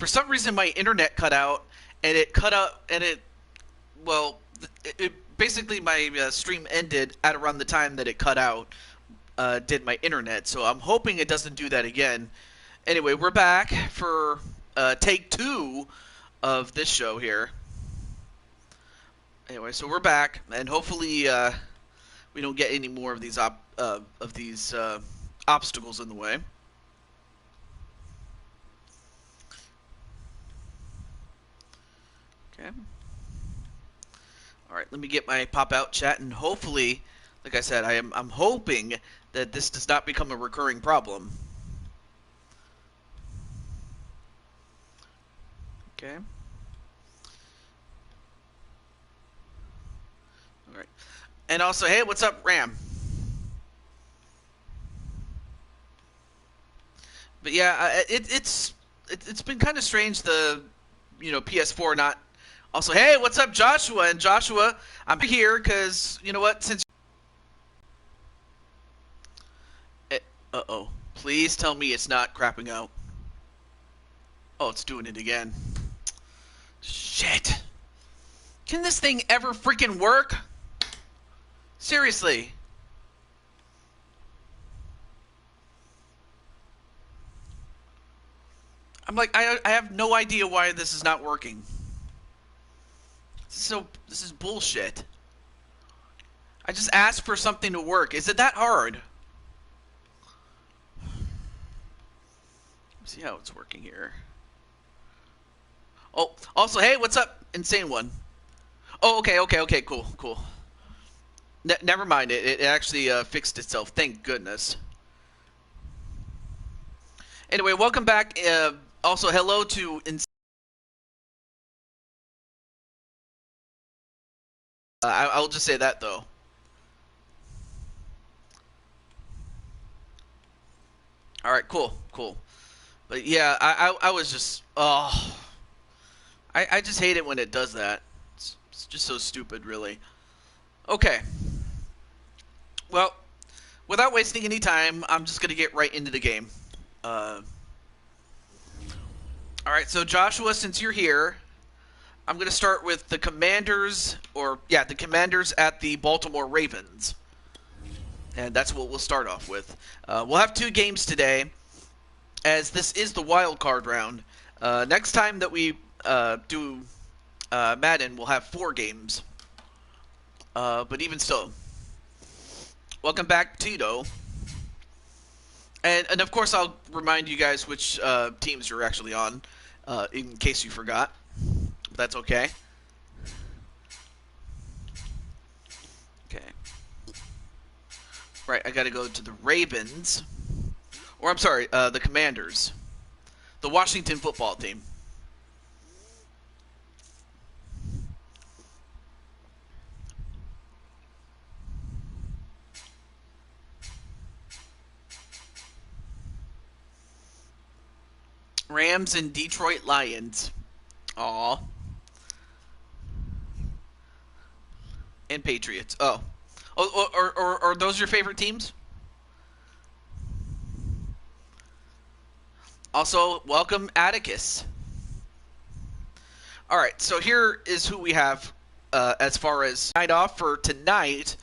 For some reason, my internet cut out, and it cut out, and well, basically my stream ended at around the time that it cut out. Did my internet, so I'm hoping it doesn't do that again. Anyway, we're back for take 2 of this show here. Anyway, so we're back, and hopefully we don't get any more of these obstacles in the way. Okay. All right, let me get my pop-out chat, and hopefully, like I said, I'm hoping that this does not become a recurring problem. Okay. All right. And also, hey, what's up, Ram? But yeah, it's been kind of strange, the PS4 not. Also, hey, what's up, Joshua? And Joshua, I'm here because you know what? Since uh-oh, please tell me it's not crapping out. Oh, it's doing it again. Shit. Can this thing ever freaking work? Seriously. I'm like, I have no idea why this is not working. This is bullshit. I just asked for something to work. Is it that hard? Let's see how it's working here. Oh, also, hey, what's up, Insane One? Oh, okay, cool. Never mind, it actually fixed itself, thank goodness. Anyway, welcome back. Also, hello to I'll just say that, though. Alright, cool. But yeah, I was just... Oh... I just hate it when it does that. It's just so stupid, really. Okay. Well, without wasting any time, I'm just going to get right into the game. Alright, so Joshua, since you're here, I'm going to start with the Commanders, the Commanders at the Baltimore Ravens. And that's what we'll start off with. We'll have 2 games today, as this is the wild card round. Next time that we do Madden, we'll have 4 games. But even still, welcome back, Tito. And of course, I'll remind you guys which teams you're actually on, in case you forgot. But that's okay. Okay. Right, I gotta go to the Ravens. Or, I'm sorry, the Commanders. The Washington football team. Rams and Detroit Lions. Aw. And Patriots. Oh. Are those your favorite teams? Also, welcome Atticus. Alright, so here is who we have as far as night off for tonight.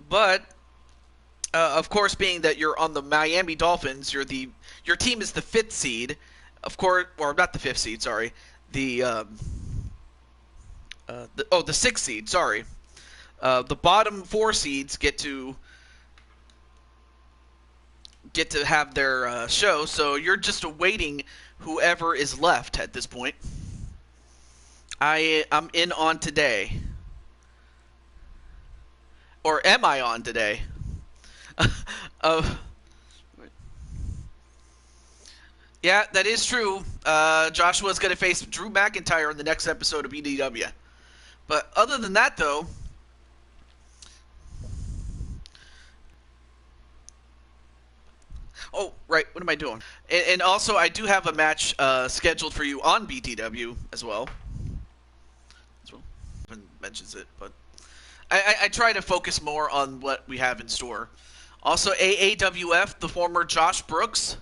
But, of course, being that you're on the Miami Dolphins, your team is the 5th seed. Of course, or not the 5th seed, sorry. The 6th seed, sorry. The bottom 4 seeds get to have their show, so you're just awaiting whoever is left at this point. I'm in on today. Or am I on today? Yeah, that is true. Joshua's going to face Drew McIntyre in the next episode of BDW. But other than that, though... Oh, right, what am I doing? And also, I do have a match scheduled for you on BTW as well. Mentions it, but I try to focus more on what we have in store. Also, AAWF, the former Josh Brooks.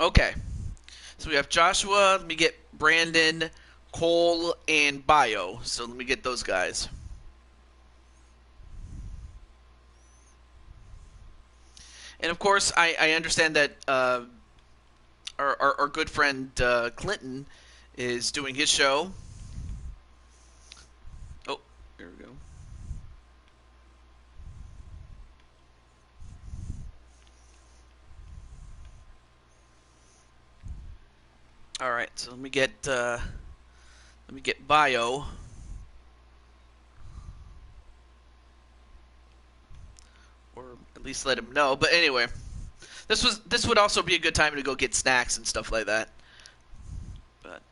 Okay. So we have Joshua. Let me get Brandon, Cole, and Bio. So let me get those guys. And of course, I understand that our good friend Clinton is doing his show. Oh, there we go. All right, so let me get Bio. Or at least let him know. But anyway, this would also be a good time to go get snacks and stuff like that. But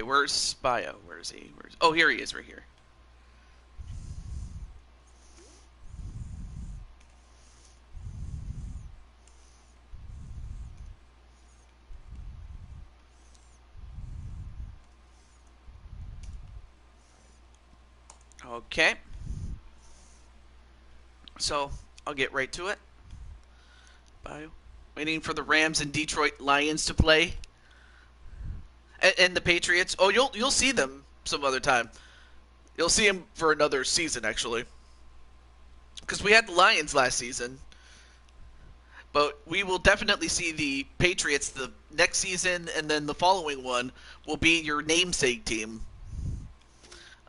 where's Bio? Where is he? Oh, here he is, right here. Okay. So I'll get right to it. Bio. Waiting for the Rams and Detroit Lions to play. And the Patriots. Oh, you'll see them some other time. You'll see them for another season, actually. Because we had the Lions last season. But we will definitely see the Patriots the next season, and then the following one will be your namesake team.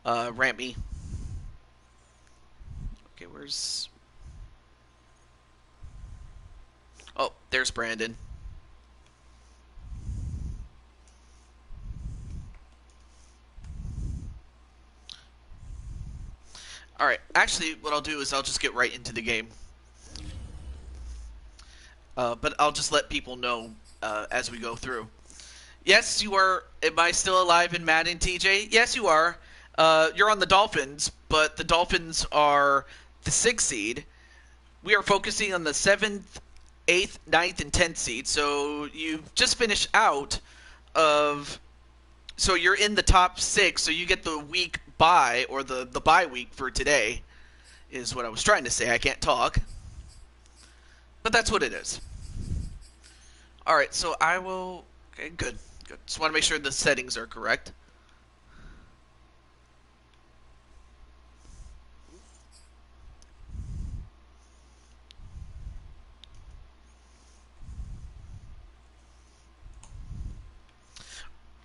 Rammy. Okay, where's... Oh, there's Brandon. Alright, actually, what I'll do is I'll just get right into the game. But I'll just let people know as we go through. Yes, you are... Am I still alive in Madden, TJ? Yes, you are. You're on the Dolphins, but the Dolphins are the 6th seed. We are focusing on the 7th, 8th, 9th, and 10th seed. So you just finished out of... So you're in the top 6, so you get the week bye, or the bye week for today, is what I was trying to say. I can't talk. But that's what it is. Alright, so I will... Okay, good. Just want to make sure the settings are correct.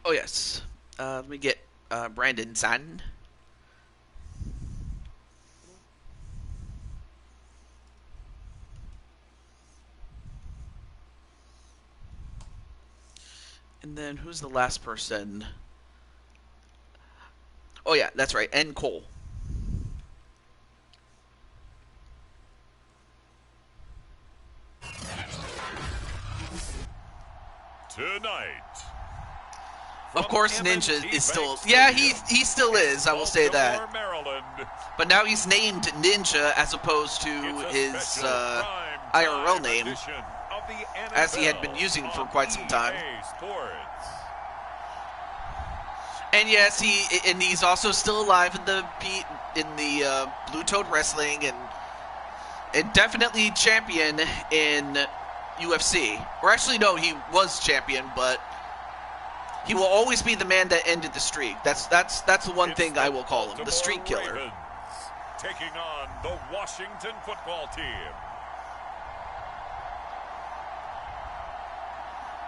Oh, yes. Let me get Brandon San. And then who's the last person? Oh, yeah, that's right. And Cole. Tonight. Of course, Ninja is still... Yeah, he still is, I will say that. Maryland. But now he's named Ninja as opposed to his IRL name, as he had been using for quite some time. And yes, he's also still alive in the Blue Toad Wrestling and definitely champion in UFC. Or actually, no, he was champion, but he will always be the man that ended the streak. That's the one thing I will call him, the streak killer. Ravens, taking on the Washington football team.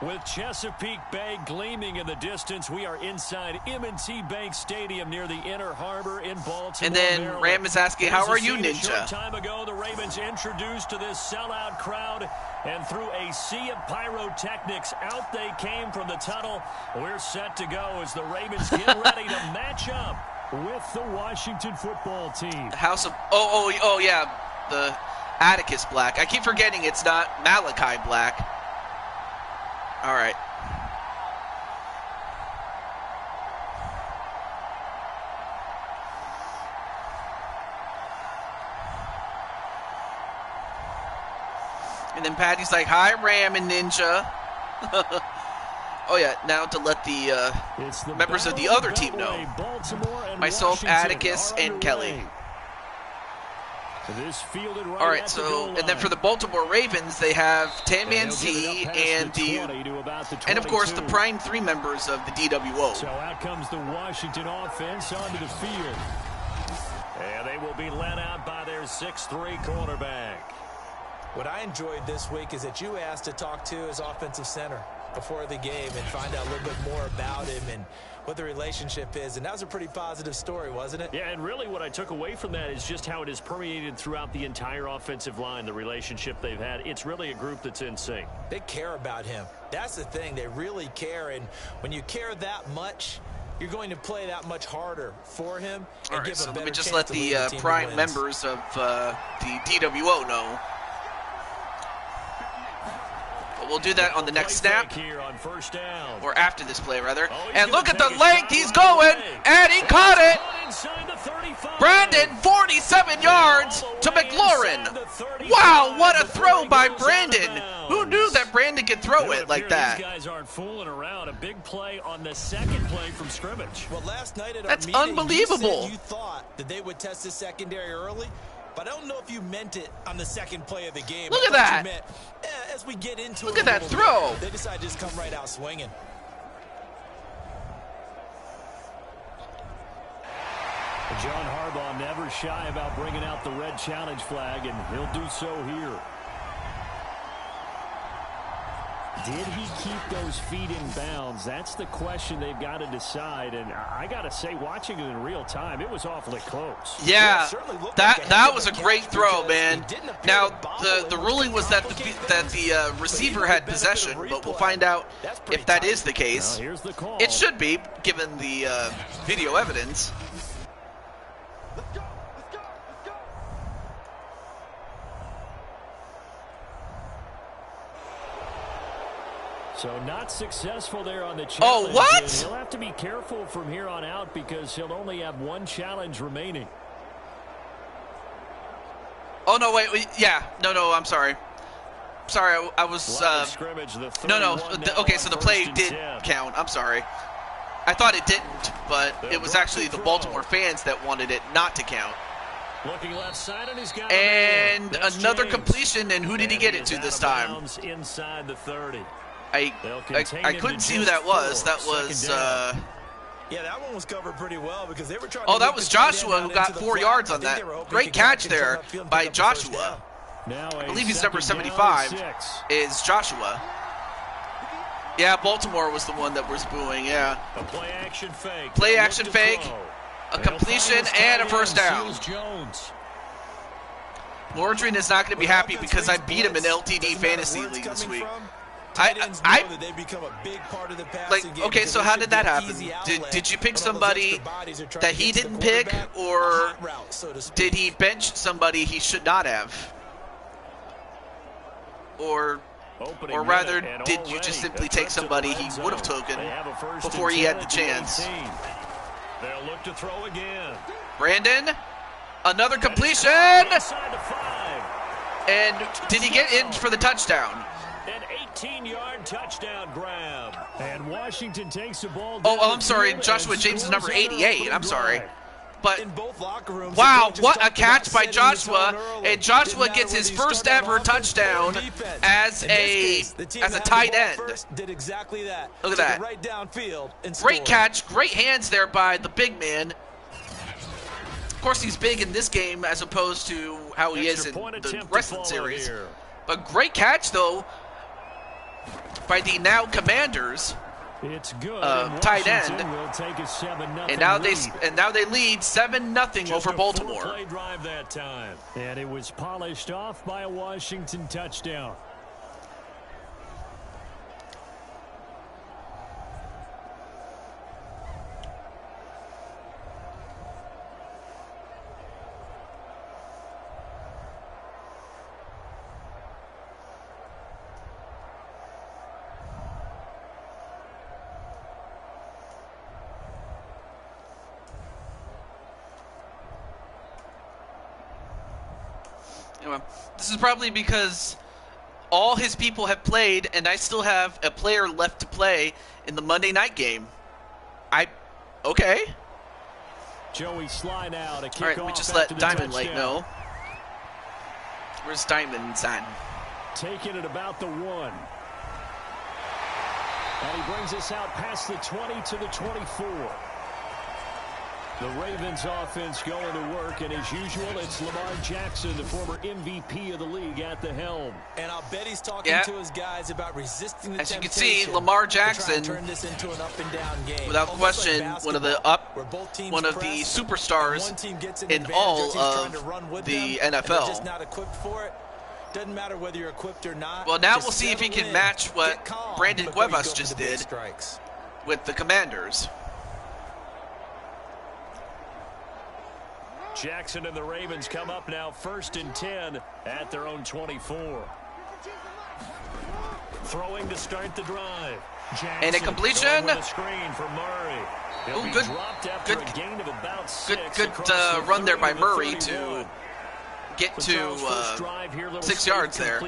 With Chesapeake Bay gleaming in the distance, we are inside M&T Bank Stadium near the Inner Harbor in Baltimore, And then Maryland. Ram is asking, how are you, A short Ninja? time ago, the Ravens introduced to this sellout crowd, and through a sea of pyrotechnics, out they came from the tunnel. We're set to go as the Ravens get ready to match up with the Washington football team. The House of... Oh, yeah, the Atticus Black. I keep forgetting it's not Malachi Black. All right. And then Patty's like, hi, Ram and Ninja. Oh, yeah, now to let the members of the other team know. Myself, Atticus, and Kelly. So this fielded right All right, at the so goal and then line. for the Baltimore Ravens, they have Tanman Z and of course the prime 3 members of the DWO. So out comes the Washington offense onto the field. And they will be led out by their 6'3" quarterback. What I enjoyed this week is that you asked to talk to his offensive center before the game and find out a little bit more about him and what the relationship is. And that was a pretty positive story, wasn't it? Yeah, and really what I took away from that is just how it has permeated throughout the entire offensive line, the relationship they've had. It's really a group that's in sync. They care about him. That's the thing. They really care. And when you care that much, you're going to play that much harder for him. All right, so let me just let the prime members of the DWO know. We'll do that on the next snap, here on first down. or after this play, rather. And look at the length he's going, and he caught it. Brandon, 47 yards to McLaurin. Wow, what a throw by Brandon. Who knew that Brandon could throw it like that? These guys aren't fooling around. A big play on the second play from scrimmage. Well, last night at That's our meeting, unbelievable. you thought that they would test the secondary early, but I don't know if you meant it on the second play of the game. Look at that. Meant, as we get into Look at that throw. They decided to just come right out swinging. John Harbaugh never shy about bringing out the red challenge flag, and he'll do so here. Did he keep those feet in bounds? That's the question they've got to decide. And I got to say, watching it in real time, it was awfully close. Yeah, that was a great throw, man. Now, the ruling was that the receiver had possession, but we'll find out if that is the case. Here's the call. It should be, given the video evidence. So not successful there on the challenge. Oh, what? And he'll have to be careful from here on out because he'll only have one challenge remaining. Oh, no, wait, yeah. No, I'm sorry. Sorry, I was, no, okay, so the play did count. I'm sorry. I thought it didn't, but it was actually the Baltimore fans that wanted it not to count. Looking left side, and he's got and another completion, and who did he get it to this time? Inside the 30. I couldn't see who that was. That was, yeah, that one was covered pretty well because they were trying oh, that was Joshua who got 4 yards on that. Great catch there by Joshua. I believe he's number 75 is Joshua. Yeah, Baltimore was the one that was booing, yeah. A play action fake. Play action fake, a completion, and a first down. Mordrin is not going to be happy because I beat him in LTD Fantasy League this week. Okay, so how did that happen? Did you pick somebody that he didn't pick, or did he bench somebody he should not have? Or rather, did you just simply take somebody he would have taken before he had the chance? They'll look to throw again. Brandon, another completion! And did he get in for the touchdown? An 18-yard touchdown grab. And Washington takes the ball. Oh, I'm sorry. Joshua James is number 88. I'm sorry. But, wow, what a catch by Joshua. And Joshua gets his first ever touchdown as a tight end. Look at that. Great catch. Great hands there by the big man. Of course, he's big in this game as opposed to how he is in the wrestling series. But great catch, though, by the now Commanders. It's good. Tight end. And now they lead 7-0 over Baltimore. Play drive that time. And it was polished off by a Washington touchdown. Anyway, this is probably because all his people have played, and I still have a player left to play in the Monday night game. Okay. Joey slide out. All right, we just let Diamond Lake know. Where's Diamond's at? Taking it about the 1. And he brings us out past the 20 to the 24. The Ravens offense going to work, and as usual, it's Lamar Jackson, the former MVP of the league, at the helm. And I'll bet he's talking to his guys about resisting the As you can temptation see, Lamar Jackson, turn this into an up and down game. without question, one of the press, superstars in all of the NFL. Just not equipped for it. Doesn't matter whether you're equipped or not. Well, now we'll see if he can match what Brandon Cuevas just did with the Commanders. Jackson and the Ravens come up now 1st and 10 at their own 24. Throwing to start the drive. Jackson and a completion. The screen for Murray. Ooh, good run there by Murray to get to 6 yards there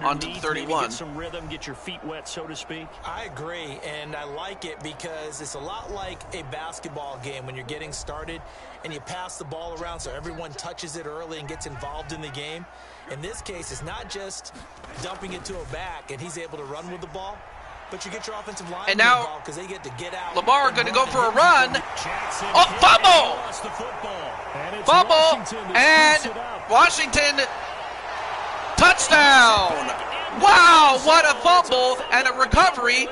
onto the 31. Get some rhythm, get your feet wet, so to speak. I agree, and I like it because it's a lot like a basketball game when you're getting started and you pass the ball around so everyone touches it early and gets involved in the game. In this case, it's not just dumping it to a back and he's able to run with the ball, but you get your offensive line involved because they get to get out. Lamar going to go for a run. Oh, fumble! Fumble, and Washington touchdown! Wow, what a fumble and a recovery,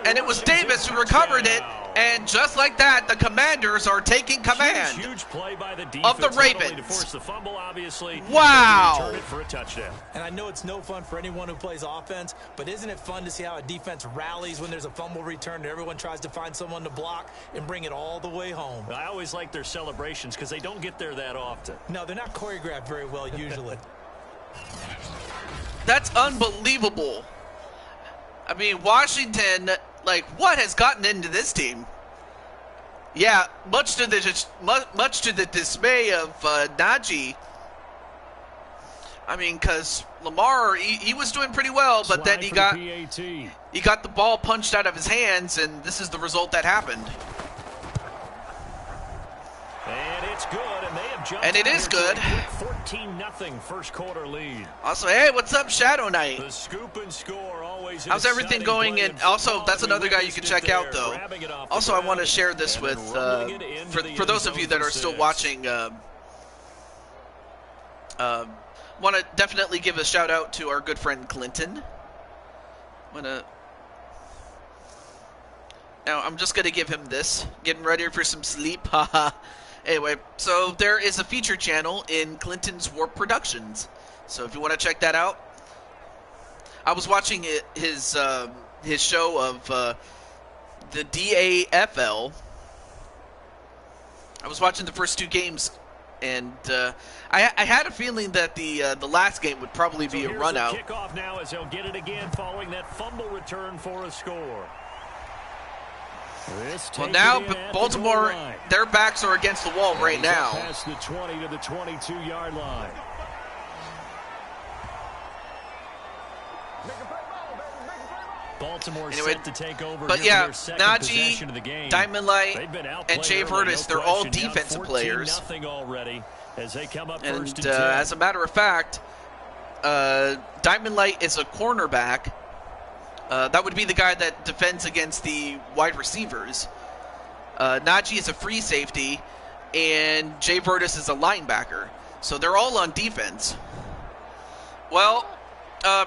and it was Davis who recovered it, and just like that, the Commanders are taking command huge play by the of the defense, Ravens. To force the fumble, obviously, wow! Return it for a touchdown. And I know it's no fun for anyone who plays offense, but isn't it fun to see how a defense rallies when there's a fumble return and everyone tries to find someone to block and bring it all the way home? I always like their celebrations because they don't get there that often. No, they're not choreographed very well usually. That's unbelievable. I mean, Washington, like, what has gotten into this team? Yeah, much to the dismay of Najee. I mean, because Lamar, he was doing pretty well, but then he got the ball punched out of his hands, and this is the result that happened. And it's good, and they have jumped. And it is good. 14-0 first quarter lead. Also, hey, what's up, Shadow Knight? The scoop and score always. How's everything going? And also, that's another guy you can check out, though. Also, I want to share this with for those of you that are still watching. Want to definitely give a shout out to our good friend Clinton. Now I'm just gonna give him this. Getting ready for some sleep, haha. Anyway, so there is a feature channel in Clinton's Warp Productions. So if you want to check that out, I was watching his show of the DAFL. I was watching the first 2 games, and I had a feeling that the last game would probably be a run out. Kickoff now as they'll get it again following that fumble return for a score. Well, now Baltimore, their backs are against the wall right now. Past the 20 to the 22-yard line. Baltimore set to take over. But yeah, Najee, Diamond Light, and Jay Vertis, they're all defensive players. Already as they come up and first and as a matter of fact, Diamond Light is a cornerback. That would be the guy that defends against the wide receivers. Najee is a free safety, and Jay Vertis is a linebacker. So they're all on defense. Well,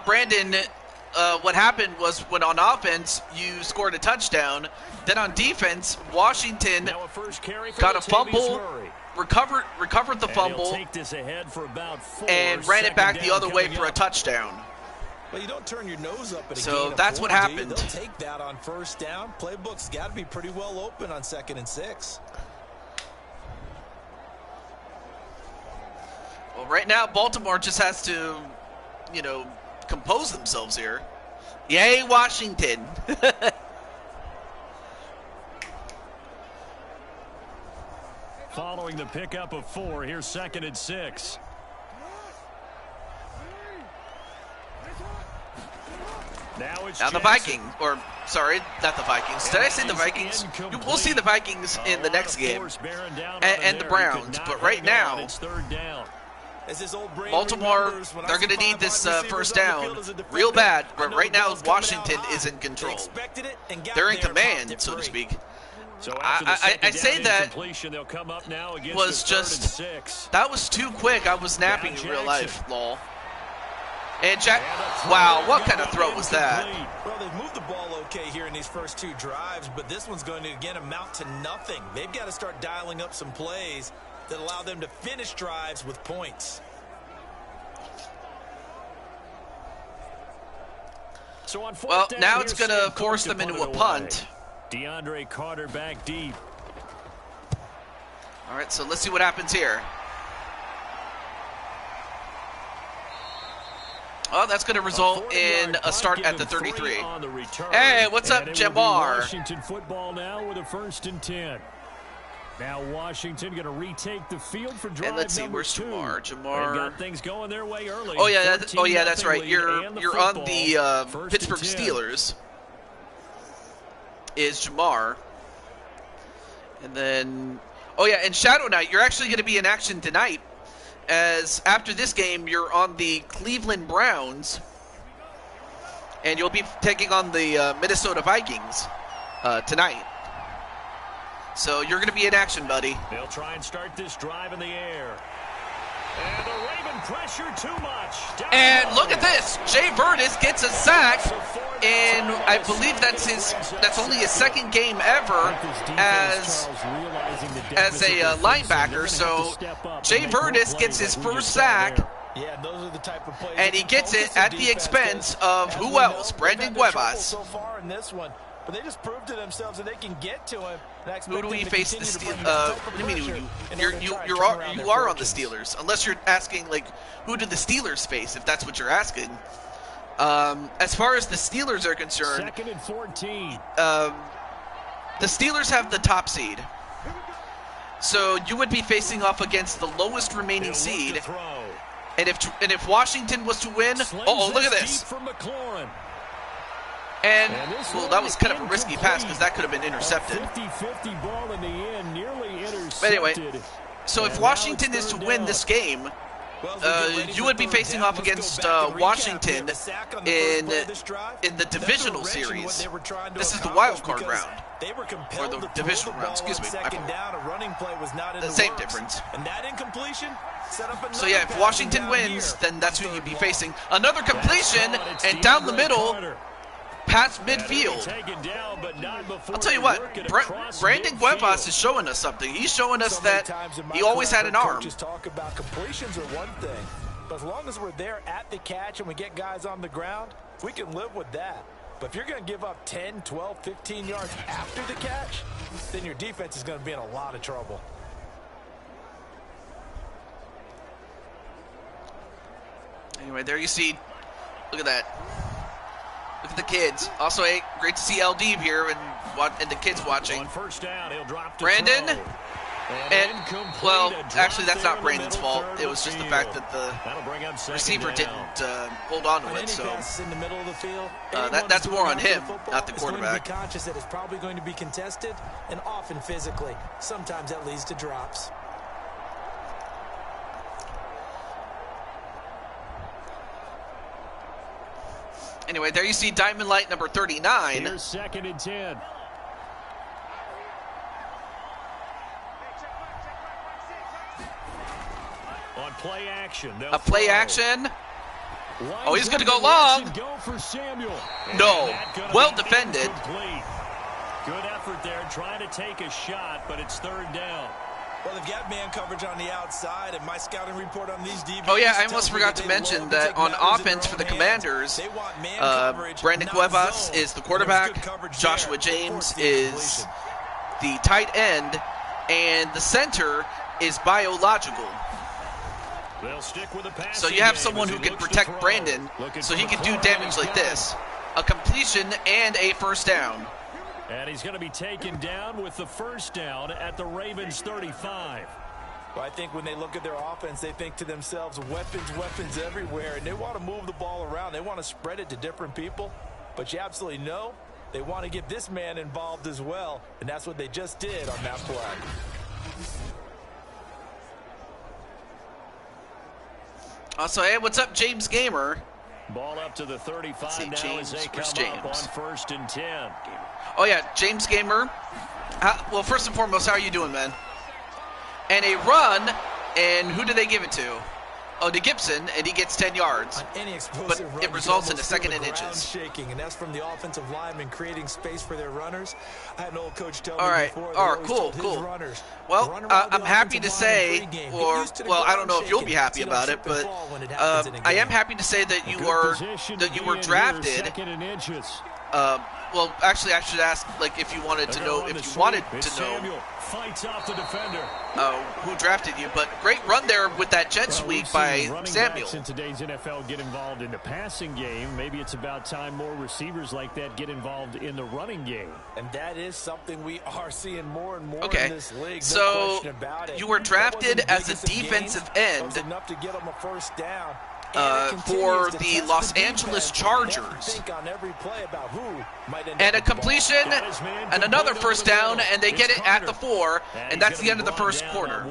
Brandon, what happened was when on offense you scored a touchdown, then on defense, Washington got a fumble, recovered the fumble, and ran it back the other way for a touchdown. Well, you don't turn your nose up at a so gain that's of 4, what happened. They'll take that on first down. Playbook's got to be pretty well open on 2nd and 6. Well, right now Baltimore just has to, compose themselves here. Yay, Washington! Following the pickup of 4, here's 2nd and 6. Now the Vikings, or sorry, not the Vikings. Did I say the Vikings? We'll see the Vikings in the next game, and the Browns. But right now, As this old brain Baltimore, remembers, when I they're see going to need five this wide receivers first on the down field as a defender, real bad, I but know right the now ball's coming out Washington high. is in They control. expected it and got They're in there and popped command, it so to free. speak. So after the I second say down that incompletion, they'll come up now against was the 3rd just and 6. that was too quick. I was napping Now in real Jackson. life, lol. And Jack, And a throw wow, what gonna kind of be throw was that? incomplete. Well, they've moved the ball okay here in these first 2 drives, but this one's going to, again, amount to nothing. They've got to start dialing up some plays that allow them to finish drives with points. So on 4th Well, down, now it's here's going to Sam Cook force to them punt into it a away. punt. DeAndre Carter back deep. All right, so let's see what happens here. Oh, that's going to result in a start at the 33. Hey, what's up, Jamar? Washington football now with a 1st and 10. Now Washington going to retake the field for drive And let's see, number where's 2. Jamar? They've Jamar. got things going their way early. Oh yeah, that's 14-0 right. lead You're and the on football, the 1st Pittsburgh and 10. Steelers. Is Jamar. And then, oh yeah, and Shadow Knight, you're actually going to be in action tonight, as after this game, you're on the Cleveland Browns, and you'll be taking on the Minnesota Vikings tonight. So you're going to be in action, buddy. They'll try and start this drive in the air. And the Raven pressure too much. Down And low. look at this. Jay Vertis gets a sack, and I believe that's only his 2nd game ever as a linebacker. So Jay Vertis gets his first sack, Yeah, those are the type of plays and he gets it at the expense of who else? Brandon Cuevas. So far in this one, but they just proved to themselves that they can get to him. Who do we face the Steelers? What do you mean you are on the Steelers? Unless you're asking, like, who do the Steelers face, if that's what you're asking. As far as the Steelers are concerned, 2nd and 14. the Steelers have the top seed. So you would be facing off against the lowest remaining He'll look seed. to throw. And if Washington was to win, oh, look at this. Deep from McLaurin. And, this well, one that was kind of a incomplete. risky pass because that could have been intercepted. 50-50 ball in the end, nearly intercepted. But anyway, so if And Washington now is it's to 3rd win down. this game, Well, as we get ready you for would be 3rd facing down, off let's go against back and recap Washington here. The sack on the first play of this drive, in the nothing divisional wrenching what series. they were trying to This is the accomplish wild card because round. They were compelled Or the to divisional throw the round, ball excuse on me, my second fault. down. A running play was not in the Same works. difference. And that incompletion set up another So yeah, if passing Washington down wins, here. then that's who you'd be facing. Another That's completion, caught. It's and down the DeAndre middle, Carter. past And he'll be midfield. taken down, but not before I'll tell you they what, work it across Brandon midfield. Cuevas is showing us something. He's showing us So many that times in my he always career, had an I've heard arm. Coaches talk about completions are one thing, but as long as we're there at the catch and we get guys on the ground, we can live with that. But if you're going to give up 10, 12, 15 yards after the catch, then your defense is going to be in a lot of trouble. Anyway, there you see. Look at that. Look at the kids. Also, hey, great to see LD here and the kids watching. On 1st down, he'll drop to Brandon? throw. And, incomplete. well, A drop actually, that's there not in the Brandon's middle fault. third It of was the just the field. fact that the That'll bring up 2nd receiver down. didn't hold on to On it. any So passes in the middle of the field, that's anyone more who's on going him, after football not the is going to quarterback. be conscious that it's probably going to be contested and often physically. Sometimes that leads to drops. anyway, there you see Diamond Light number 39. Here's 2nd and 10. On play action. A play action. Oh, he's going to go long. Go for Samuel. No. And that gonna Well be defended. incomplete. Good effort there, trying to take a shot, but it's 3rd down. Well, they've got man coverage on the outside, and my scouting report on these DBs. Oh yeah, I almost tells me forgot that to they mention love to that take on matters in their offense for own the hands. Commanders, They want man coverage, Brandon not Cuevas zone. is the And quarterback, there's good coverage Joshua there to James force the is incompletion. the tight end, and the center is biological. They'll stick with the passing So you have game someone as who he can looks to protect throw. Brandon, Looking so for he can do McLaurin. damage He's like got this. A completion and a first down. it. And he's going to be taken down with the first down at the Ravens 35. Well, I think when they look at their offense, they think to themselves, weapons everywhere, and they want to move the ball around. They want to spread it to different people, but you absolutely know they want to get this man involved as well, and that's what they just did on that play. Also, hey, what's up, James Gamer? Ball up to the 35 see, now James, as they where's come up James? on 1st and 10. Oh, yeah, James Gamer. Well, first and foremost, how are you doing, man? And a run, and who do they give it to? Oh, to Gibson, and he gets 10 yards. On any explosive But run, it you results can in a almost second feel and the ground inches. shaking, and that's from the offensive linemen creating space for their runners. I had an old coach tell me All right, before, all right, they always cool, told his cool. runners, Well, run around the I'm happy to offensive line say, in pregame. Get or, used to the well, I don't ground know if you'll be shaking happy so you about don't it, trip and but fall when it happens in a I am game. happy to say that A you good were position that to you be were in here, drafted. 2nd and inches. Well, actually, I should ask, like, if you wanted to They're know, gonna run if the you wanted sweep. It's to know Samuel fights off the defender. who drafted you. But great run there with that jet Well, sweep we've by seen running Samuel. backs in today's NFL get involved in the passing game. Maybe it's about time more receivers like that get involved in the running game. And that is something we are seeing more and more Okay, in this league. No so question about it. you were That drafted wasn't the as a biggest of defensive gains, end but it was enough to get them a first down. for the Los Angeles Chargers. And a completion and another first down, and they get it at the 4, and that's the end of the first quarter.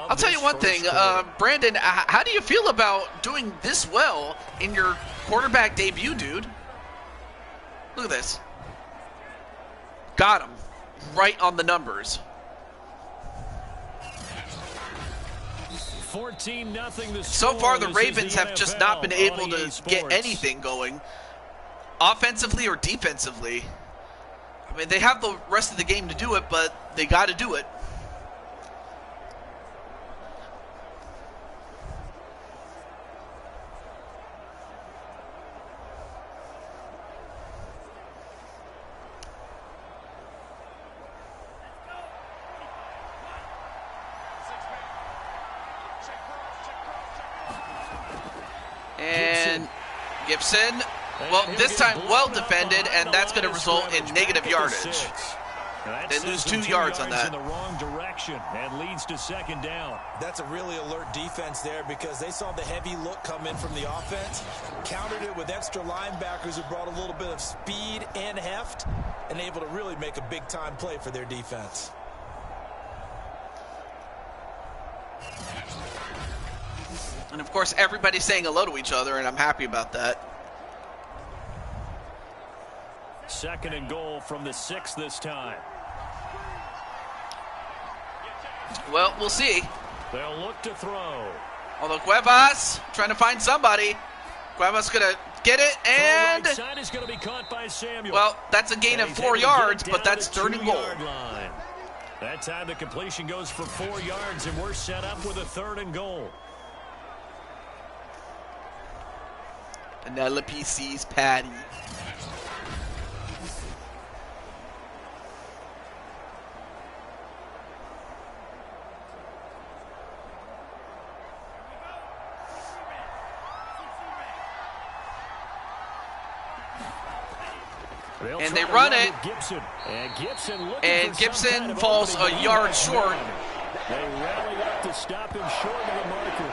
I'll tell you one thing, Brandon, how do you feel about doing this well in your quarterback debut, dude? Look at this. Got him. Right on the numbers. 14-0 So far, the This is Ravens have just not been able on EA to Sports. get anything going, offensively or defensively. I mean, they have the rest of the game to do it, but they got to do it. And Gibson, well, this time well defended, and that's going to result in negative yardage. They lose 2 yards on that. In the wrong direction and leads to 2nd down. That's a really alert defense there because they saw the heavy look come in from the offense, countered it with extra linebackers who brought a little bit of speed and heft, and able to really make a big-time play for their defense. And, of course, everybody's saying hello to each other, and I'm happy about that. 2nd and goal from the 6 this time. Well, we'll see. They'll look to throw. Although Cuevas trying to find somebody. Cuevas going to get it, and, Right side is going to be caught by Samuel. well, that's a gain of 4 yards, but that's 3rd and goal. Line. That time the completion goes for 4 yards, and we're set up with a 3rd and goal. Vanilla PC's Patty. And they run it, Gibson. and Gibson falls a yard short. They rally up to stop him short of the marker.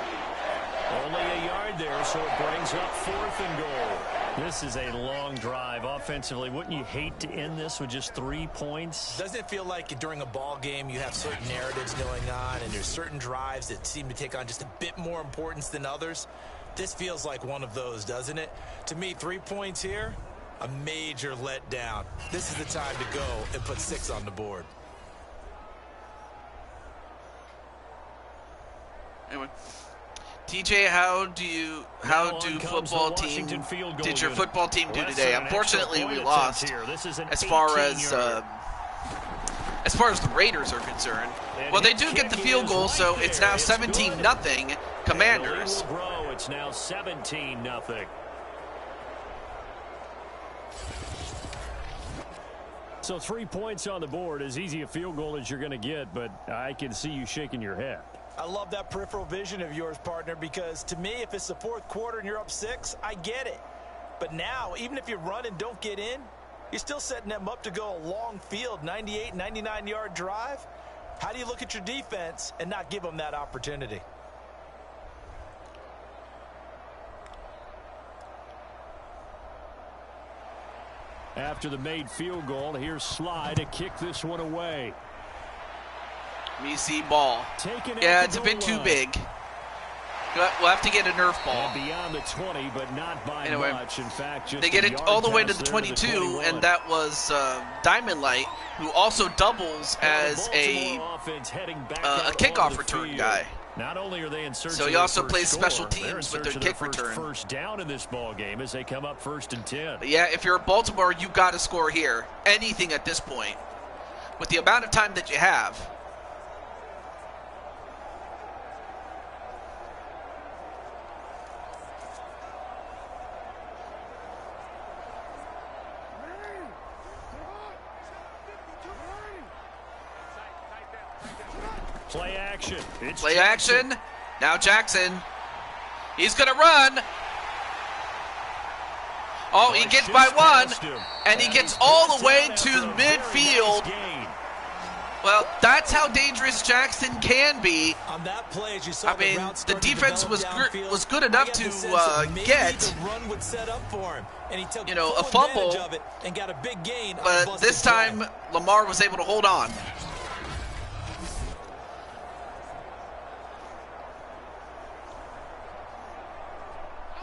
Only a yard there, so it brings up 4th and goal. This is a long drive offensively. Wouldn't you hate to end this with just 3 points? Doesn't it feel like during a ball game you have certain narratives going on and there's certain drives that seem to take on just a bit more importance than others? This feels like one of those, doesn't it? To me, 3 points here, a major letdown. This is the time to go and put 6 on the board. Anyway. TJ, how do football team did your football team do today? Unfortunately, we lost. As far as the Raiders are concerned, well, they do get the field goal, so it's now 17-0 Commanders. It's now 17-0. So 3 points on the board, as easy a field goal as you're going to get, but I can see you shaking your head. I love that peripheral vision of yours, partner, because to me, if it's the 4th quarter and you're up 6, I get it. But now, even if you run and don't get in, you're still setting them up to go a long field, 98, 99-yard drive. How do you look at your defense and not give them that opportunity? After the made field goal, here's Sly to kick this one away. Me see ball. Yeah, it's a bit too big. We'll have to get a Nerf ball. And beyond the 20, but not by Anyway, much. In fact, just they get it all the way to the there 22, and that was Diamond Light, who also doubles as a kickoff return guy. Not only are they in search So of he their also first plays score, special they're in teams with search their of kick first return. First down in this ball game as they come up 1st and 10. But yeah, if you're Baltimore, you got to score here. Anything at this point. With the amount of time that you have. Play action. It's Play Jackson. action. Now Jackson. He's going to run. Oh, he gets by one. And he gets all the way to midfield. Well, that's how dangerous Jackson can be. On that play, as you saw, I mean, the defense was good enough to get, you know, a fumble. And got a big gain. But this time, Lamar was able to hold on.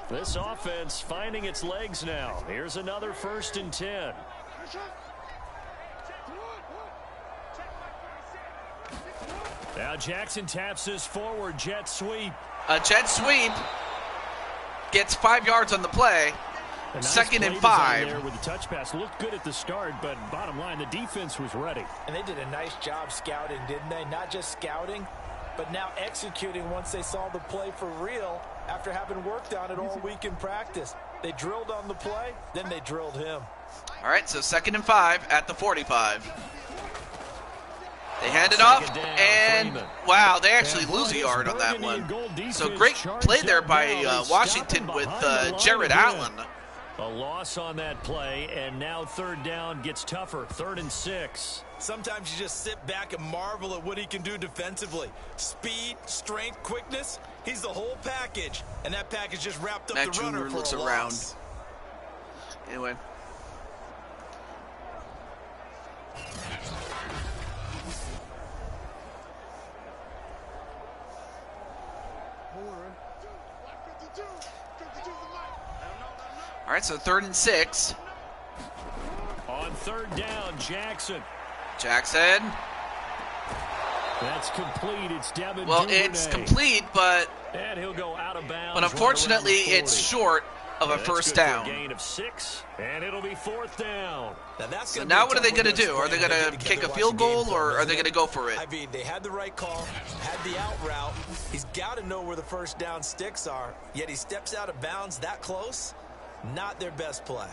This offense finding its legs now. Here's another 1st and 10. Now Jackson taps this forward jet sweep. A jet sweep gets 5 yards on the play. Nice 2nd and play 5. there with the touch pass. Looked good at the start, but bottom line, the defense was ready. And they did a nice job scouting, didn't they? Not just scouting, but now executing once they saw the play for real after having worked on it all week in practice. They drilled on the play, then they drilled him. All right, so 2nd and 5 at the 45. They hand it off, and wow, they actually lose a yard on that one. So great play there by Washington with Jared Allen. A loss on that play, and now 3rd down gets tougher. 3rd and 6. Sometimes you just sit back and marvel at what he can do defensively. Speed, strength, quickness. He's the whole package, and that package just wrapped up Matt the runner Jr. for looks a around. loss. Anyway. All right, so 3rd and 6. On 3rd down, Jackson. Jackson. That's complete. It's Devin Well, Duvernay. it's complete, but And he'll go out of bounds. but unfortunately, it's short of a That's first good for down. a gain of 6, and it'll be 4th down. So now what are they going to do? Are they going to kick a field goal, or are they going to go for it? I mean, they had the right call, had the out route. He's got to know where the first down sticks are, yet he steps out of bounds that close. Not their best play.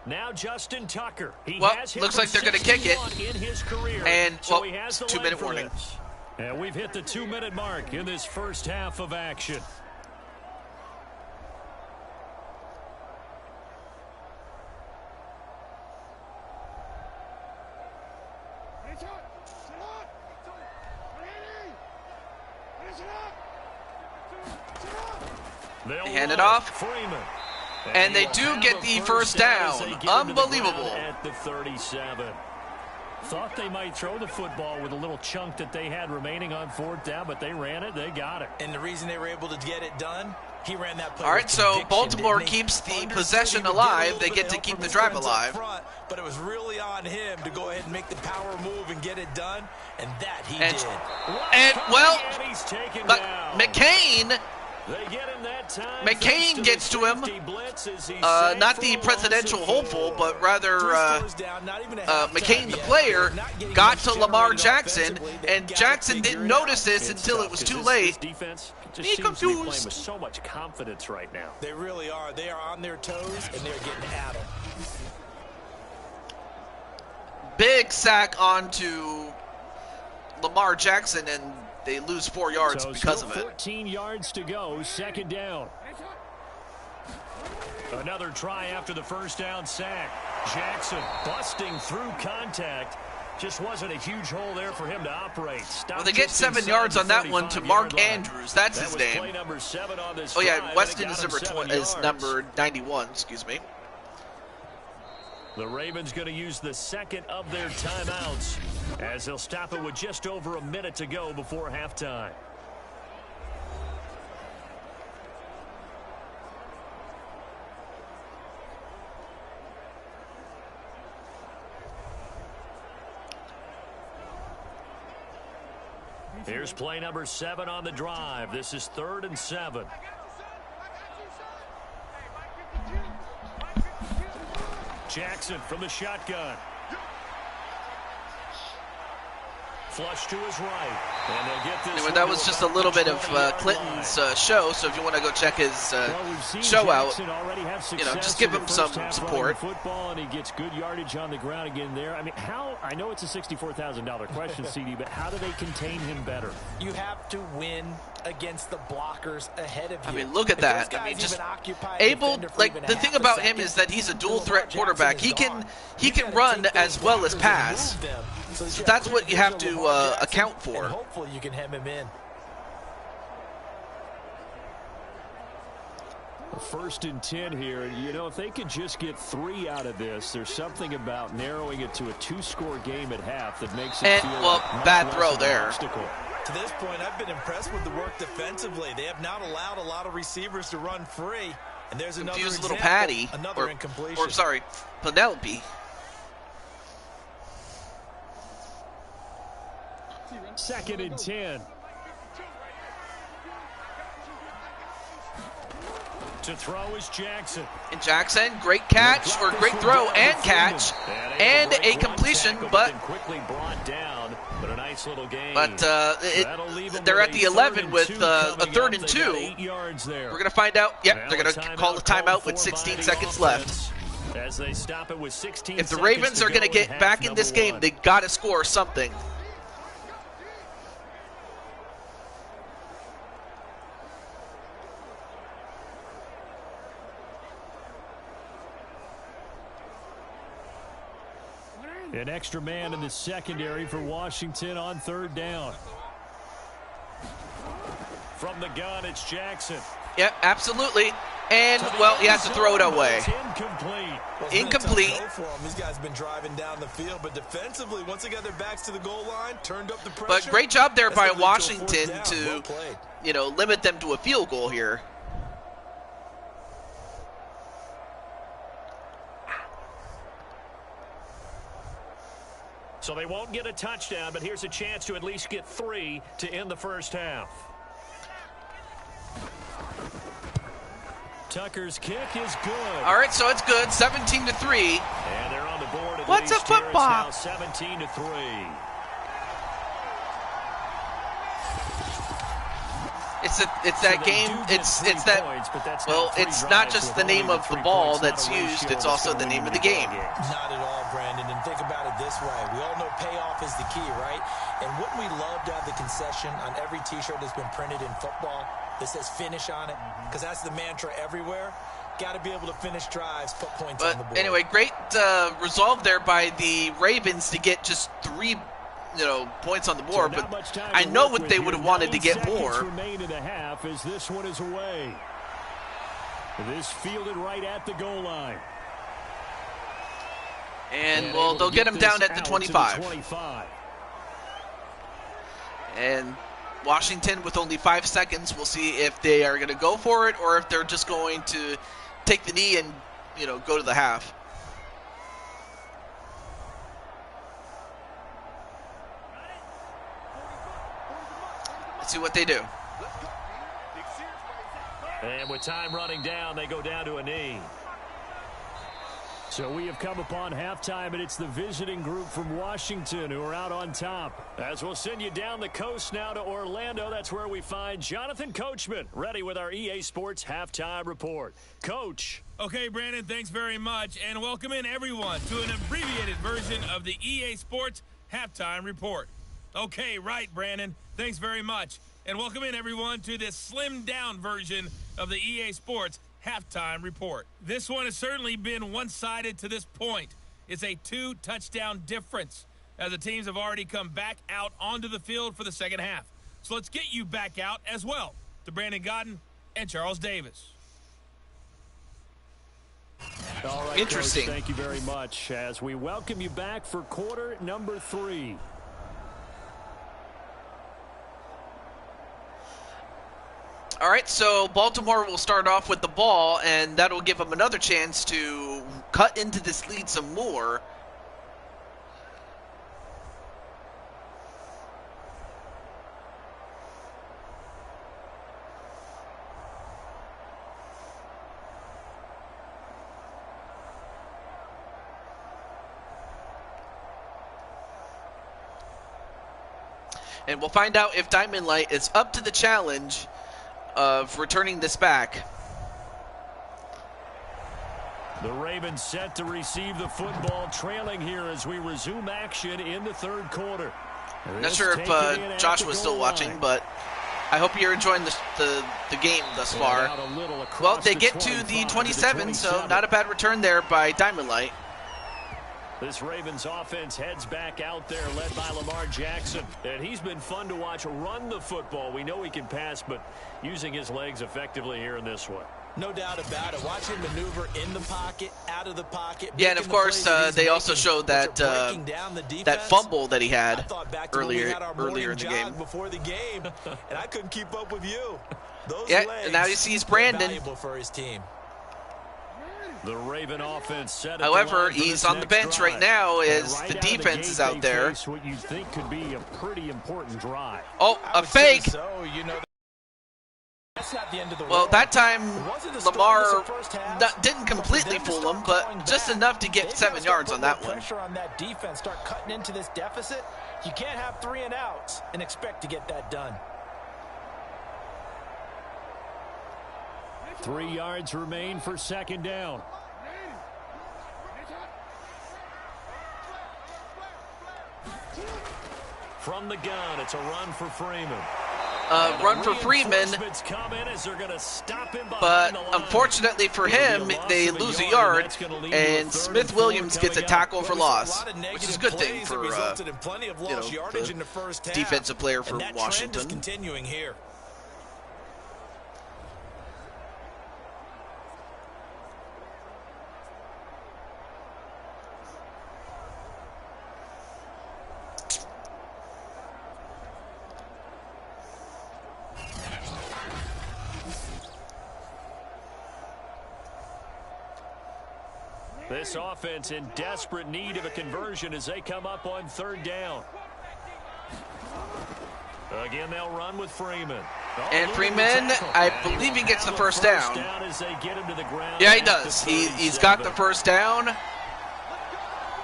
Now Justin Tucker. He Well, has hit looks from like they're going to kick it. 61 in his career, And, so well, he has the 2-minute leg for warning. this. And we've hit the 2-minute mark in this first half of action. They hand it off. Freeman. And they do get the first down. Unbelievable. At the 37. Thought they might throw the football with a little chunk that they had remaining on 4th down, but they ran it. They got it. And the reason they were able to get it done, he ran that play. All right, with so conviction, Baltimore didn't he? keeps the Understood possession he would alive. get a They little get bit to of keep help the from drive his friends up alive. front, but it was really on him to go ahead and make the power move and get it done, and that he And- did. And, well, And he's taken but down. McCain, They get him that time. McCain gets to him. Not the presidential hopeful, but rather McCain, the player, got to Lamar Jackson, and Jackson didn't notice this until it was too late. Defense just He seems to be playing confused. with so much confidence right now. They really are. They are on their toes, and they're getting at him. Big sack onto Lamar Jackson, and they lose 4 yards So because still of it. 14 yards to go, 2nd down. Another try after the first down sack. Jackson busting through contact. Just wasn't a huge hole there for him to operate. Stopped Well, they get just 7 inside yards the on that one to 35-yard Mark line. Andrews. That's That his was name. play number 7 on this Oh yeah, drive, and Weston it is got him number 7 is yards. number 91. Excuse me. The Ravens going to use the second of their timeouts as they'll stop it with just over a minute to go before halftime. Here's play number 7 on the drive. This is 3rd and 7. Jackson from the shotgun. Flush to his right. And they'll get this. Anyway, that was just a little bit of Clinton's show, so if you want to go check his show out, just give him some support. Football, and he gets good yardage on the ground again there. I mean, I know it's a $64,000 question, CD, but how do they contain him better? You have to win against the blockers ahead of you. I mean, look at that. I mean, just able, like, the thing about him is that he's a dual threat quarterback. He can run as well as pass. So that's what you have to account for. Hopefully you can hem him in. 1st and 10 here. If they could just get 3 out of this, there's something about narrowing it to a 2-score game at half that makes it feel like bad throw there. To this point, I've been impressed with the work defensively. They have not allowed a lot of receivers to run free. And there's another confused example, little Patty, another incompletion. or sorry, Penelope. 2nd and 10. To throw is Jackson. And Jackson, great catch, or great throw and catch, and a completion, but quickly brought down, but a nice little game. But they're at the 11 with a 3rd and 2. We're going to find out. Yep, they're going to call a timeout with 16 seconds left. As they stop it with 16 if the Ravens are going to get back in this game, they got to score something. An extra man in the secondary for Washington on 3rd down. From the gun, it's Jackson. Yeah, absolutely. And, well, he has to throw it away. Incomplete. These guys have been driving down the field, but defensively, once they got their backs to the goal line, turned up the pressure. But great job there by Washington to, limit them to a field goal here. So they won't get a touchdown, but here's a chance to at least get 3 to end the first half. Tucker's kick is good. All right, so it's good, 17-3. And they're on the board. What's a football? 17-3. It's that game. It's that. Well, it's not just the name of the ball that's used. It's also the name of the game. Not at all, Brandon. And think about it this way: we all know payoff is the key, right? And wouldn't we love to have the concession on every T-shirt that's been printed in football that says "finish" on it? Because that's the mantra everywhere. Got to be able to finish drives, put points on the board. But anyway, great resolve there by the Ravens to get just 3. Points on the board, but I know what they would have wanted to get more. Remain in the half as this one is away. This fielded right at the goal line. And well, they'll get him down at the 25. And Washington with only 5 seconds. We'll see if they are going to go for it or if they're just going to take the knee and, go to the half. Let's see what they do. And with time running down, they go down to a knee. So we have come upon halftime, and it's the visiting group from Washington who are out on top. As we'll send you down the coast now to Orlando, that's where we find Jonathan Coachman, ready with our EA Sports Halftime Report. Coach. Okay, Brandon, thanks very much, and welcome in everyone to an abbreviated version of the EA Sports Halftime Report. Okay, right, Brandon. Thanks very much. And welcome in, everyone, to this slimmed-down version of the EA Sports Halftime Report. This one has certainly been one-sided to this point. It's a 2-touchdown difference, as the teams have already come back out onto the field for the second half. So let's get you back out as well to Brandon Godden and Charles Davis. All right, Interesting. Coach, thank you very much as we welcome you back for quarter number 3. All right, so Baltimore will start off with the ball, and that'll give them another chance to cut into this lead some more. And we'll find out if Diamond Light is up to the challenge of returning this back. The Ravens set to receive the football, trailing here as we resume action in the third quarter. Not sure if Josh was still watching, but I hope you're enjoying the game thus far. Well, they get to the 27, so not a bad return there by Diamond Light. This Ravens offense heads back out there, led by Lamar Jackson. And he's been fun to watch run the football. We know he can pass, but using his legs effectively here in this one. No doubt about it. Watch him maneuver in the pocket, out of the pocket. Yeah, and of course, they also showed that that fumble that he had earlier in the game. Before the game, and I couldn't keep up with you. Those yeah, legs and now he sees Brandon. Valuable for his team. The Raven offense set. However, he's on the bench right now as the defense is out there. What you think could be a pretty important drive. Oh, a fake. So, you know, that's not the end of the Well, road. that time Lamar half, didn't completely fool him, but just enough to get 7 yards on that one. Pressure on that defense, start cutting into this deficit. You can't have 3 and outs and expect to get that done. 3 yards remain for second down. From the gun, it's a run for Freeman. Run for Freeman, but unfortunately for him, they lose a yard, and Smith Williams gets a tackle for loss, which is a good thing for the defensive player for Washington. Continuing here. This offense in desperate need of a conversion as they come up on third down. Again, they'll run with Freeman. And Freeman, I believe he gets the first down. Yeah, he does. He's got the first down.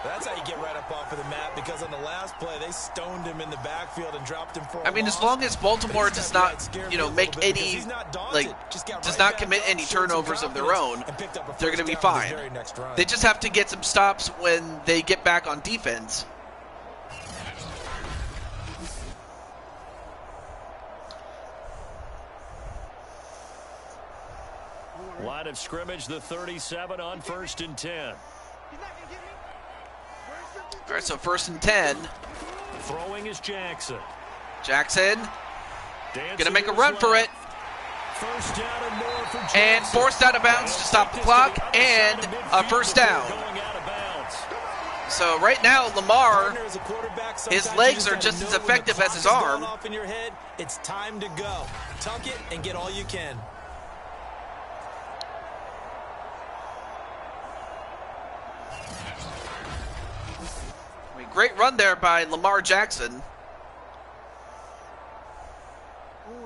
That's how you get right up off of the mat, because on the last play, they stoned him in the backfield and dropped him for a I mean, as long as Baltimore does not, make any, does not commit any turnovers of their own, they're going to be fine. They just have to get some stops when they get back on defense. Line of scrimmage, the 37 on 1st and 10. All right, so 1st and 10. Throwing is Jackson. Jackson gonna make a run for it. First down and more for Jackson. And forced out of bounds to stop the clock, and a first down. So right now, Lamar, his legs are just as effective as his arm. It's time to go. Tuck it and get all you can. Great run there by Lamar Jackson.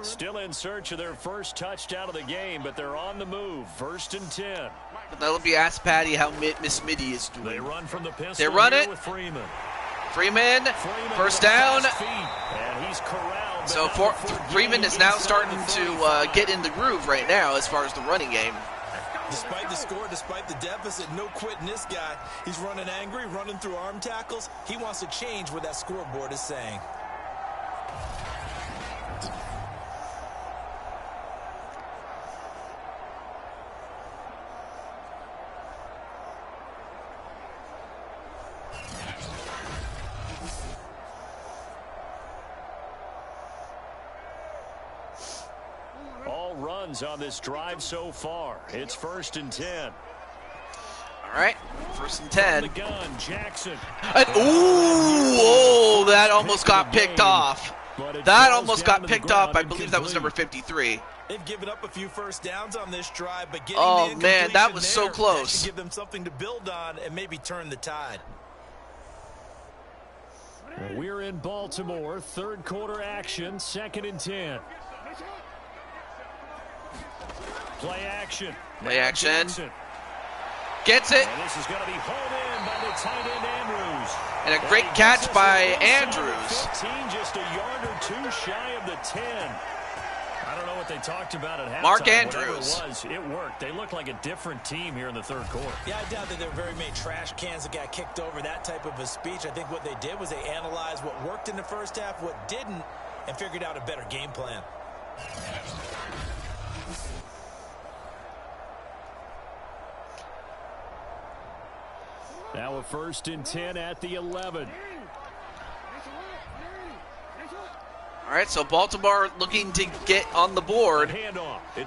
Still in search of their first touchdown of the game, but they're on the move. 1st and 10. But that'll be Ask Patty how Miss Mitty is doing. They run from the pistol. They run it. With Freeman. Freeman, first down. And he's corralled. So Freeman is now starting to get in the groove right now as far as the running game. Despite the score, despite the deficit, no quitting this guy. He's running angry, running through arm tackles. He wants to change what that scoreboard is saying. All runs on this drive so far. It's 1st and 10. All All right, 1st and 10. The gun, Jackson. And, ooh, that almost got picked off. That almost got picked off. I believe that was number 53. They've given up a few first downs on this drive, but getting Oh man, that was so close. That should give them something to build on and maybe turn the tide. Well, we're in Baltimore, 3rd quarter action, 2nd and 10. Play action. Play action. Jackson. Gets it. And this is going to be hauled in by the tight end Andrews. And a great catch by Andrews. 15, just a yard or 2 shy of the 10. I don't know what they talked about at halftime. Mark Andrews. Whatever it was, it worked. They look like a different team here in the 3rd quarter. Yeah, I doubt that there were very many trash cans that got kicked over, that type of a speech. I think what they did was they analyzed what worked in the first half, what didn't, and figured out a better game plan. Now a 1st and 10 at the 11. All right, so Baltimore looking to get on the board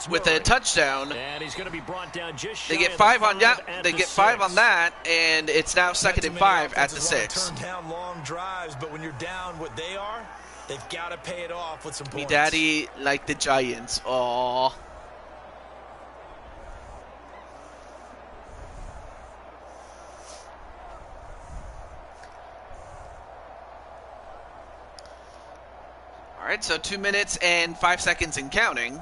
with a touchdown. And he's going to be brought down just shy They get of 5 the on that. 5 They get 5 on that, and it's now 2nd and 5 at the 6. Turn down long drives, but when you're down what they are, they've got to pay it off with some points. Me daddy like the Giants. Aww. All right, so 2 minutes and 5 seconds and counting.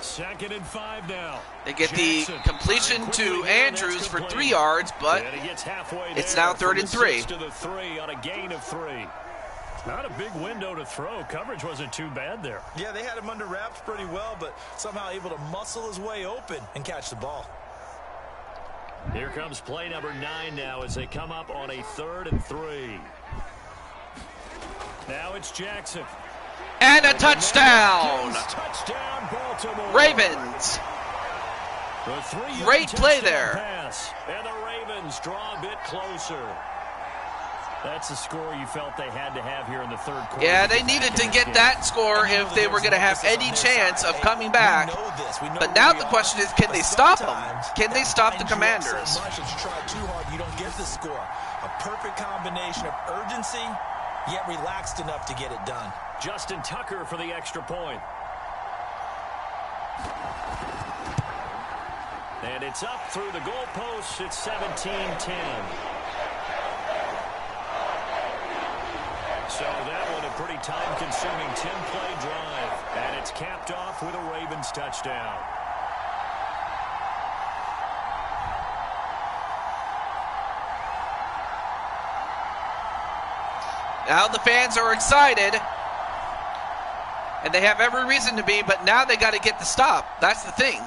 Second and 5 now. They get Jackson. the completion to Andrews for 3 yards, but And he gets halfway it's there now from 3rd the and 3. 6 to the 3 on a gain of 3. Not a big window to throw. Coverage wasn't too bad there. Yeah, they had him under wraps pretty well, but somehow able to muscle his way open and catch the ball. Here comes play number 9 now as they come up on a 3rd and 3. Now it's Jackson. And a touchdown! Touchdown, Baltimore. Ravens. The 3-yard Great play touchdown there. Pass. And the Ravens draw a bit closer. That's the score you felt they had to have here in the 3rd quarter. Yeah, they needed to get that score if they were going to have any chance of coming back. But now the question is, can they stop them? Can they stop the Commanders? So much, if you try too hard, you don't get the score. A perfect combination of urgency, yet relaxed enough to get it done. Justin Tucker for the extra point. And it's up through the goalposts. It's 17-10. So that one a pretty time-consuming 10-play drive. And it's capped off with a Ravens touchdown. Now the fans are excited. And they have every reason to be, but now they got to get the stop. That's the thing.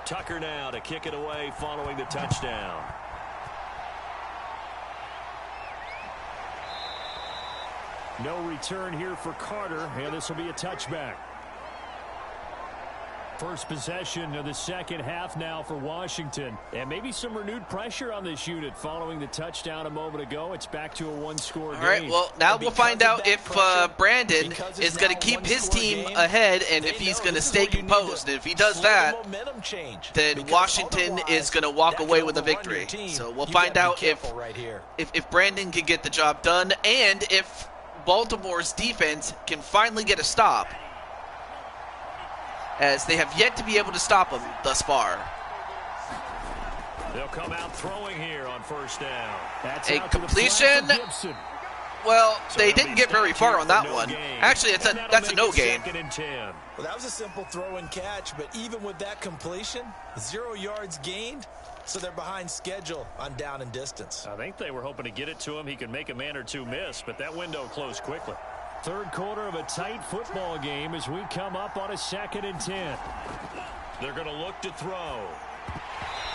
Tucker now to kick it away following the touchdown. No return here for Carter, and this will be a touchback. First possession of the 2nd half now for Washington. And maybe some renewed pressure on this unit following the touchdown a moment ago. It's back to a one-score game. All right, well, now we'll find out if Brandon is going to keep his team ahead and if he's going to stay composed. And if he does that, then Washington is going to walk away with a victory. So we'll find out if Brandon can get the job done and if Baltimore's defense can finally get a stop, as they have yet to be able to stop him thus far. They'll come out throwing here on first down. That's a completion. Well, they didn't get very far on that one. Actually, that's a no gain. Well, that was a simple throw and catch, but even with that completion, 0 yards gained, so they're behind schedule on down and distance. I think they were hoping to get it to him. He could make a man or two miss, but that window closed quickly. 3rd quarter of a tight football game as we come up on a 2nd and 10. They're going to look to throw.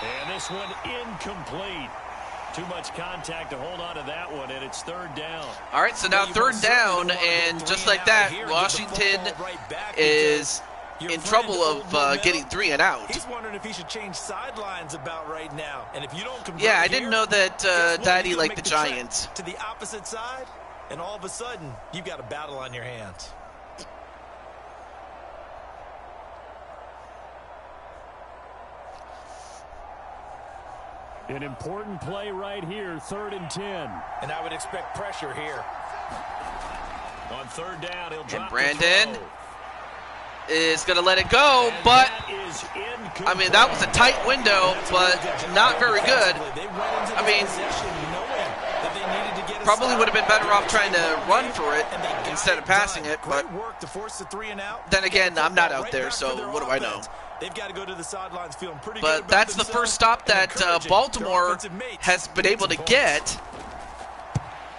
And this one incomplete. Too much contact to hold on to that one, and it's third down. All right, so now third down, and just like that, Washington is in trouble of getting 3 and out. He's wondering if he should change sidelines about right now. And if you don't convert Yeah, I didn't know that Daddy liked the Giants. To the opposite side, and all of a sudden, you've got a battle on your hands. An important play right here, 3rd and 10. And I would expect pressure here. On third down, he'll drop And Brandon the throw. is going to let it go, but, That is incomplete. I mean, that was a tight window, but not very good. I mean, probably would have been better off trying to run for it instead of passing it, but then again, I'm not out there, so what do I know? They've got to go to the sidelines feeling pretty good But about that's the themselves first stop and that encouraging Baltimore their offensive mates has been to able to some get. points.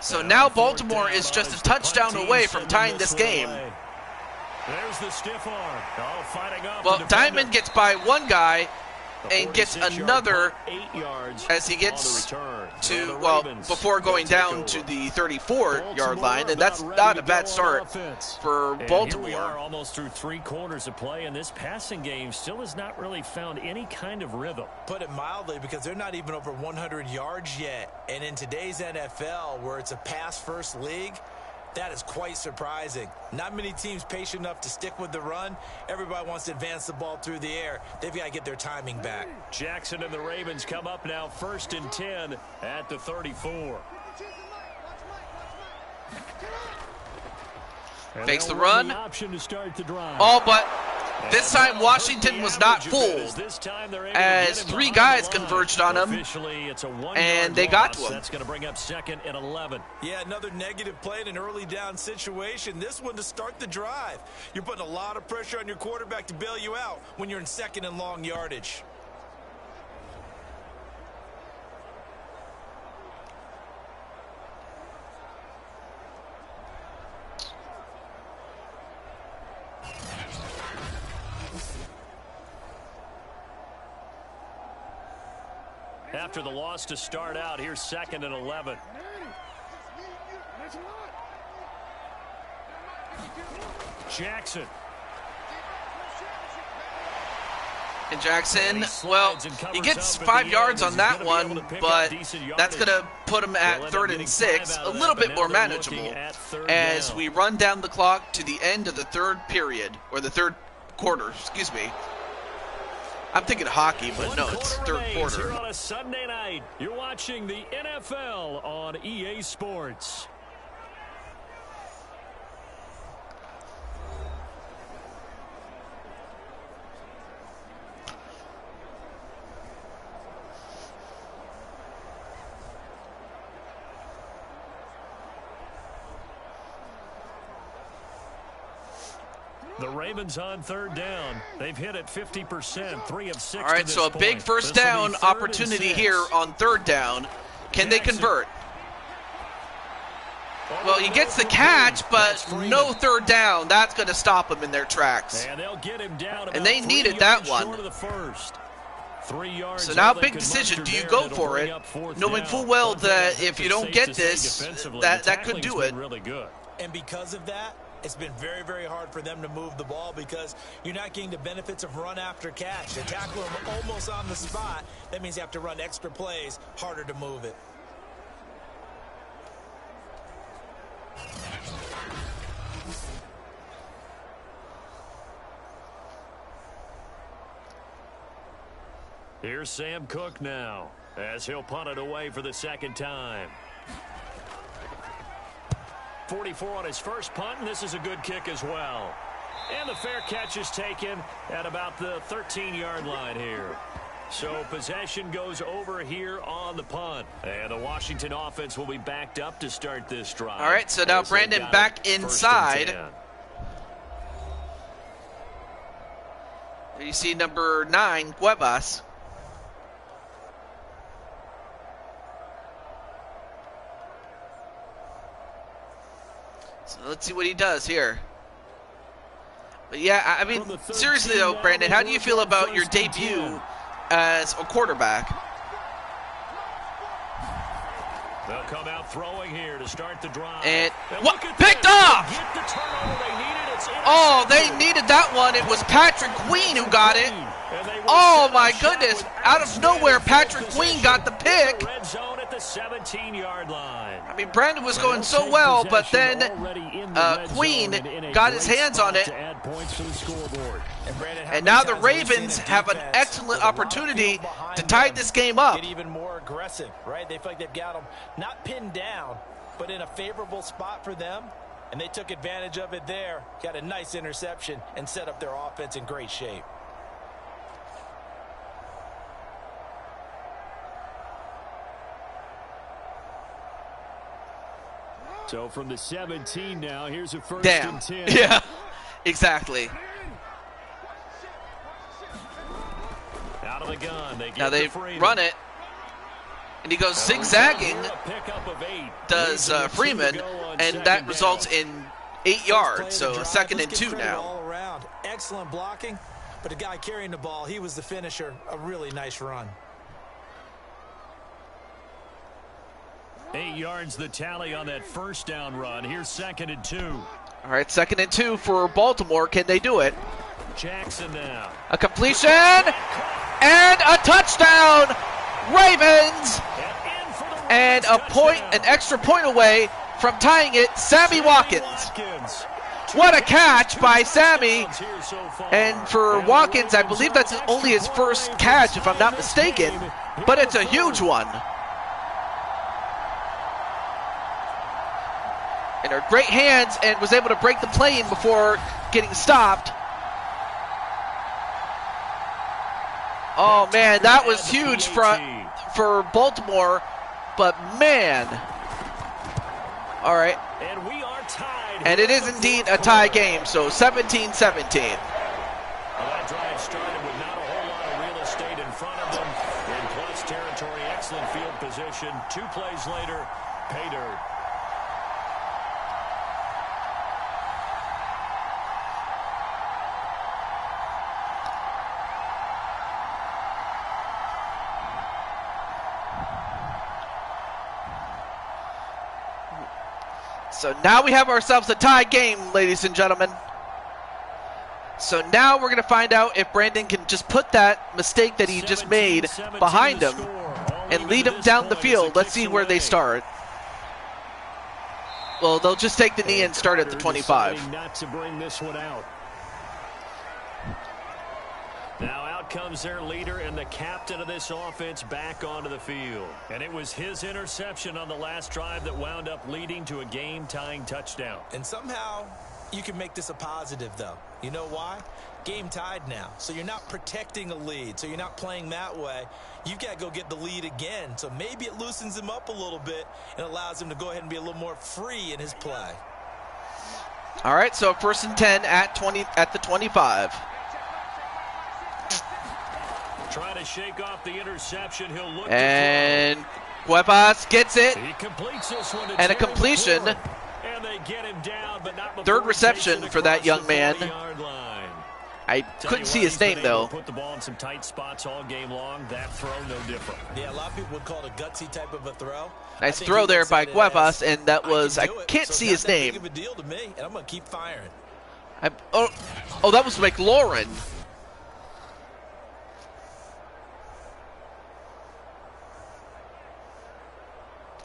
So now Baltimore is just a touchdown away from tying this game. There's the stiff arm. Oh, fighting off Well, the defender. Diamond gets by one guy and gets 46-yard another punt, 8 yards as he on gets the return. to, The well, Ravens before going will take down over. to the 34-yard Baltimore line, and that's about not ready a to bad go start on offense. for And Baltimore. Here we are almost through 3 quarters of play, and this passing game still has not really found any kind of rhythm. Put it mildly, because they're not even over 100 yards yet. And in today's NFL, where it's a pass-first league, that is quite surprising. Not many teams patient enough to stick with the run. Everybody wants to advance the ball through the air. They've got to get their timing back. Jackson and the Ravens come up now 1st and 10 at the 34. And Fakes they'll the run. The option to start the drive. Oh, but this time Washington was not fooled, This time they're able to as get him 3 behind guys the line. converged on him, Officially, it's a 1-yard and they got to loss. him. That's going to bring up 2nd and 11. Yeah, another negative play in an early down situation. This one to start the drive. You're putting a lot of pressure on your quarterback to bail you out when you're in 2nd and long yardage. After the loss to start out, here's 2nd and 11. Jackson. And Jackson, well, he gets 5 yards on that one, but that's going to put him at 3rd and 6, a little bit more manageable, as we run down the clock to the end of the 3rd period, or the 3rd quarter, excuse me. I'm thinking hockey, but no, it's 3rd quarter. Here on a Sunday night, you're watching the NFL on EA Sports. The Ravens on 3rd down. They've hit it 50%, 3 of 6. All right, so a big first down opportunity here on 3rd down. Can they convert? Well, he gets the catch, but no 3rd down. That's going to stop them in their tracks. And they'll get him down And they needed that one. So now big decision, do you go for it, knowing full well that if you don't get this, that could do it. And because of that, it's been very, very hard for them to move the ball because you're not getting the benefits of run after catch. They tackle them almost on the spot. That means you have to run extra plays, harder to move it. Here's Sam Cook now, as he'll punt it away for the 2nd time. 44 on his first punt, and this is a good kick as well. And the fair catch is taken at about the 13-yard line here. So possession goes over here on the punt. And the Washington offense will be backed up to start this drive. All right, so now Brandon back inside. You see number 9, Cuevas. So let's see what he does here. But yeah, I mean, seriously though, Brandon, how do you feel about your debut as a quarterback. They'll come out throwing here to start the drive. And what? Picked off! Get the turnover they needed. It's Oh, they needed that one. It was Patrick Queen who got it. Oh my goodness! Out of nowhere, Patrick Queen got the pick. Red zone at the 17-yard line. I mean, Brandon was going so well, but then Queen got his hands on it. And now the Ravens have an excellent opportunity to tie this game up. Get even more aggressive, right? They feel like they've got them not pinned down, but in a favorable spot for them. And they took advantage of it there. Got a nice interception and set up their offense in great shape. So from the 17 now, here's a first Damn. and 10. Yeah, exactly. Out of the gun. Now they run it. And he goes zigzagging, does Freeman, and that results in 8 yards. So a 2nd and 2 now. All around. Excellent blocking, but the guy carrying the ball, he was the finisher. A really nice run. 8 yards the tally on that first down run. Here's 2nd and 2. All right, 2nd and 2 for Baltimore. Can they do it? Jackson now. A completion and a touchdown, Ravens! And an extra point away from tying it, Sammy Watkins. What a catch by Sammy. And for Watkins, I believe that's only his first catch, if I'm not mistaken, but it's a huge one. In her great hands, and was able to break the plane before getting stopped. Oh man, that was huge for Baltimore, but man. All right. And we are tied. And it is indeed a tie game, so 17-17. Well, that drive started with not a whole lot of real estate in front of them. In plus territory, excellent field position. 2 plays later, pay dirt. So now we have ourselves a tie game, ladies and gentlemen. So now we're going to find out if Brandon can just put that mistake that he just made behind him and lead him down the field. Let's see where they start. Well, they'll just take the knee and start at the 25. Not to bring this one out. Now out comes their leader and the captain of this offense back onto the field. And it was his interception on the last drive that wound up leading to a game-tying touchdown. And somehow you can make this a positive, though. You know why? Game tied now. So you're not protecting a lead. So you're not playing that way. You've got to go get the lead again. So maybe it loosens him up a little bit and allows him to go ahead and be a little more free in his play. All right, so 1st and 10 at the 25. Trying to shake off the interception. He'll look and Cuevas gets it. He completes this one and a completion. And they get him down, but not 3rd reception for that young man. I couldn't see his name though. Put the ball in some tight spots all game long. That throw no different. Yeah, a lot of people would call it a gutsy type of a throw. Nice throw there by Cuevas, and that was I can't see his name. Big of a deal to me, and I'm gonna keep firing. Oh, that was McLaurin.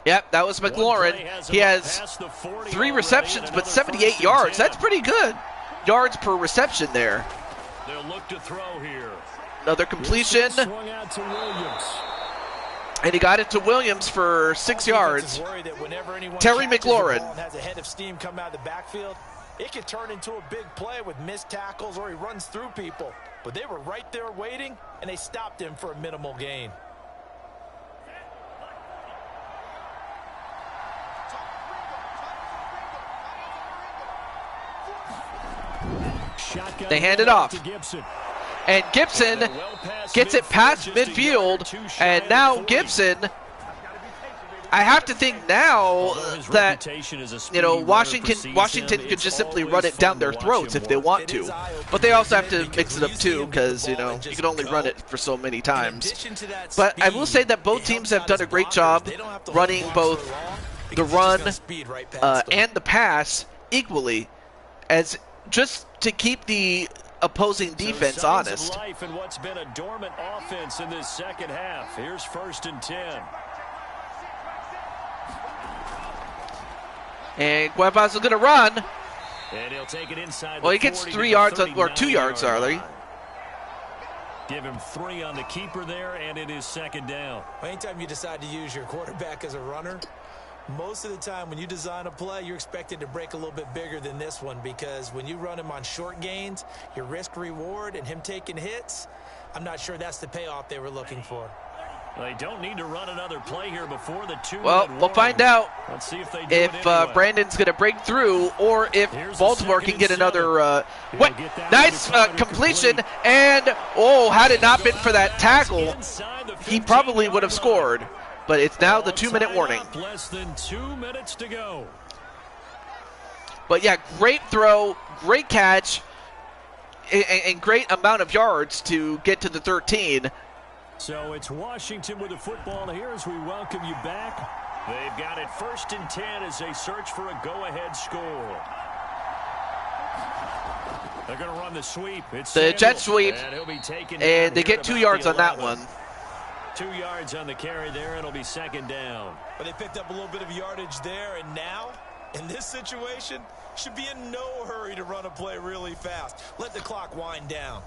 Yep, that was McLaurin. He has 3 receptions, but 78 yards. That's pretty good. Yards per reception there. They'll look to throw here. Another completion. Swung out to Williams. And he got it to Williams for 6 yards. Terry McLaurin. Has a head of steam come out of the backfield. It could turn into a big play with missed tackles or he runs through people. But they were right there waiting, and they stopped him for a minimal gain. They hand it off. And Gibson gets it past midfield. And now Gibson, I have to think now His that reputation as a you speedy know runner Washington precedes him. could It's just simply always run it down fun their to watch throats him if they work. want It to, is eye-opening, but they also have isn't to it? mix it Because up when you see too, him with the because you ball know and you just can only run go, it for so many in times. addition to that But I will say speed, that both it teams helps have done out a great his job blockers. They don't have to hold running blocks both for long the because he's just run gonna speed right past them. and the pass equally, as just to keep the opposing defense So signs honest. of life in what's been a dormant offense in this second half. Here's 1st and 10. And Cuevas is going to run. And he'll take it inside. Well, he gets 3 yards or 2 yards, sorry. Give him 3 on the keeper there, and it is 2nd down. Anytime you decide to use your quarterback as a runner, most of the time when you design a play, you're expected to break a little bit bigger than this one, because when you run him on short gains, your risk-reward and him taking hits, I'm not sure that's the payoff they were looking for. They don't need to run another play here before the 2-minute Well, we'll find out Let's see if they do if it anyway. Brandon's going to break through, or if Here's Baltimore the can get 2nd and another 7. what, He'll get that nice one to completion, complete. and oh, had it not been for that tackle, Inside the he probably 15-yard would have line. scored. But it's now the All 2-minute tied warning. up, less than 2 minutes to go. But yeah, great throw, great catch, and great amount of yards to get to the 13. So it's Washington with the football here as we welcome you back. They've got it 1st and 10 as they search for a go-ahead score. They're going to run the sweep. It's The Samuel, jet sweep, and he'll be taken and down they here get at 2 about yards the on that 11. one. 2 yards on the carry there, and it'll be 2nd down. But they picked up a little bit of yardage there, and now, in this situation, should be in no hurry to run a play really fast. Let the clock wind down.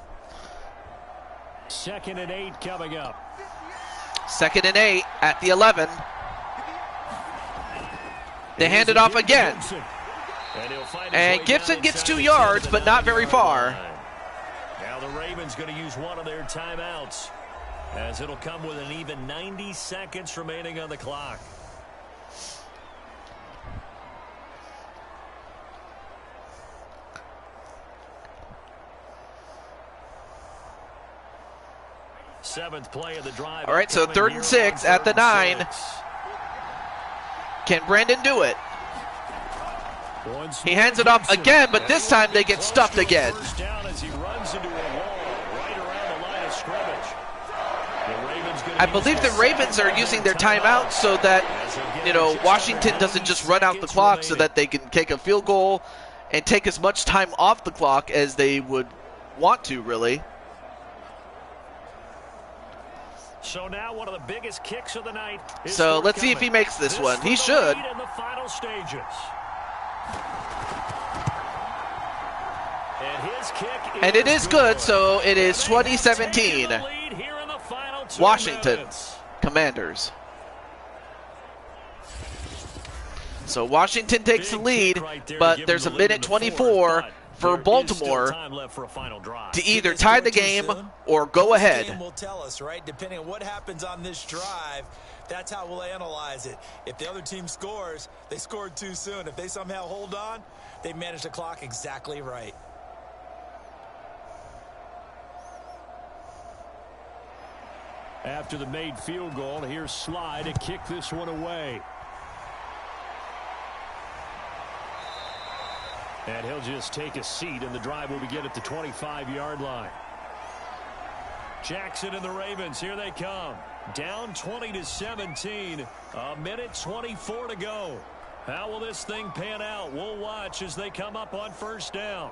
2nd and 8 coming up. 2nd and 8 at the 11. They hand it off again. And Gibson gets 2 yards, but not very far. Now the Ravens going to use one of their timeouts, as it'll come with an even 90 seconds remaining on the clock. Seventh play of the drive. All right, so 3rd and 6 at the 9. Can Brandon do it? He hands it off again, but this time they get stuffed again. First down as he runs into a wall right around the line of scrimmage. The Ravens gonna I believe the Ravens are using their timeout so that, you know, Washington doesn't just run out the clock, so that they can kick a field goal and take as much time off the clock as they would want to, really. So now one of the biggest kicks of the night is So let's see if he makes this one. He should. In the final stages. And it is good, so it is 2017. Washington Commanders. So Washington takes the lead, but there's a minute 24 for Baltimore to either tie the game or go ahead. This game will tell us, right? Depending on what happens on this drive, that's how we'll analyze it. If the other team scores, they scored too soon. If they somehow hold on, they manage the clock exactly right. After the made field goal, here's Sly to kick this one away. And he'll just take a seat, and the drive will begin at the 25-yard line. Jackson and the Ravens, here they come. Down 20-17, a minute 24 to go. How will this thing pan out? We'll watch as they come up on 1st down.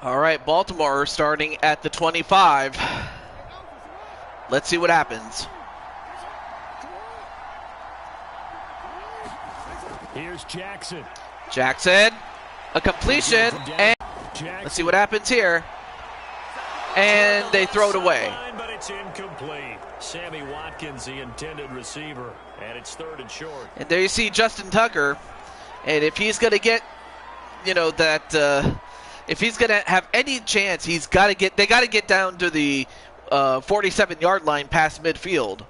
All right, Baltimore starting at the 25. Let's see what happens. Here's Jackson. Jackson, a completion, and let's see what happens here. And they throw it away. But it's incomplete. Sammy Watkins, the intended receiver, and it's 3rd and short. And there you see Justin Tucker, and if he's going to get, you know, that, if he's going to have any chance, they got to get down to the 47-yard line past midfield.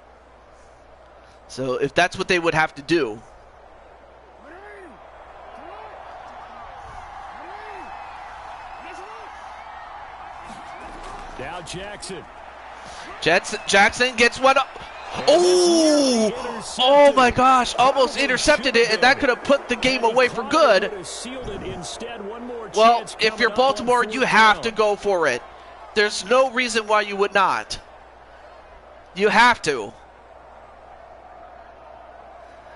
So if that's what they would have to do. Jackson. Jackson gets one up. Oh my gosh, almost intercepted it, and that could have put the game away for good. Well, if you're Baltimore, you have to go for it. There's no reason why you would not. You have to.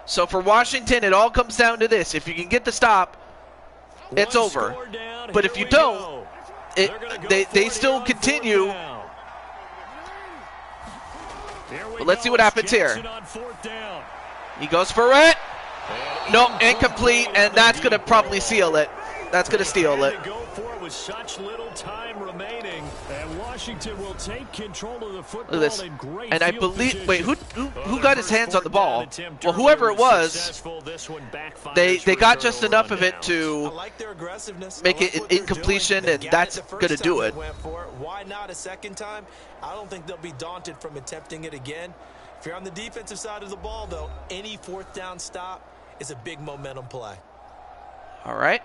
So for Washington, it all comes down to this. If you can get the stop, it's over. But if you don't, they still continue. But let's see what happens here. He goes for it. No, incomplete, and that's going to probably seal it. That's going to steal it. With such little time remaining, and Washington will take control of the football. Look at this. In great and I field believe, position. wait, who got his hands on the ball? Well, whoever it was, they got just enough of it to make it an incompletion, and that's going to do it. Why not a second time? I don't think they'll be daunted from attempting it again. If you're on the defensive side of the ball, though, any fourth down stop is a big momentum play. All right.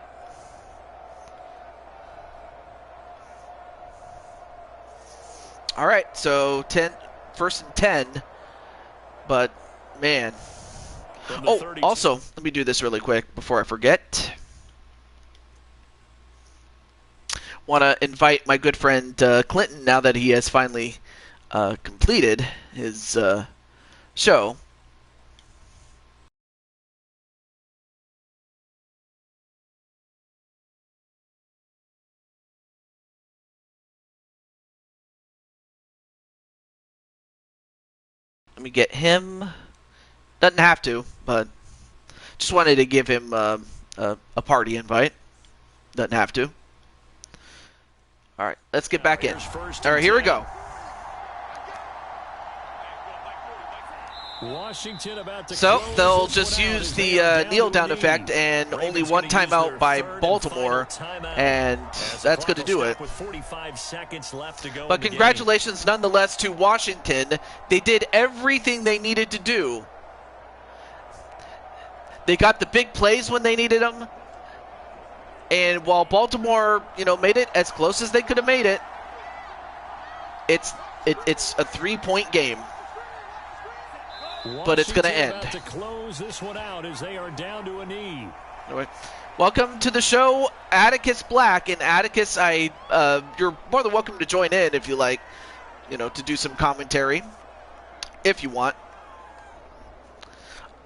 All right, so 1st and 10, but man. Oh, also, let me do this really quick before I forget. Want to invite my good friend Clinton, now that he has finally completed his show. Let me get him. Doesn't have to, but just wanted to give him a party invite. Doesn't have to. All right, let's get back in. All right, here we go. Washington about to so they'll just use the kneel down effect, and only one timeout by Baltimore, and that's going to do it. But congratulations nonetheless to Washington. They did everything they needed to do. They got the big plays when they needed them, and while Baltimore, made it as close as they could have made it, it's a 3-point game. But it's going to end. To close this one out as they are down to a knee. Anyway, welcome to the show, Atticus Black. And Atticus, you're more than welcome to join in if you like, to do some commentary, if you want.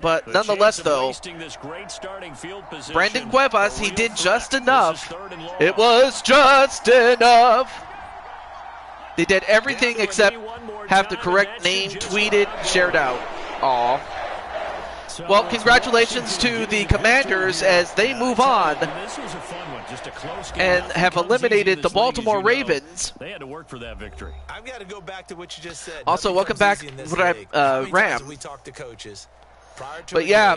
But nonetheless, though, Brandon Cuevas, he did just enough. It was just enough. They did everything except have the correct name tweeted, shared out. Aw. Well, congratulations to the Commanders as they move on and have eliminated the Baltimore Ravens. They had to work for that victory. I've got to go back to what you just said. Also, welcome back, Ram. We talked to coaches. But yeah,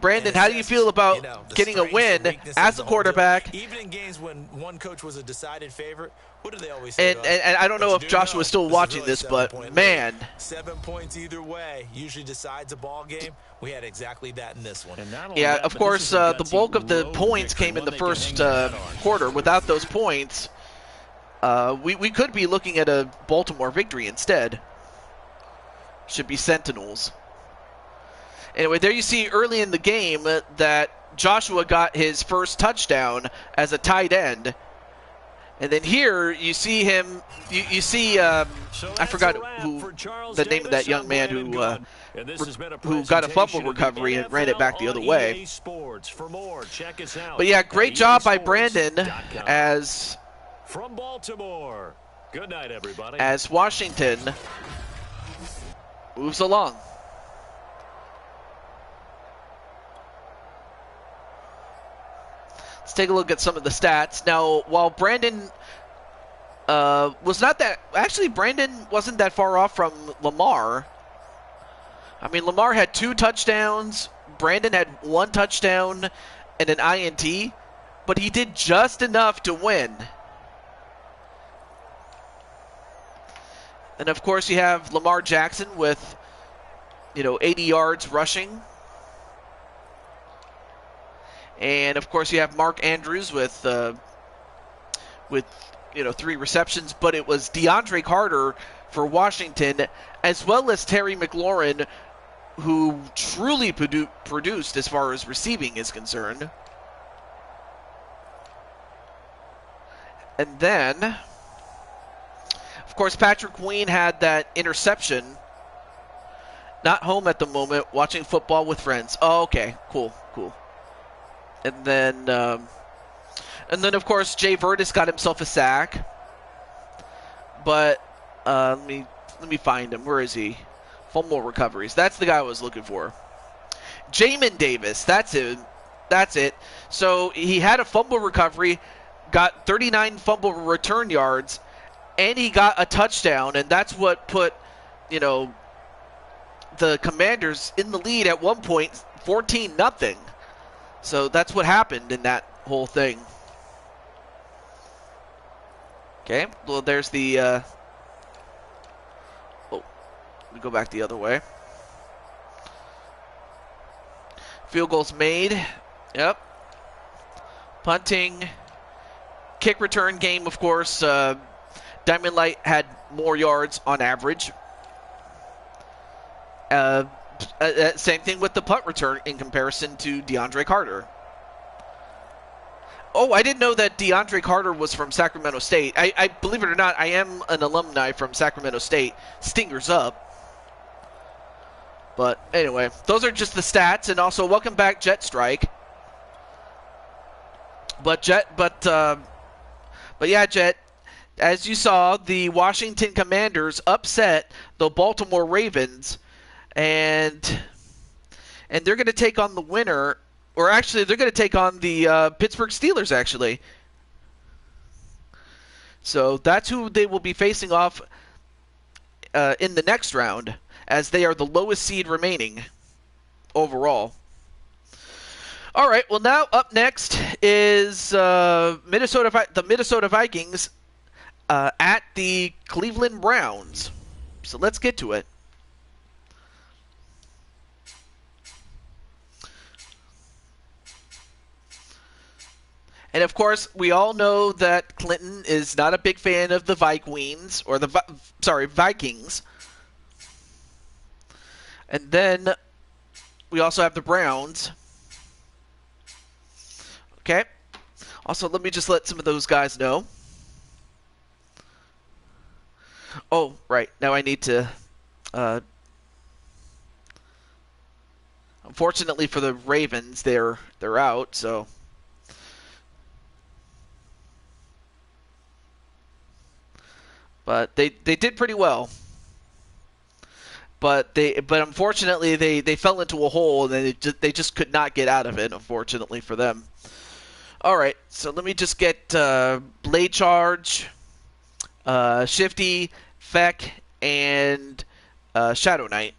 Brandon, how do you feel about getting a win as a quarterback? Even in games when one coach was a decided favorite, what do they always say? And I don't know if Joshua's still watching this, but man. 7 points either way usually decides a ball game. We had exactly that in this one. Yeah, of course, the bulk of the points came in the first quarter. Without those points, we could be looking at a Baltimore victory instead. Should be Sentinels. Anyway, there you see early in the game that Joshua got his first touchdown as a tight end. And then here you see him, you see, I forgot the name of that young man who got a fumble recovery and ran it back the other way. But yeah, great job by Brandon as from Baltimore. Good night, everybody. As Washington moves along. Let's take a look at some of the stats. Now, while Brandon was not that... Actually, Brandon wasn't that far off from Lamar. I mean, Lamar had 2 touchdowns. Brandon had 1 touchdown and an INT. But he did just enough to win. And, of course, you have Lamar Jackson with, 80 yards rushing. And of course, you have Mark Andrews with 3 receptions, but it was DeAndre Carter for Washington, as well as Terry McLaurin, who truly produced as far as receiving is concerned. And then, of course, Patrick Queen had that interception. Not home at the moment, watching football with friends. Oh, okay, cool. And then, of course, Jay Vertis got himself a sack. But let me find him. Where is he? Fumble recoveries. That's the guy I was looking for. Jamin Davis. That's it. So he had a fumble recovery, got 39 fumble return yards, and he got a touchdown, and that's what put, the Commanders in the lead at one point, 14-0. So that's what happened in that whole thing. Okay, well, there's the... let me go back the other way. Field goals made. Yep. Punting. Kick return game, of course. Diamond Light had more yards on average. Same thing with the punt return in comparison to DeAndre Carter. Oh, I didn't know that DeAndre Carter was from Sacramento State. I believe it or not, I am an alumni from Sacramento State. Stingers up. But anyway, those are just the stats, and also welcome back, Jet Strike. But yeah, Jet, as you saw, the Washington Commanders upset the Baltimore Ravens, and they're going to take on the winner, or actually they're going to take on the Pittsburgh Steelers, actually. So that's who they will be facing off in the next round, as they are the lowest seed remaining overall. All right, well, now up next is the Minnesota Vikings at the Cleveland Browns. So let's get to it. And of course, we all know that Clinton is not a big fan of the Vikings, or Vikings. And then we also have the Browns. Okay. Also, let me just let some of those guys know. Oh, right. Now I need to... unfortunately for the Ravens, they're out, so... But they did pretty well. But unfortunately they fell into a hole, and they just could not get out of it, unfortunately for them. All right, so let me just get Blade Charge, Shifty, Feck, and Shadow Knight.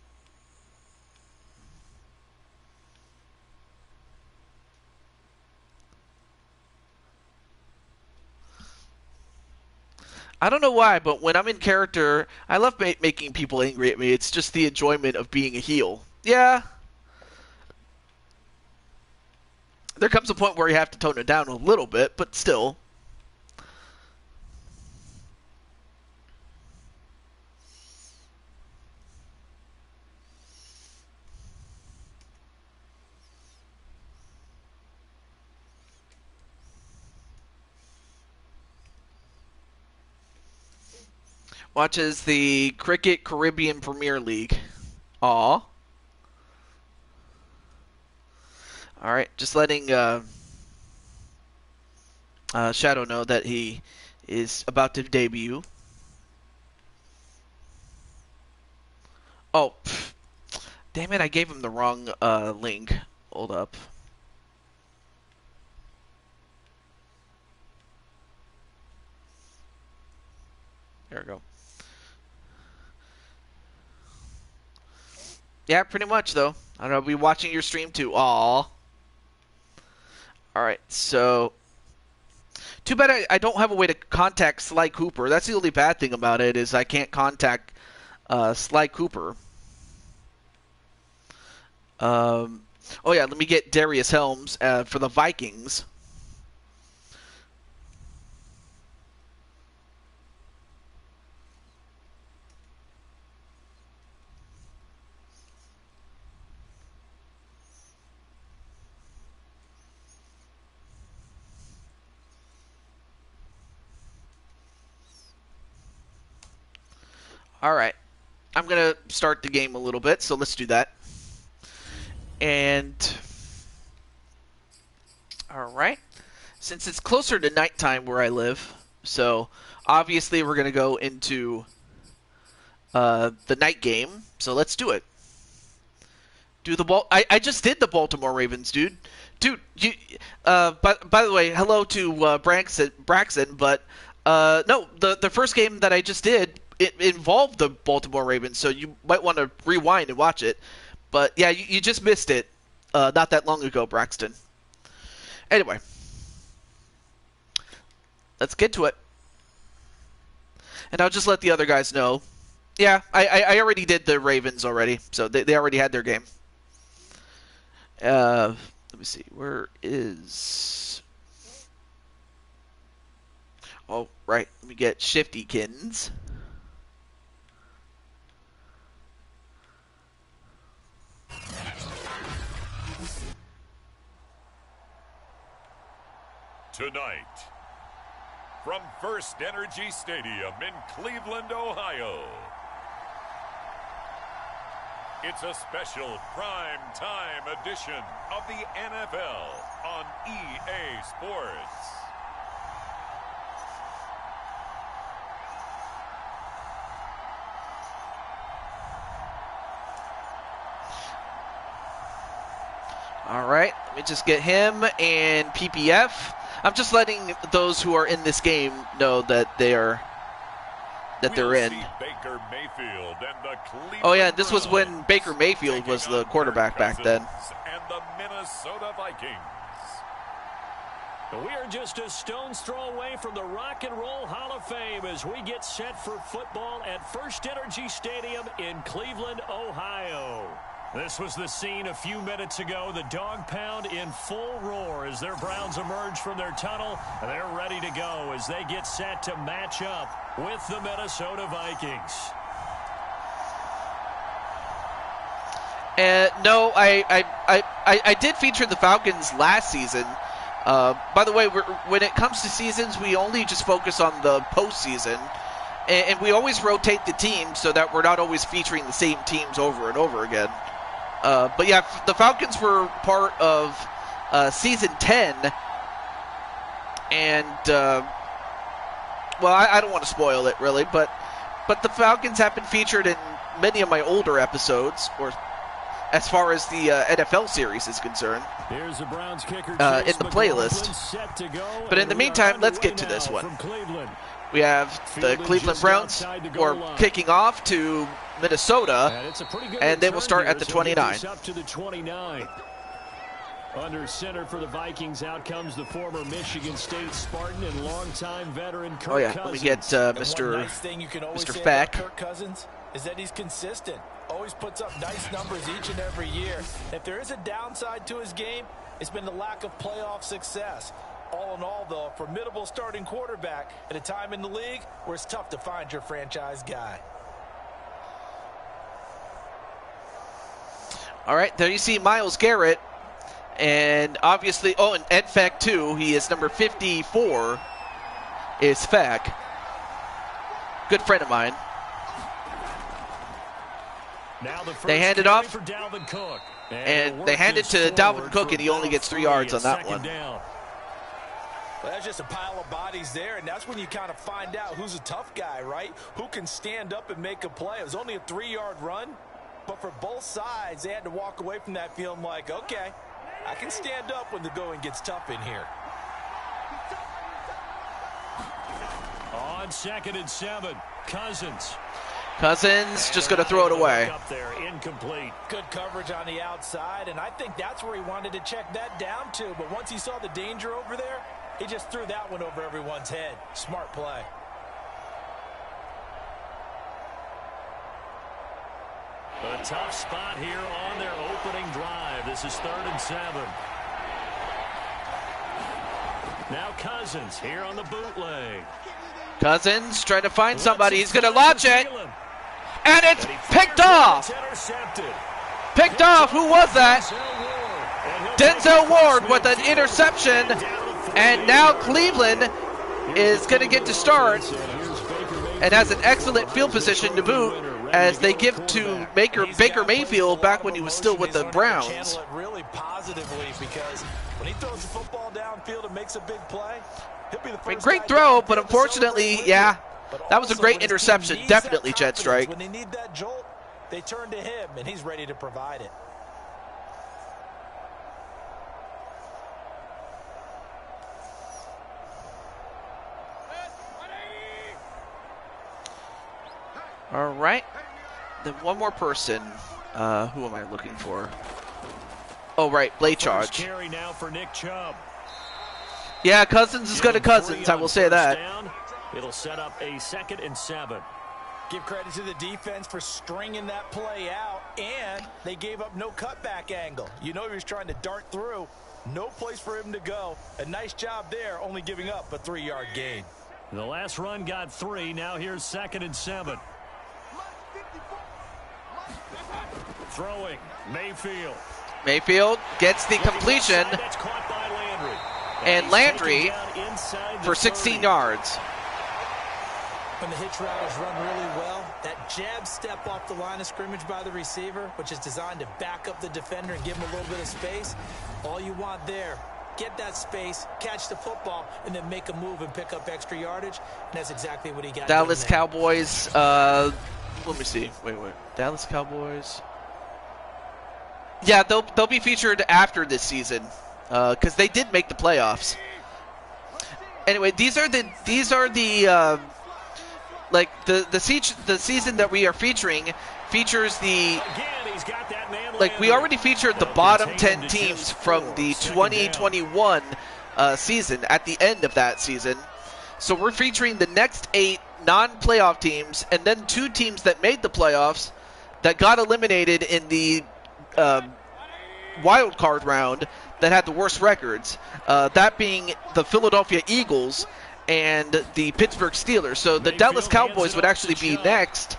I don't know why, but when I'm in character, I love making people angry at me. It's just the enjoyment of being a heel. Yeah. There comes a point where you have to tone it down a little bit, but still. Watches the Cricket Caribbean Premier League. Aw. Alright, just letting Shadow know that he is about to debut. Oh, damn it, I gave him the wrong link. Hold up. There we go. Yeah, pretty much, though. I don't know, I'll be watching your stream, too. Aww. Alright, so... Too bad I don't have a way to contact Sly Cooper. That's the only bad thing about it, is I can't contact Sly Cooper. Oh, yeah, let me get Darius Helms for the Vikings. All right. I'm going to start the game a little bit, so let's do that. And all right. Since it's closer to nighttime where I live, so obviously we're going to go into the night game. So let's do it. Do the ball. I just did the Baltimore Ravens, dude. Dude, you. By the way, hello to Braxton. But no, the first game that I just did, it involved the Baltimore Ravens. So you might want to rewind and watch it. But yeah, you just missed it not that long ago, Braxton. Anyway, let's get to it. And I'll just let the other guys know. Yeah, I already did the Ravens already, so they already had their game. Let me see. Where is... Oh, right. Let me get Shiftykins. Tonight, from First Energy Stadium in Cleveland, Ohio, it's a special prime time edition of the NFL on EA Sports. All right, let me just get him and PPF. I'm just letting those who are in this game know that they're in. Baker Mayfield and the Cleveland Oh yeah, this was Browns when Baker Mayfield was the quarterback back then. And the Minnesota Vikings. We are just a stone's throw away from the Rock and Roll Hall of Fame as we get set for football at First Energy Stadium in Cleveland, Ohio. This was the scene a few minutes ago. The dog pound in full roar as their Browns emerge from their tunnel. And they're ready to go as they get set to match up with the Minnesota Vikings. No, I did feature the Falcons last season. By the way, when it comes to seasons, we only just focus on the postseason. And we always rotate the teams so that we're not always featuring the same teams over and over again. But yeah, the Falcons were part of Season 10, and well, I don't want to spoil it really, but the Falcons have been featured in many of my older episodes, or as far as the NFL series is concerned, Here's the Browns kicker, in the playlist. But in the meantime, let's get to this one. We have the Cleveland Browns kicking off to Minnesota, and they will start at the 29. Up to the 29. Under center for the Vikings, out comes the former Michigan State Spartan and longtime veteran Kirk Cousins. Let me get Mr. Fack. Kirk Cousins is that he's consistent. Always puts up nice numbers each and every year. If there is a downside to his game, it's been the lack of playoff success. All in all, though, a formidable starting quarterback at a time in the league where it's tough to find your franchise guy. All right, there you see Myles Garrett. And obviously, and Ed Feck too. He is number 54, is Feck. Good friend of mine. Now they hand it off, for Dalvin Cook. And they hand it to Dalvin Cook, and he only gets 3 yards on that one. Well, that's just a pile of bodies there, and that's when you kind of find out who's a tough guy, right? Who can stand up and make a play. It was only a 3-yard run, but for both sides, they had to walk away from that feeling like, okay, I can stand up when the going gets tough in here. On 2nd and 7, Cousins just going to throw it away. Up there, incomplete. Good coverage on the outside, and I think that's where he wanted to check that down to. But once he saw the danger over there, he just threw that one over everyone's head. Smart play. A tough spot here on their opening drive. This is 3rd and 7. Now Cousins here on the bootleg. Cousins trying to find somebody. He's going to launch it. And it's picked off. Picked off. Who was that? Denzel Ward with an interception. And now Cleveland is going to get to start. and has an excellent field position to boot, as they give to Baker Mayfield back when he was still with the Browns. Really positively, because when he throws the football downfield and makes a big play, he'll be the first Great throw, but unfortunately, yeah, that was a great interception. Definitely jet strike. When they need that jolt, they turn to him, and he's ready to provide it. All right. Then one more person. Who am I looking for? Oh, right, Blade Charge. Carry now for Nick Chubb. Yeah, Cousins is good at Cousins, I will say that. It'll set up a 2nd and 7. Give credit to the defense for stringing that play out, and they gave up no cutback angle. You know he was trying to dart through. No place for him to go. A nice job there, only giving up a 3-yard gain. The last run got 3. Now here's 2nd and 7. Throwing, Mayfield. Mayfield gets the completion, That's caught by Landry. and He's Landry taken down inside the for 16 30. yards. When the hitch route is run really well, that jab step off the line of scrimmage by the receiver, which is designed to back up the defender and give him a little bit of space, all you want there, get that space, catch the football, and then make a move and pick up extra yardage, and that's exactly what he got. Dallas Cowboys, let me see. Wait. Dallas Cowboys. Yeah, they'll be featured after this season, because they did make the playoffs. Anyway, these are the like the season that we are featuring features the, like, we already featured the bottom 10 teams from the 2021 season at the end of that season. So we're featuring the next 8 non-playoff teams, and then 2 teams that made the playoffs that got eliminated in the wild card round that had the worst records, that being the Philadelphia Eagles and the Pittsburgh Steelers. So the Dallas Cowboys would actually be next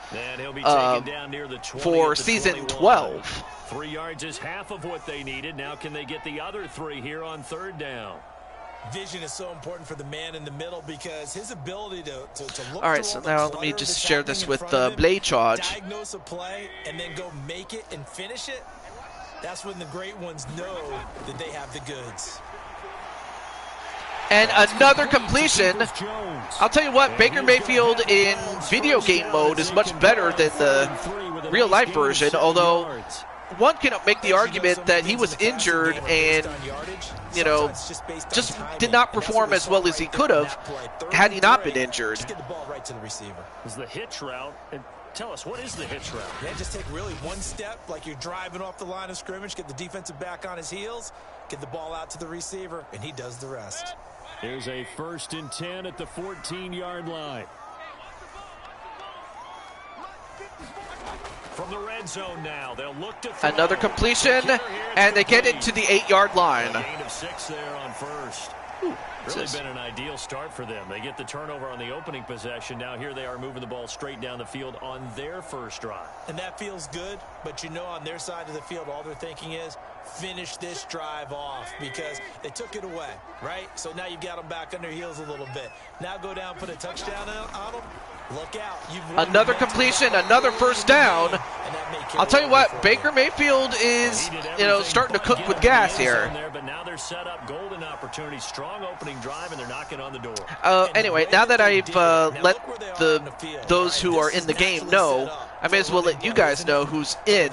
for season 12. 3 yards is half of what they needed. Now can they get the other 3 here on 3rd down? Vision is so important for the man in the middle, because his ability to look. All right, so now let me just share this with Blade Charge. Diagnose a play and then go make it and finish it. That's when the great ones know that they have the goods. And another completion. I'll tell you what, Baker Mayfield in video game mode is much better than the real-life version, although one can make the argument that he was injured and, you know, just did not perform as well as he could have had he not been injured. Just get the ball right to the receiver. Is the hitch route. And tell us, what is the hitch route? Yeah, just take really one step, like you're driving off the line of scrimmage, get the defensive back on his heels, get the ball out to the receiver, and he does the rest. There's a 1st and 10 at the 14-yard line. From the red zone now, they'll look to throw. Another completion, and they get it to the 8-yard line. A gain of 6 there on 1st. Really been an ideal start for them. They get the turnover on the opening possession. Now here they are moving the ball straight down the field on their first drive. And that feels good, but you know on their side of the field, all they're thinking is finish this drive off, because they took it away, right? So now you've got them back on their heels a little bit. Now go down, put a touchdown on them. Look out. Another completion, another 1st down. I'll tell you what, Baker Mayfield is, you know, starting to cook with gas here. But now they're set up, golden opportunity, strong opening drive, and they're knocking on the door. Anyway, now that I've let those who are in the game know, I may as well let you guys know who's in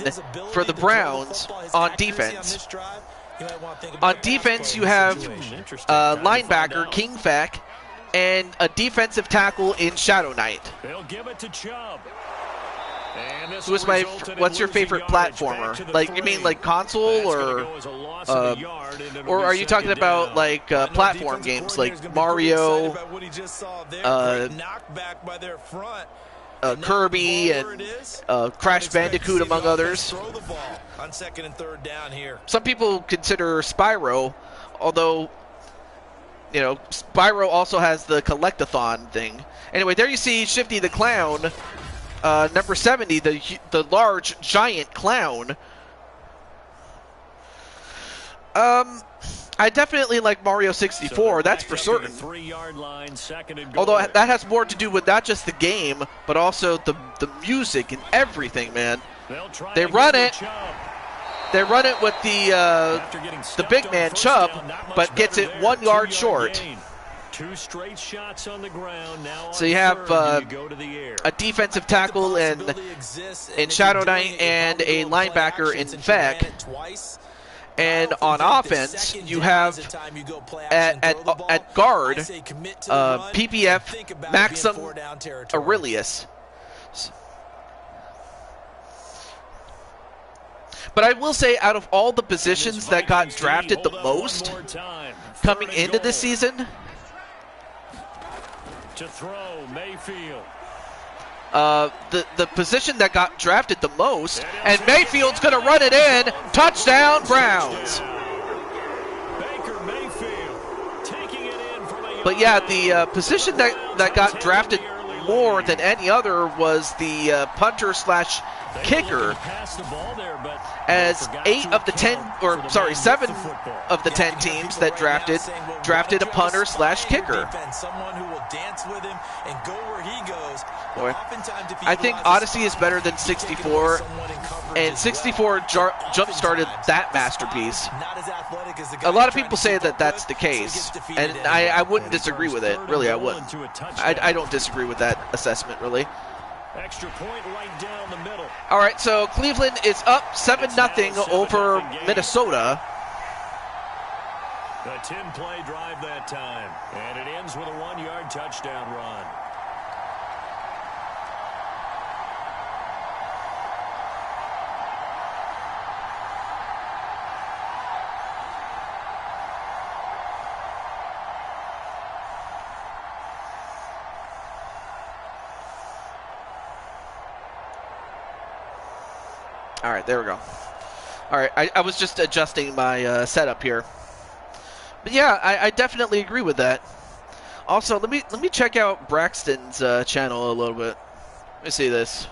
for the Browns on defense. On defense, you have linebacker King Feck and a defensive tackle in Shadow Knight. They'll give it to Chubb. Who's what's your favorite platformer? Like, you mean like console, or are you talking about like platform games like Mario, Kirby, and Crash Bandicoot, among others? On 2nd and 3rd down here. Some people consider Spyro, although, you know, Spyro also has the collectathon thing. Anyway, there you see Shifty the Clown, number 70, the large, giant clown. I definitely like Mario 64, that's for certain. 3-yard line, second and goal. Although that has more to do with not just the game, but also the music and everything, man. They run it. They run it with the big man Chubb, but gets it 1 yard short. 2 straight shots on the ground. Now so you have a defensive tackle in Shadow Knight and a linebacker in Vec. And on offense, you have at guard PPF Maxim Aurelius. But I will say, out of all the positions that got drafted the most coming into this season, to throw Mayfield. The position that got drafted the most, and Mayfield's going to run it in. Touchdown, Browns. Baker Mayfield taking it in from a but yeah, the position that got drafted more than any other was the punter slash kicker, as 7 of the 10 teams that drafted a punter slash kicker. Boy, I think Odyssey is better than 64, and 64 jump-started that masterpiece. A lot of people say that that's the case, and I wouldn't disagree with it. Really, I wouldn't. I don't disagree with that assessment, really. Extra point right down the middle. All right, so Cleveland is up 7-0 over Minnesota. A 10-play drive that time, and it ends with a 1-yard touchdown run. All right, there we go. All right, I was just adjusting my setup here. But yeah, I definitely agree with that. Also, let me check out Braxton's channel a little bit. Let me see this.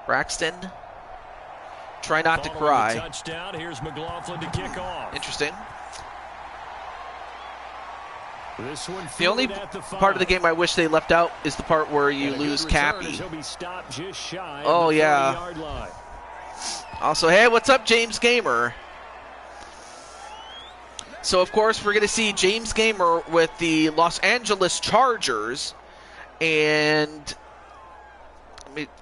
Braxton, try not to cry. Touchdown. Here's McLaughlin to kick off. Interesting. This one the only part of the game I wish they left out is the part where you lose Cappy. Oh, yeah. Also, hey, what's up, James Gamer? So, of course, we're going to see James Gamer with the Los Angeles Chargers. And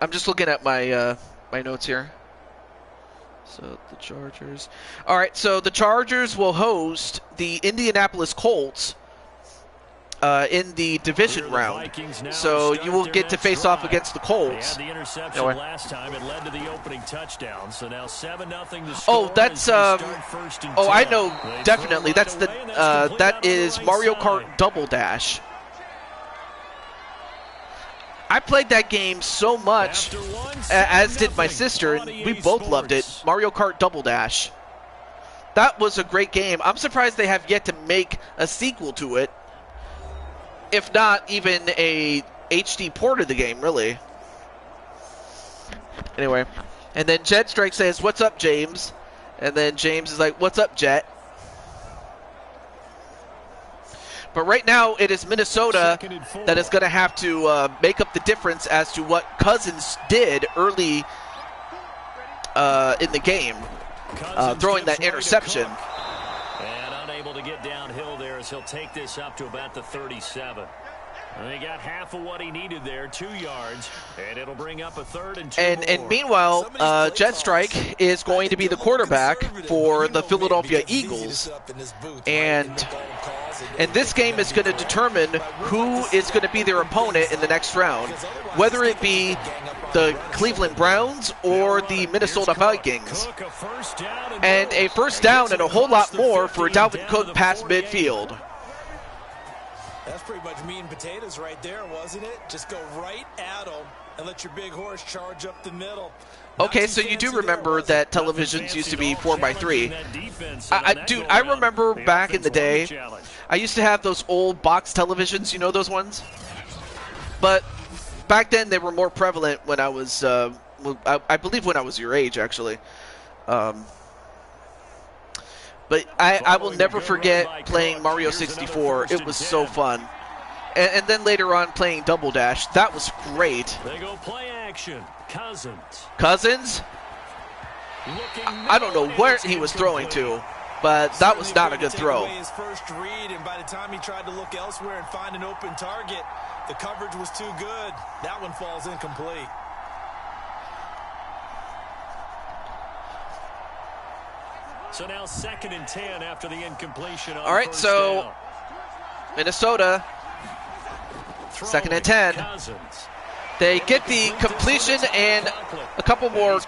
I'm just looking at my my notes here. So, the Chargers. All right, so the Chargers will host the Indianapolis Colts in the division round. So you will get to face off against the Colts. The interception last time, it led to the opening touchdown. So now 7-0 the score. Oh, that's oh, I know definitely. That's the that is Mario Kart Double Dash. I played that game so much, as did my sister, and we both loved it. Mario Kart Double Dash. That was a great game. I'm surprised they have yet to make a sequel to it. If not even a HD port of the game, really. Anyway. And then Jet Strike says, "What's up, James?" And then James is like, "What's up, Jet?" But right now, it is Minnesota that is going to have to make up the difference as to what Cousins did early in the game, throwing that interception. And unable to get downhill there as he'll take this up to about the 37. And he got half of what he needed there, 2 yards, and it'll bring up a 3rd and 2 more. And meanwhile, Jet Strike is going to be the quarterback for the Philadelphia Eagles. And this game is going to determine who is going to be their opponent in the next round, whether it be the Cleveland Browns or the Minnesota Vikings. And a first down and a whole lot more for Dalvin Cook past midfield. That's pretty much meat and potatoes right there, wasn't it? Just go right at them and let your big horse charge up the middle. Okay, so you do remember that televisions used to be 4x3. Dude, I remember back in the day, I used to have those old box televisions, you know those ones? But back then they were more prevalent when I was, I believe when I was your age, actually. But I will never forget playing Mario 64. It was so fun. And then later on playing Double Dash. That was great. They go play action. Cousins? I don't know where he was throwing to, but that was not a good throw. His first read, and by the time he tried to look elsewhere and find an open target, the coverage was too good. That one falls incomplete. So now 2nd and 10 after the incompletion. All right, so down. Minnesota, 2nd and 10. They get the completion and a couple more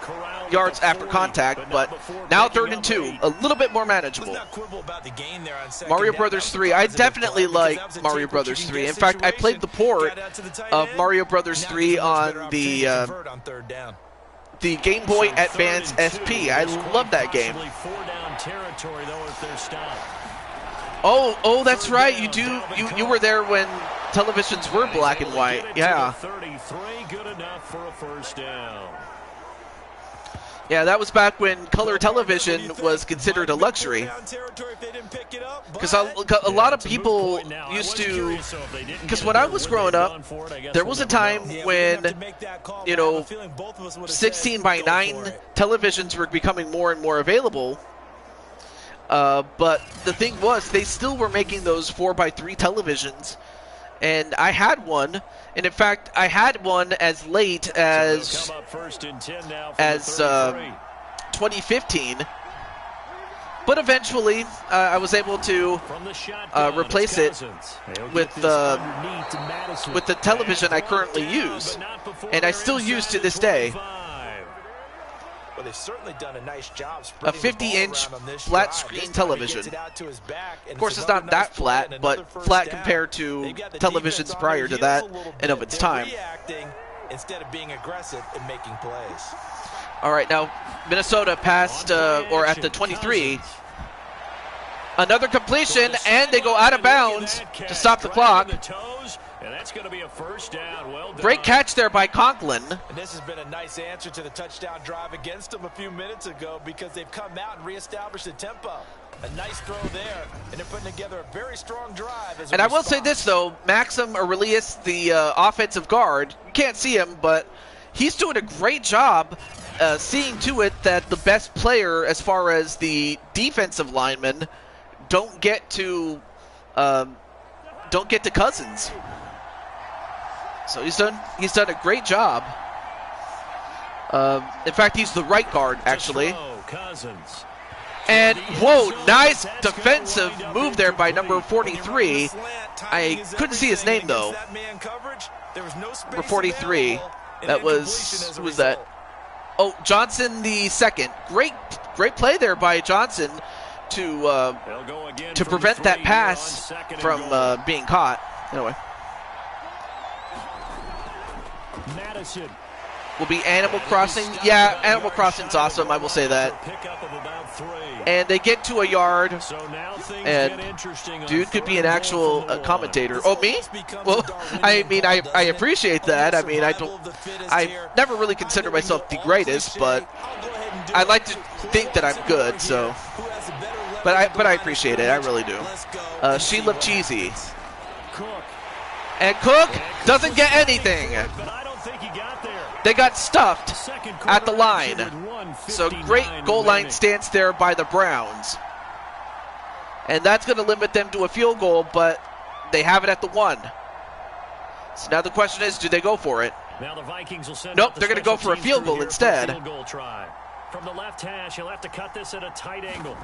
yards after contact, but now 3rd and 2, a little bit more manageable. Mario Brothers 3, I definitely like Mario Brothers 3. In fact, I played the port of Mario Brothers 3 on the Game Boy Advance SP. I love that game. Oh, that's right. You were there when televisions were black and white. Yeah. 33, good enough for a first down. Yeah, that was back when color television was considered a luxury. Because a lot of people used to, because when I was growing up, there was a time when, 16 by 9 televisions were becoming more and more available. But the thing was, they still were making those 4 by 3 televisions. And I had one, and in fact, I had one as late as 2015. But eventually, I was able to replace it with the television I currently use, and I still use to this day. Well, they've certainly done a nice job. A 50-inch flat screen television. Of course, it's not that flat, but flat compared to televisions prior to that and of its time. Instead of being aggressive and making plays. All right, now Minnesota passed, or at the 23. Another completion, and they go out of bounds to stop the clock. And that's going to be a first down. Well done. Great catch there by Conklin. And this has been a nice answer to the touchdown drive against them a few minutes ago, because they've come out and reestablished the tempo. A nice throw there, and they're putting together a very strong drive. And I will say this, though. Maxim Aurelius, the offensive guard, you can't see him, but he's doing a great job seeing to it that the best player, as far as the defensive linemen, don't get to Cousins. So he's done a great job. In fact, he's the right guard, actually. And, whoa, nice defensive move there by number 43. I couldn't see his name, though. Number 43. That was, who was that? Oh, Johnson the second. Great play there by Johnson to prevent that pass from being caught. Anyway. Madison will be Animal Crossing. Yeah, Animal Crossing's awesome, I will say that. And they get to a yard, and dude could be an actual commentator. Oh, me? Well, I mean, I appreciate that. I mean, I never really consider myself the greatest, but I like to think that I'm good, so. But I appreciate it, I really do. Sheila Cheesy. And Cook doesn't get anything. They got stuffed at the line. So great goal line stance there by the Browns. And that's going to limit them to a field goal, but they have it at the 1. So now the question is, do they go for it? Now the Vikings will send nope, they're going to go for a field goal instead. Field goal try. From the left hash, he'll have to cut this at a tight angle.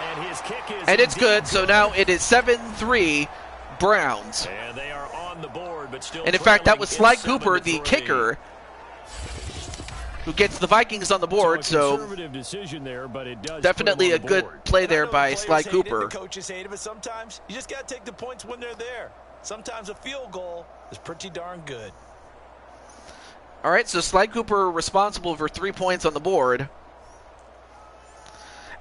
And his kick is it's good, so now it is 7-3 Browns. And they are on the board, but still. And in fact, that was Sly Cooper, the kicker, who gets the Vikings on the board. So there, but it does definitely a good play there by Sly Cooper. The coaches hate it, but sometimes you just got to take the points when they're there. Sometimes a field goal is pretty darn good. All right, so Sly Cooper responsible for 3 points on the board.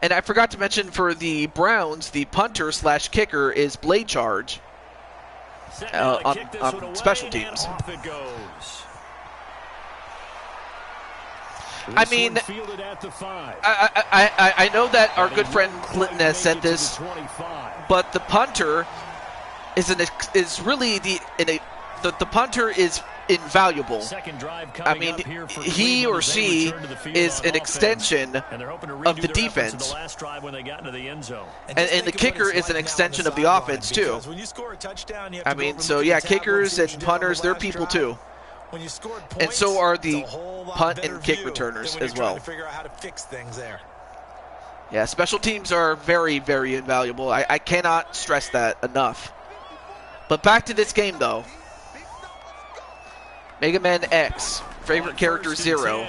And I forgot to mention for the Browns, the punter / kicker is Blade Charge. On special teams. I mean, I know that our good friend Clinton has said this, but the punter is really the punter is invaluable. I mean, he or she is an extension of the defense, and the kicker is an extension of the offense too. I mean, so yeah, kickers and punters, they're people too. And so are the punt and kick returners as well. Yeah, special teams are very, very invaluable. I cannot stress that enough. But back to this game, though. Mega Man X, favorite character 0.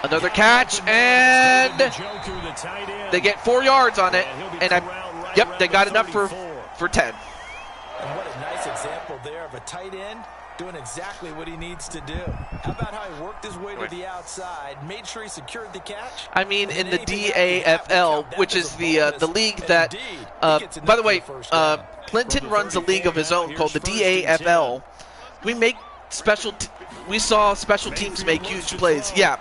Another catch, and they get 4 yards on it. And yep, they got enough for 10. And what a nice example there of a tight end doing exactly what he needs to do. How about how he worked his way to the outside, made sure he secured the catch? I mean, in the DAFL, which is the league that, by the way, Clinton runs a league of his own called the DAFL. We saw special teams make huge plays. Yeah,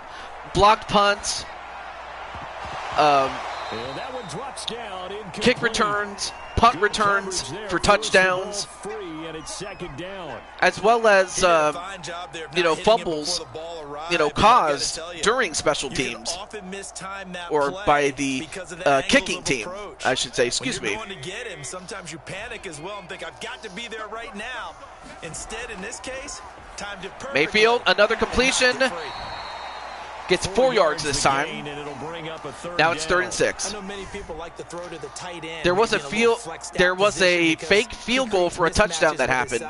blocked punts, kick returns, punt returns for touchdowns, as well as fumbles caused during special teams, or by the kicking team, I should say. Excuse me. Sometimes you panic as well and think, I've got to be there right now. Instead, in this case, timed it perfectly.Mayfield, another completion. Gets 4 yards this time. Now it's 3rd and 6. There was a fake field goal for a touchdown that happened.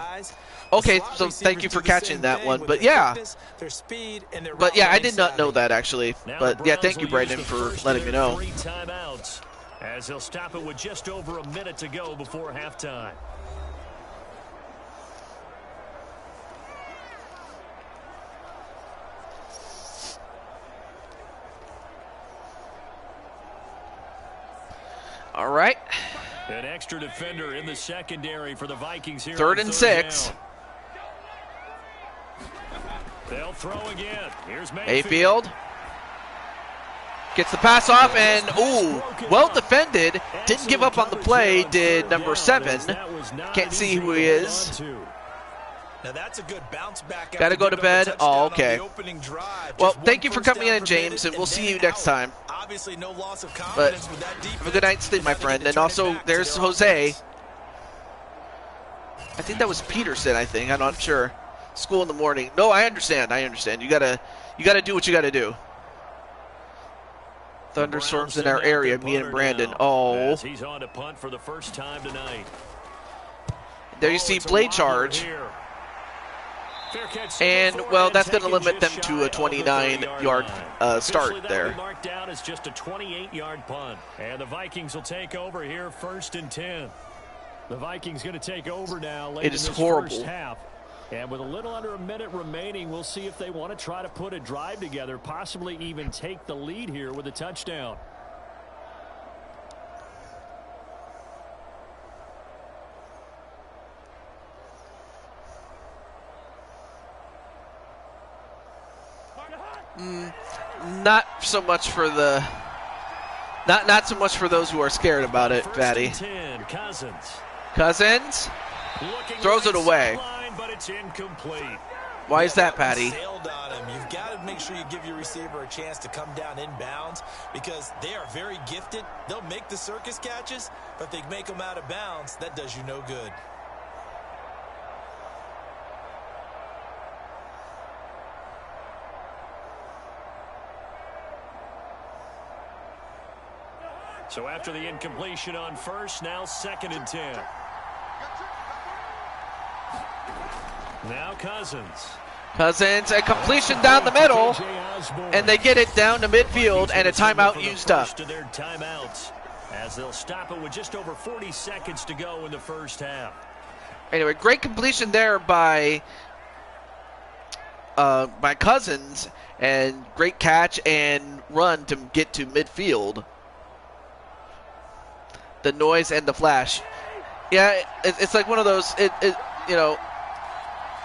Okay, so thank you for catching that one. But yeah, I did not know that actually. But yeah, thank you, Brandon, for letting me know. As he'll stop it with just over a minute to go before halftime. All right. An extra defender in the secondary for the Vikings here. 3rd and 6. They'll throw again. Here's Mayfield. Gets the pass off, and well defended. Didn't give up on the play, did number 7. Can't see who he is. Now that's a good bounce back. Got to go to bed. Oh, okay. Well, thank you for coming in, James, and we'll see you next time. Obviously, no loss of But confidence with that defense. have a good night's sleep, my friend. And also, there's Jose. I think that was Peterson. I'm not sure. School in the morning. No, I understand. You gotta do what you gotta do. Thunderstorms in our area. Me and Brandon. Oh. He's on to punt for the first time tonight. There you see Blade charge. And, well, that's going to limit them to a 29-yard start there. Marked down as just a 28-yard punt. And the Vikings will take over here, 1st and 10. The Vikings going to take over now late in this first half. And with a little under a minute remaining, we'll see if they want to try to put a drive together, possibly even take the lead here with a touchdown. Not so much for the not so much for those who are scared about it, Patty. Cousins throws it away. But it's incomplete. Why is that, Patty? You've got to make sure you give your receiver a chance to come down inbounds because they are very gifted. They'll make the circus catches, but if they make them out of bounds, that does you no good. So after the incompletion on 1st, now 2nd and 10. Now Cousins, a completion down the middle, and they get it down to midfield, and a timeout used up. As they'll stop it with just over 40 seconds to go in the first half. Anyway, great completion there by Cousins, and great catch and run to get to midfield. The noise and the flash. Yeah, it's like one of those,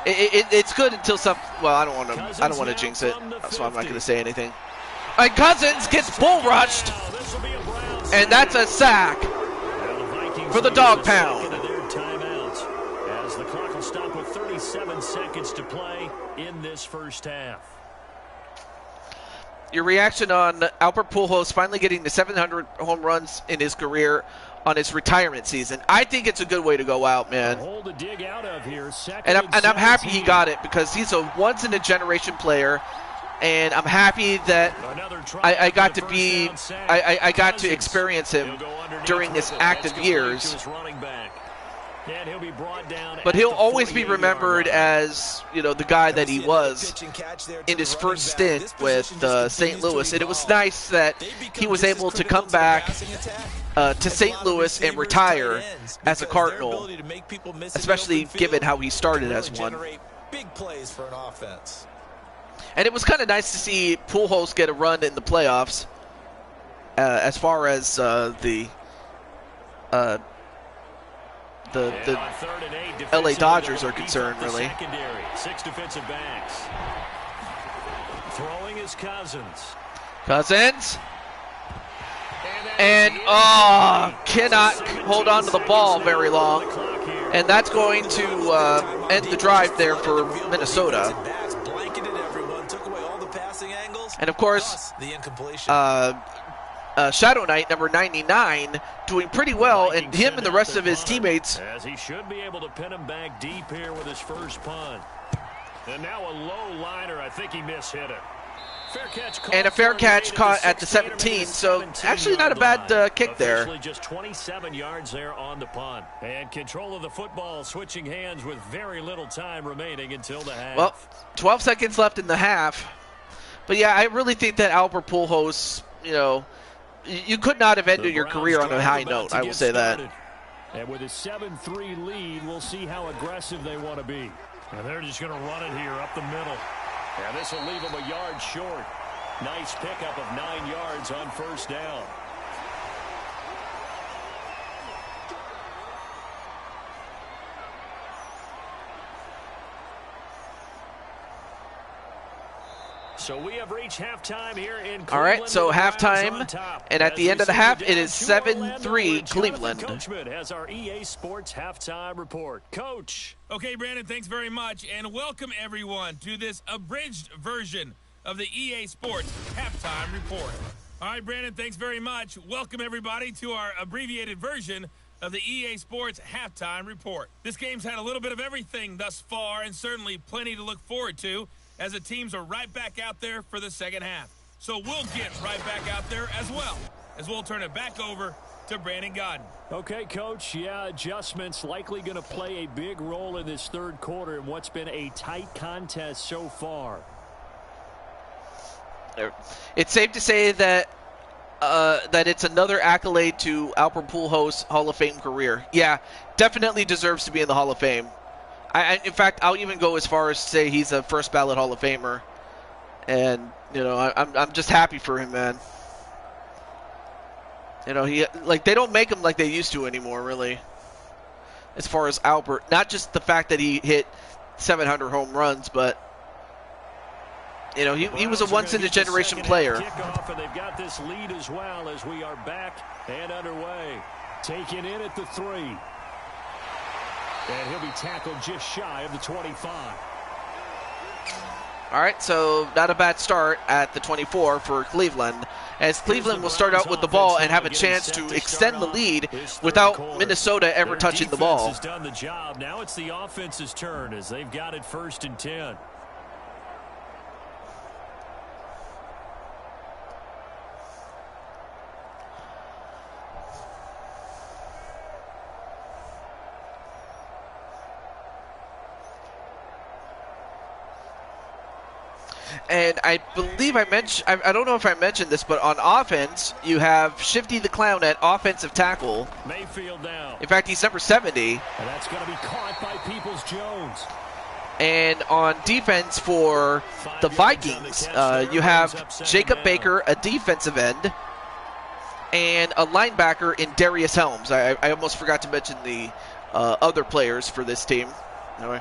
It's good until some. Well, I don't want to jinx it, so I'm not going to say anything. And Cousins gets bull rushed, and that's a sack for the dog pound. As the clock will stop with 37 seconds to play in this first half. Your reaction on Albert Pujols finally getting to 700 home runs in his career on his retirement season. I think it's a good way to go out, man. And I'm happy he got it because he's a once-in-a-generation player, and I'm happy that I got to be I got to experience him during his active years. But he'll always be remembered as, the guy that he was in his first stint with St. Louis. And it was nice that he was able to come back to St. Louis and retire as a Cardinal, especially given how he started as one. And it was kind of nice to see Pujols get a run in the playoffs as far as the LA Dodgers are concerned, really. 6 defensive backs. Throwing is Cousins. And, cannot hold on to the ball very long. And that's going to end the drive there for Minnesota. And, of course, Shadow Knight, number 99, doing pretty well, and him and the rest of his teammates. As he should be able to pin him back deep here with his first punt. And now a low liner. I think he mishit it. And a fair catch caught at the 17, so actually not a bad kick there. Just 27 yards there on the punt. And control of the football switching hands with very little time remaining until the half. Well, 12 seconds left in the half. But yeah, I really think that Albert Pujols, you could not have ended your career on a high note, I will say that. And with a 7-3 lead, we'll see how aggressive they want to be. And they're just going to run it here up the middle. And this will leave them a yard short. Nice pickup of 9 yards on first down. So we have reached halftime here in Cleveland. All right, so halftime, and at the end of the half, it is 7-3 Cleveland. Coachman has our EA Sports halftime report. Coach. Okay, Brandon, thanks very much, and welcome everyone to this abridged version of the EA Sports halftime report. All right, Brandon, thanks very much. Welcome everybody to our abbreviated version of the EA Sports halftime report. This game's had a little bit of everything thus far, and certainly plenty to look forward to, as the teams are right back out there for the second half. So we'll get right back out there as well, as we'll turn it back over to Brandon Godden. Okay, Coach, adjustments likely going to play a big role in this third quarter in what's been a tight contest so far. It's safe to say that that it's another accolade to Albert Pujols' Hall of Fame career. Yeah, definitely deserves to be in the Hall of Fame. In fact, I'll even go as far as to say he's a first ballot Hall of Famer. And, I'm just happy for him, man. They don't make him like they used to anymore, really. As far as Albert, not just the fact that he hit 700 home runs, but he was a once-in-a-generation player. Kickoff, and they've got this lead as well as we are back and underway. Taken in at the 3. And he'll be tackled just shy of the 25. All right, so not a bad start at the 24 for Cleveland, as Cleveland will start out with the ball and have a chance to extend the lead without Minnesota ever touching the ball. Has done the job. Now it's the offense's turn as they've got it 1st and 10. And I believe I mentioned, I don't know if I mentioned this, but on offense, you have Shifty the Clown at offensive tackle. Mayfield now. In fact, he's number 70. And that's going to be caught by Peoples-Jones. And on defense for the Vikings, you have Jacob Baker, a defensive end, and a linebacker in Darius Helms. I almost forgot to mention the other players for this team. Anyway,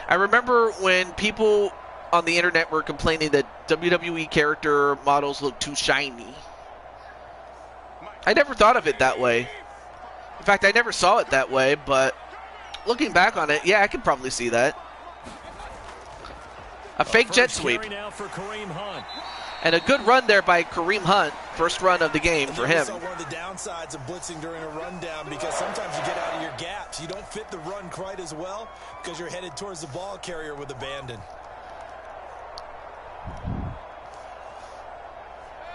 I remember when people on the internet were complaining that WWE character models look too shiny. I never thought of it that way. In fact, I never saw it that way, but looking back on it, yeah, I could probably see that. A fake jet sweep. And a good run there by Kareem Hunt. First run of the game for him. One of the downsides of blitzing during a rundown, because sometimes you get out of your gaps. You don't fit the run quite as well because you're headed towards the ball carrier with abandon.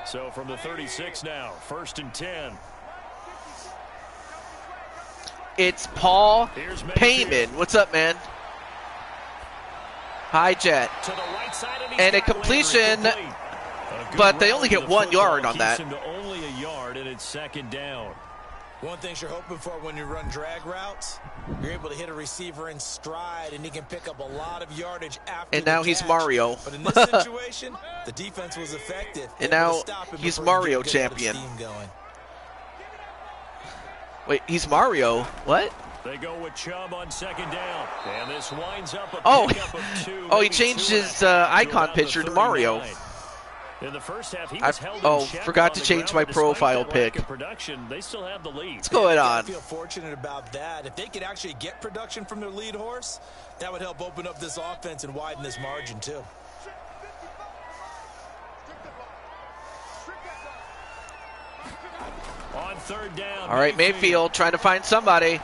So from the 36 now, 1st and 10. It's Paul Payman. What's up, man? High jet. To the right side, and a completion, but they only get 1 yard on that. Only a yard, and it's 2nd down. One thing you're hoping for when you run drag routes, you're able to hit a receiver in stride, and he can pick up a lot of yardage after. And now he's Mario. But in this situation, the defense was effective. And now he's Mario champion. Wait, he's Mario? What? They go with Chubb on 2nd down, and this winds up a pickup of 2. Oh, he changed his icon picture to Mario. In the first half, he was held in forgot to change my profile pic. They still have the lead. What's going on? I feel fortunate about that. If they could actually get production from their lead horse, that would help open up this offense and widen this margin too. On 3rd down. All right, Mayfield trying to find somebody.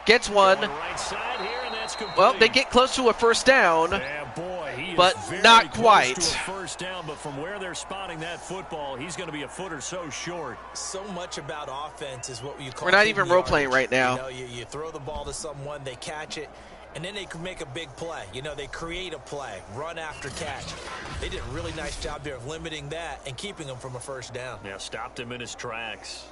Gets one. Right side here, and that's complete. Well, they get close to a 1st down. Yeah, boy, he is but very not close quite. To a 1st down, but from where they're spotting that football, he's going to be a foot or so short. So much about offense is what you call. We're not even role playing right now. You know, you throw the ball to someone, they catch it, and then they can make a big play. You know, they create a play, run after catch. They did a really nice job there of limiting that and keeping him from a 1st down. Yeah, stopped him in his tracks.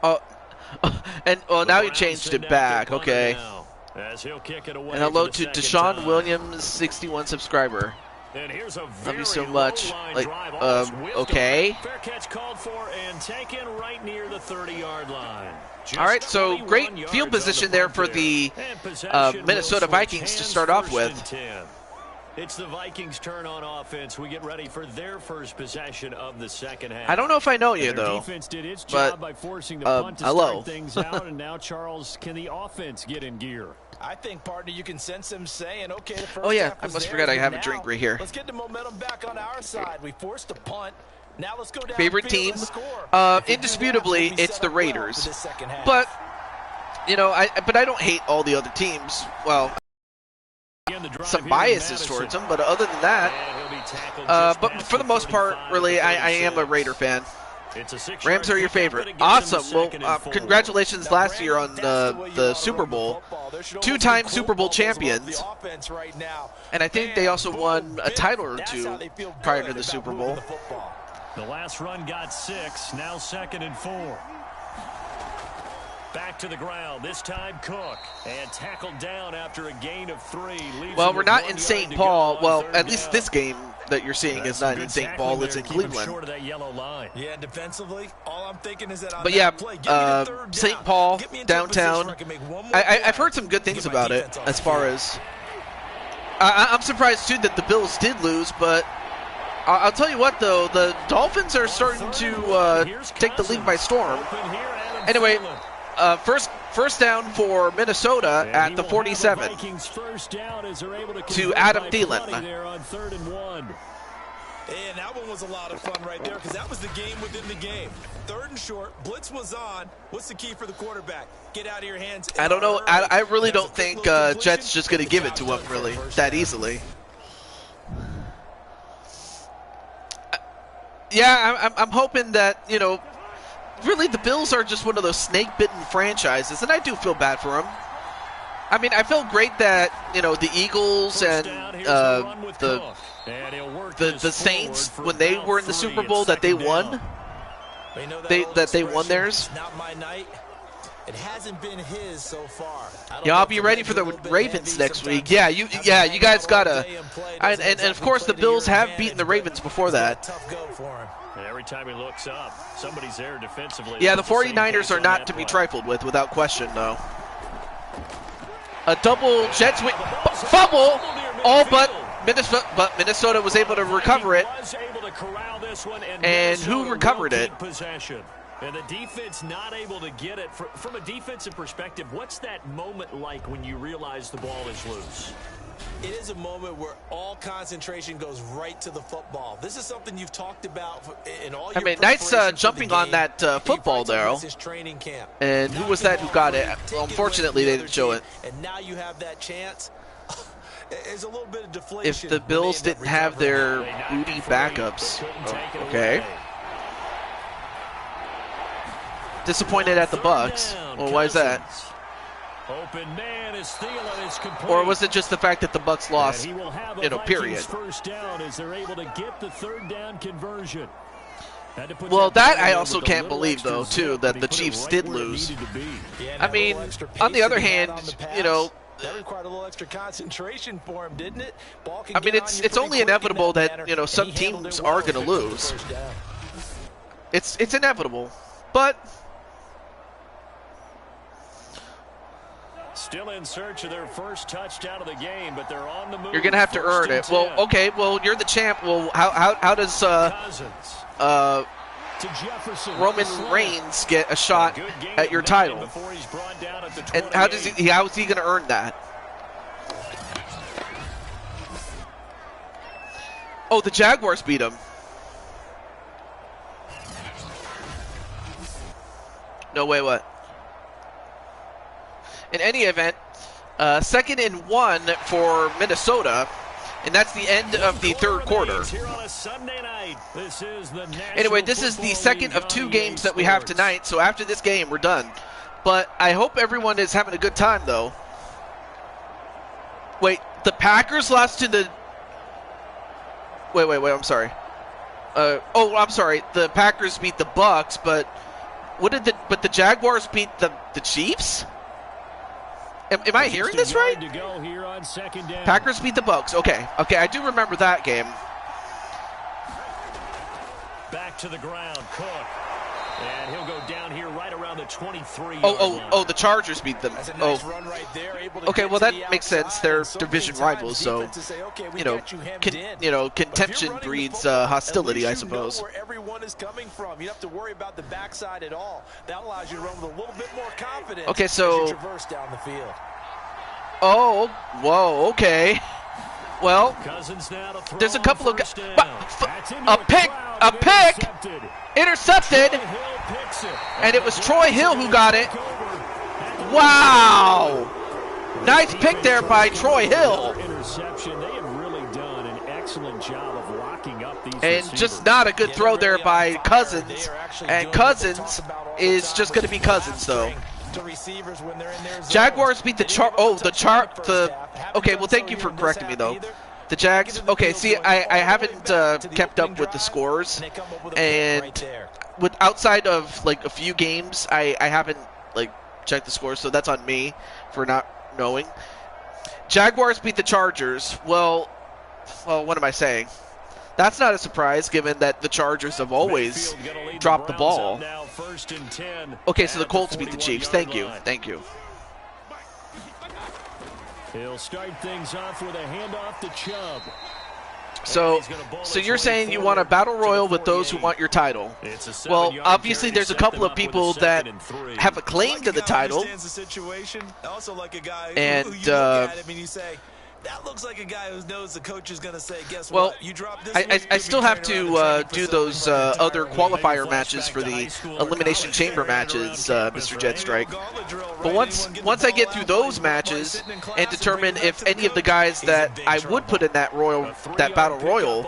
Oh, and now he changed it back. Okay. As he'll kick it away. And hello to Deshaun Williams, 61 subscriber. And here's a love you so much. Like, okay. Fair catch called for and taken right near the 30-yard line. All right, so great field position there for the Minnesota Vikings to start off with. It's the Vikings' turn on offense. We get ready for their first possession of the 2nd half. I don't know if I know you, though. Defense did its job by forcing the punt to start things out, and now, Charles, can the offense get in gear? I think, partner, you can sense him saying, okay, the first oh, yeah, half I was must there, forget I have now, a drink right here. Let's get the momentum back on our side. We forced a punt. Now let's go down. Favorite team? Indisputably, it's the Raiders. But, you know, I don't hate all the other teams. Well, some biases towards them, but other than that, but for the most part, really, I am a Raider fan. Rams are your favorite. Awesome. Well, congratulations last year on the Super Bowl. 2-time Super Bowl champions. And I think they also won a title or 2 prior to the Super Bowl. The last run got 6, now 2nd and 4. Back to the ground, this time Cook, and tackled down after a gain of 3. Well, we're not in St. Paul. Well, at least this game that you're seeing is not in St. Paul. It's in Cleveland. Yeah, defensively, all I'm thinking is that. But yeah, St. Paul, downtown. I've heard some good things about it as far as. I'm surprised, too, that the Bills did lose, but I'll tell you what, though, the Dolphins are starting to take the league by storm. Anyway, first down for Minnesota at the 47 to Adam Thielen. And that one was a lot of fun right there because that was the game within the game. 3rd and short, blitz was on. What's the key for the quarterback? Get out of your hands. I don't know. I really don't think Jet's just going to give it to him really that easily. Yeah, I'm hoping that, you know, really the Bills are just one of those snake-bitten franchises, and I do feel bad for them. I mean, I felt great that, you know, the Eagles and the Saints, when they were in the Super Bowl, that they won. That they won theirs. Not my night. It hasn't been his so far. Yeah, I'll be ready for the Ravens next week. Yeah, you guys gotta, and of course the Bills have beaten the Ravens before that. And every time he looks up, somebody's there defensively. Yeah, the 49ers are not to be trifled with, without question, though. A double Jets fumble, but Minnesota was able to recover it. And who recovered it? And the defense not able to get it. From a defensive perspective, what's that moment like when you realize the ball is loose? It is a moment where all concentration goes right to the football. This is something you've talked about in all your nice jumping on that football there. And who was that who got it? Well, unfortunately, they didn't show it. And now you have that chance. There's a little bit of deflation. If the Bills didn't have their booty backups. Okay. Disappointed at the Bucks. Well, why is that? Open man is Thielen is complete. Or was it just the fact that the Bucks lost, period? First down as they're able to get the third down conversion. Well, that I also can't believe, though, too, that the Chiefs did lose. I mean, on the other hand, that required a little extra concentration for him, didn't it? I mean, it's only inevitable that, some teams are going to lose. It's inevitable, but still in search of their first touchdown of the game, but they're on the move. You're going to have to earn it. Well, okay, well, you're the champ. Well, how does Roman Reigns get a shot at your title? And how is he going to earn that? Oh, the Jaguars beat him. No way, what? In any event, 2nd and 1 for Minnesota, and that's the end of the third quarter. Anyway, this is the second of 2 games that we have tonight, so after this game, we're done. But I hope everyone is having a good time, though. Wait, the Packers lost to the... Wait, I'm sorry. I'm sorry. The Packers beat the Bucks, but but the Jaguars beat the Chiefs? Am I hearing this right? Packers beat the Bucks. Okay, I do remember that game. Back to the ground, Cook. And he'll go down here right around the 23. The Chargers beat them. Run right there, okay, well that makes sense. They're division rivals, so contention breeds hostility, I suppose. Where everyone is coming from, you don't have to worry about the backside at all. That allows you to run with a little bit more confidence. Okay, so as you traverse down the field. Oh, whoa, okay. Well, there's a couple of a pick, intercepted, and it was Troy Hill who got it. Wow, nice pick there by Troy Hill. Interception. They have really done an excellent job of locking up these and just not a good throw there by Cousins. And Cousins is just going to be Cousins, though. Jaguars beat the okay, well, thank you for correcting me, though. The Jags, okay, see, I haven't kept up with the scores, and outside of, like, a few games, I haven't, like, checked the scores, so that's on me for not knowing. Jaguars beat the Chargers. Well, what am I saying? That's not a surprise, given that the Chargers have always dropped the ball. Okay, so the Colts beat the Chiefs. Thank you. He'll start things off with a handoff to Chubb. So you're saying you want a battle royal with those who want your title. Well, obviously there's a couple of people that have a claim to the title. And that looks like a guy who knows the coach is going to say, guess well, what? You drop this I still have to do those other qualifier matches for the Elimination Chamber matches, Mr. Jetstrike. But once I get through those matches and determine if any of the guys that I would put in that battle royal,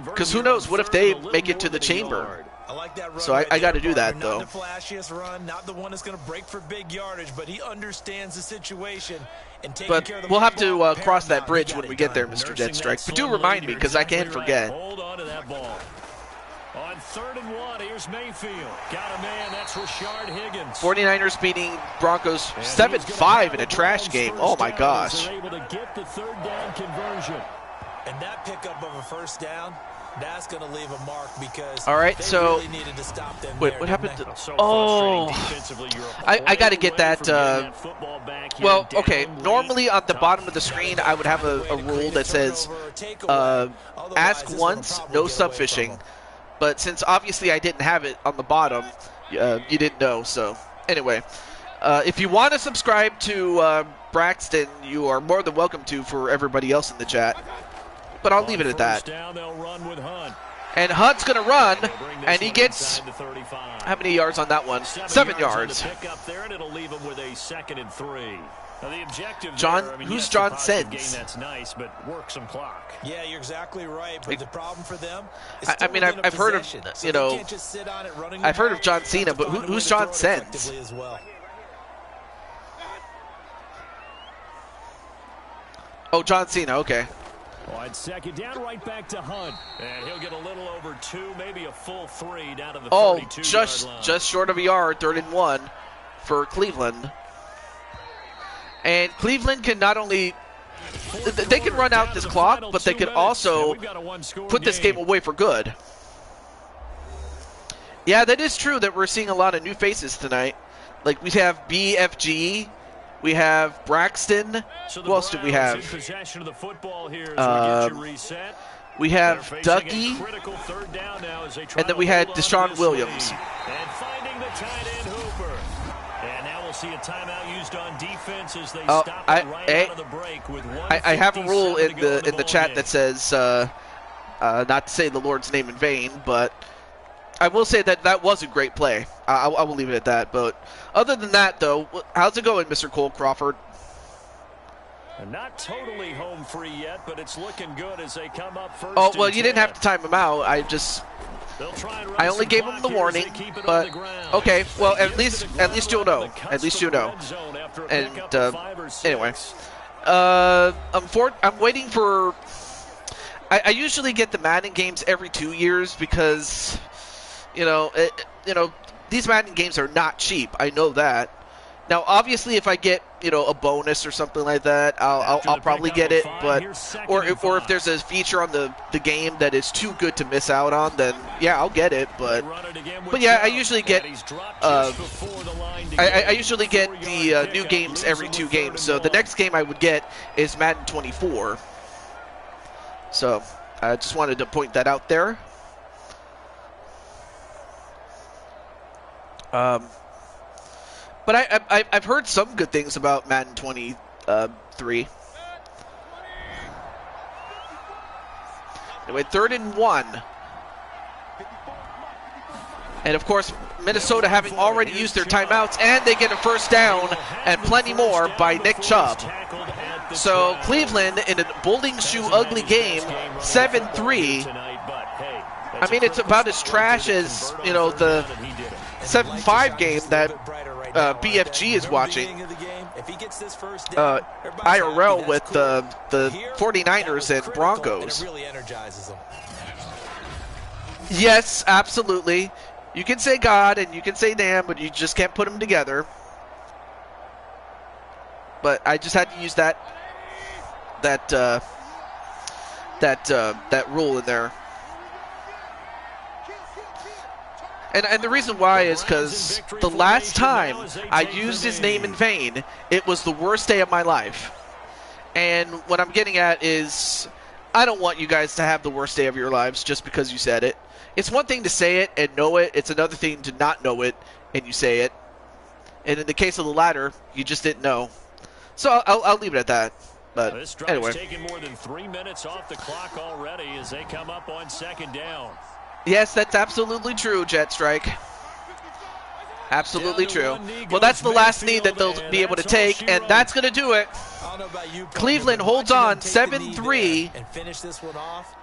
because who knows, what if they make it to the chamber? I like that run. So I got to do that, though. Not the flashiest run, not the one that's going to break for big yardage, but he understands the situation. But we'll have to cross that bridge when we get there, Mr. Jetstrike. But do remind me, because I can forget. Hold on to that ball. On 3rd and 1, here's Mayfield. Got a man, that's Rashard Higgins. 49ers beating Broncos 7-5 in a trash game. Oh my gosh. They're able to get the 3rd down conversion. And that pickup of a 1st down, that's going to leave a mark because all right, they so really needed to stop them. wait, there, what happened? So I got to get that. Well, okay. Normally on the bottom of the screen, I would have a rule that says ask once, no subfishing. But since obviously I didn't have it on the bottom, you didn't know. So anyway, if you want to subscribe to Braxton, you are more than welcome to for everybody else in the chat. But I'll leave it at that. And Hunt's going to run, and he gets how many yards on that one? 7 yards. John, who's John Sens? That's nice, but work some clock. Yeah, you're exactly right. But the problem for them is I mean, I've heard of, you know, I've heard of John Cena, but who's John Sens? Oh, John Cena, okay. On 2nd down, right back to Hunt. And he'll get a little over 2, maybe a full 3 down to the 32-yard line. Just short of a yard, 3rd and 1 for Cleveland. And Cleveland can not only, they can run out this clock, but they can also put this game away for good. Yeah, that is true that we're seeing a lot of new faces tonight. Like we have BFG, we have Braxton. Who else do we have? We have Ducky, and then we had Deshaun Williams. And finding the tight end Hooper. And now we'll see a timeout used on defense as they stop it right out of the break with I have a rule in the chat that says not to say the Lord's name in vain, but I will say that was a great play. I will leave it at that. But other than that, though, how's it going, Mr. Cole Crawford? Not totally home free yet, but it's looking good as they come up first. Oh, well, you didn't have to time him out. I only gave him the warning, but okay. Well, at least you'll know. At least you'll know. And anyway, I'm waiting for. I usually get the Madden games every 2 years because, you know, these Madden games are not cheap. I know that. Now, obviously, if I get, you know, a bonus or something like that, I'll probably get it. But or if there's a feature on the game that is too good to miss out on, then yeah, I'll get it. But yeah, I usually get I usually get the new games every 2 games. So the next game I would get is Madden 24. So I just wanted to point that out there. But I've heard some good things about Madden 23. Anyway, 3rd and 1. And of course, Minnesota having already used their timeouts, and they get a 1st down and plenty more by Nick Chubb. So Cleveland in a bowling shoe ugly game, 7-3. I mean, it's about as trash as, you know, the 7-5 game that BFG is watching IRL with the 49ers and Broncos. Yes, absolutely. You can say God and you can say damn, but you just can't put them together. But I just had to use that rule in there. And the reason why is because the last time I used his name in vain, it was the worst day of my life. And what I'm getting at is, I don't want you guys to have the worst day of your lives just because you said it. It's one thing to say it and know it. It's another thing to not know it and you say it. And in the case of the latter, you just didn't know. So I'll leave it at that. But this anyway. Taking more than 3 minutes off the clock already as they come up on 2nd down. Yes, that's absolutely true, Jet Strike. Absolutely true. Well, that's the last knee that they'll be able to take, and that's going to do it. Cleveland holds on 7-3,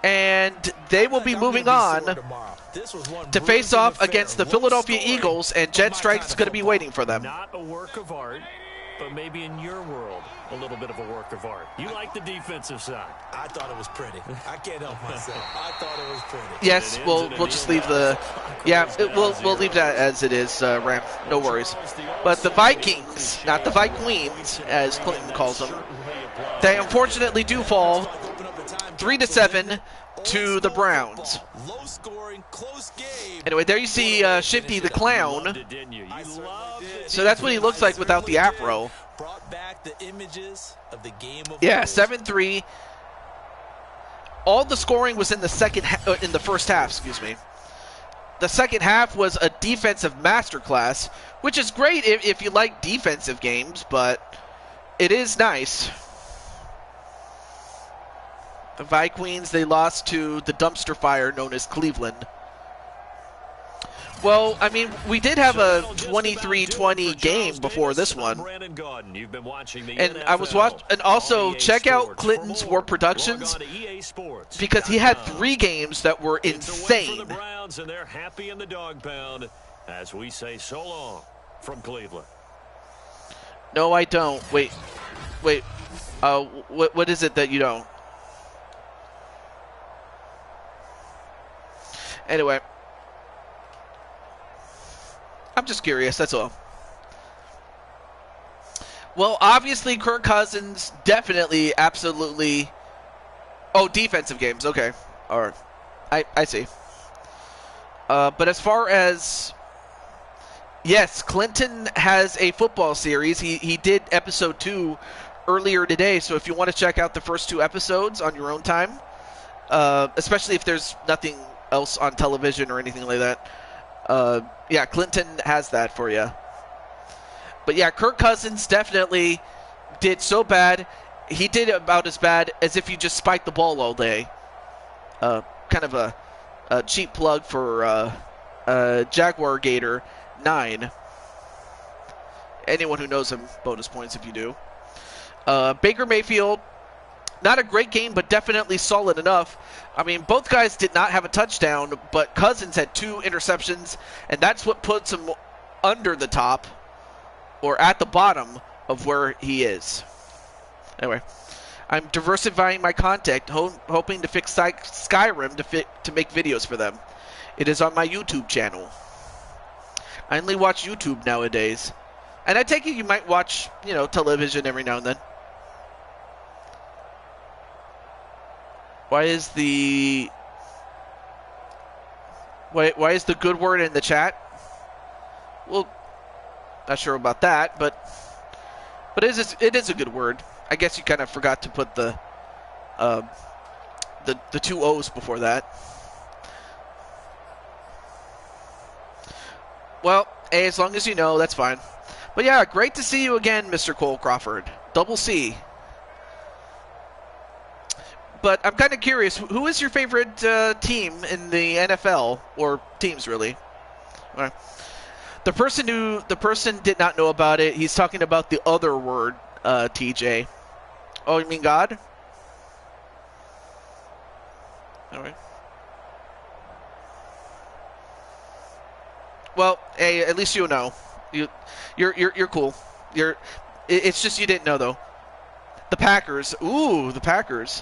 and they will be moving on to face off against the Philadelphia Eagles, and Jet Strike's going to be waiting for them. Not a work of art. but maybe in your world, a little bit of a work of art. You like the defensive side. I thought it was pretty. I can't help myself. I thought it was pretty. Yes, we'll just leave the... Yeah, we'll leave that as it is, Ram. No worries. But the Vikings, not the Vikings, as Clinton calls them, they unfortunately do fall 3-7 to the Browns. Anyway, there you see Shifty the Clown. So that's what he looks like without the afro. Yeah, 7-3. All the scoring was in the in the first half, excuse me. The second half was a defensive masterclass, which is great if you like defensive games, but it is nice. The Vikings, they lost to the dumpster fire known as Cleveland. Well, I mean, we did have a 23-20 game before this one. And I was watching, and also check out Clinton's War Productions, because he had 3 games that were insane. And they're happy in the dog pound as we say so long from Cleveland. No, I don't. Wait. What is it that you don't? Anyway, I'm just curious, that's all. Well, obviously, Kirk Cousins, definitely, absolutely... Oh, defensive games, okay. All right. I see. But as far as... Yes, Clinton has a football series. He did episode 2 earlier today, so if you want to check out the first 2 episodes on your own time, especially if there's nothing else on television or anything like that, yeah, Clinton has that for you. But yeah, Kirk Cousins definitely did so bad. He did about as bad as if you just spiked the ball all day. Kind of a cheap plug for Jaguar Gator 9. Anyone who knows him, bonus points if you do. Baker Mayfield, not a great game, but definitely solid enough. I mean, both guys did not have a touchdown, but Cousins had 2 interceptions, and that's what puts him under the top, or at the bottom of where he is. Anyway, I'm diversifying my content, hoping to fix Skyrim to make videos for them. It is on my YouTube channel. I only watch YouTube nowadays. And I take it you might watch, television every now and then. Why is the good word in the chat? Well, not sure about that, but it is a good word. I guess you kind of forgot to put the 2 O's before that. Well, hey, as long as you know, that's fine. But yeah, great to see you again, Mr. Cole Crawford. Double C. But I'm kind of curious, who is your favorite team in the NFL, or teams really? Right. The person did not know about it. He's talking about the other word, TJ. Oh, you mean God? All right. Well, hey, at least you know. You're cool. It's just you didn't know though. The Packers. Ooh, the Packers.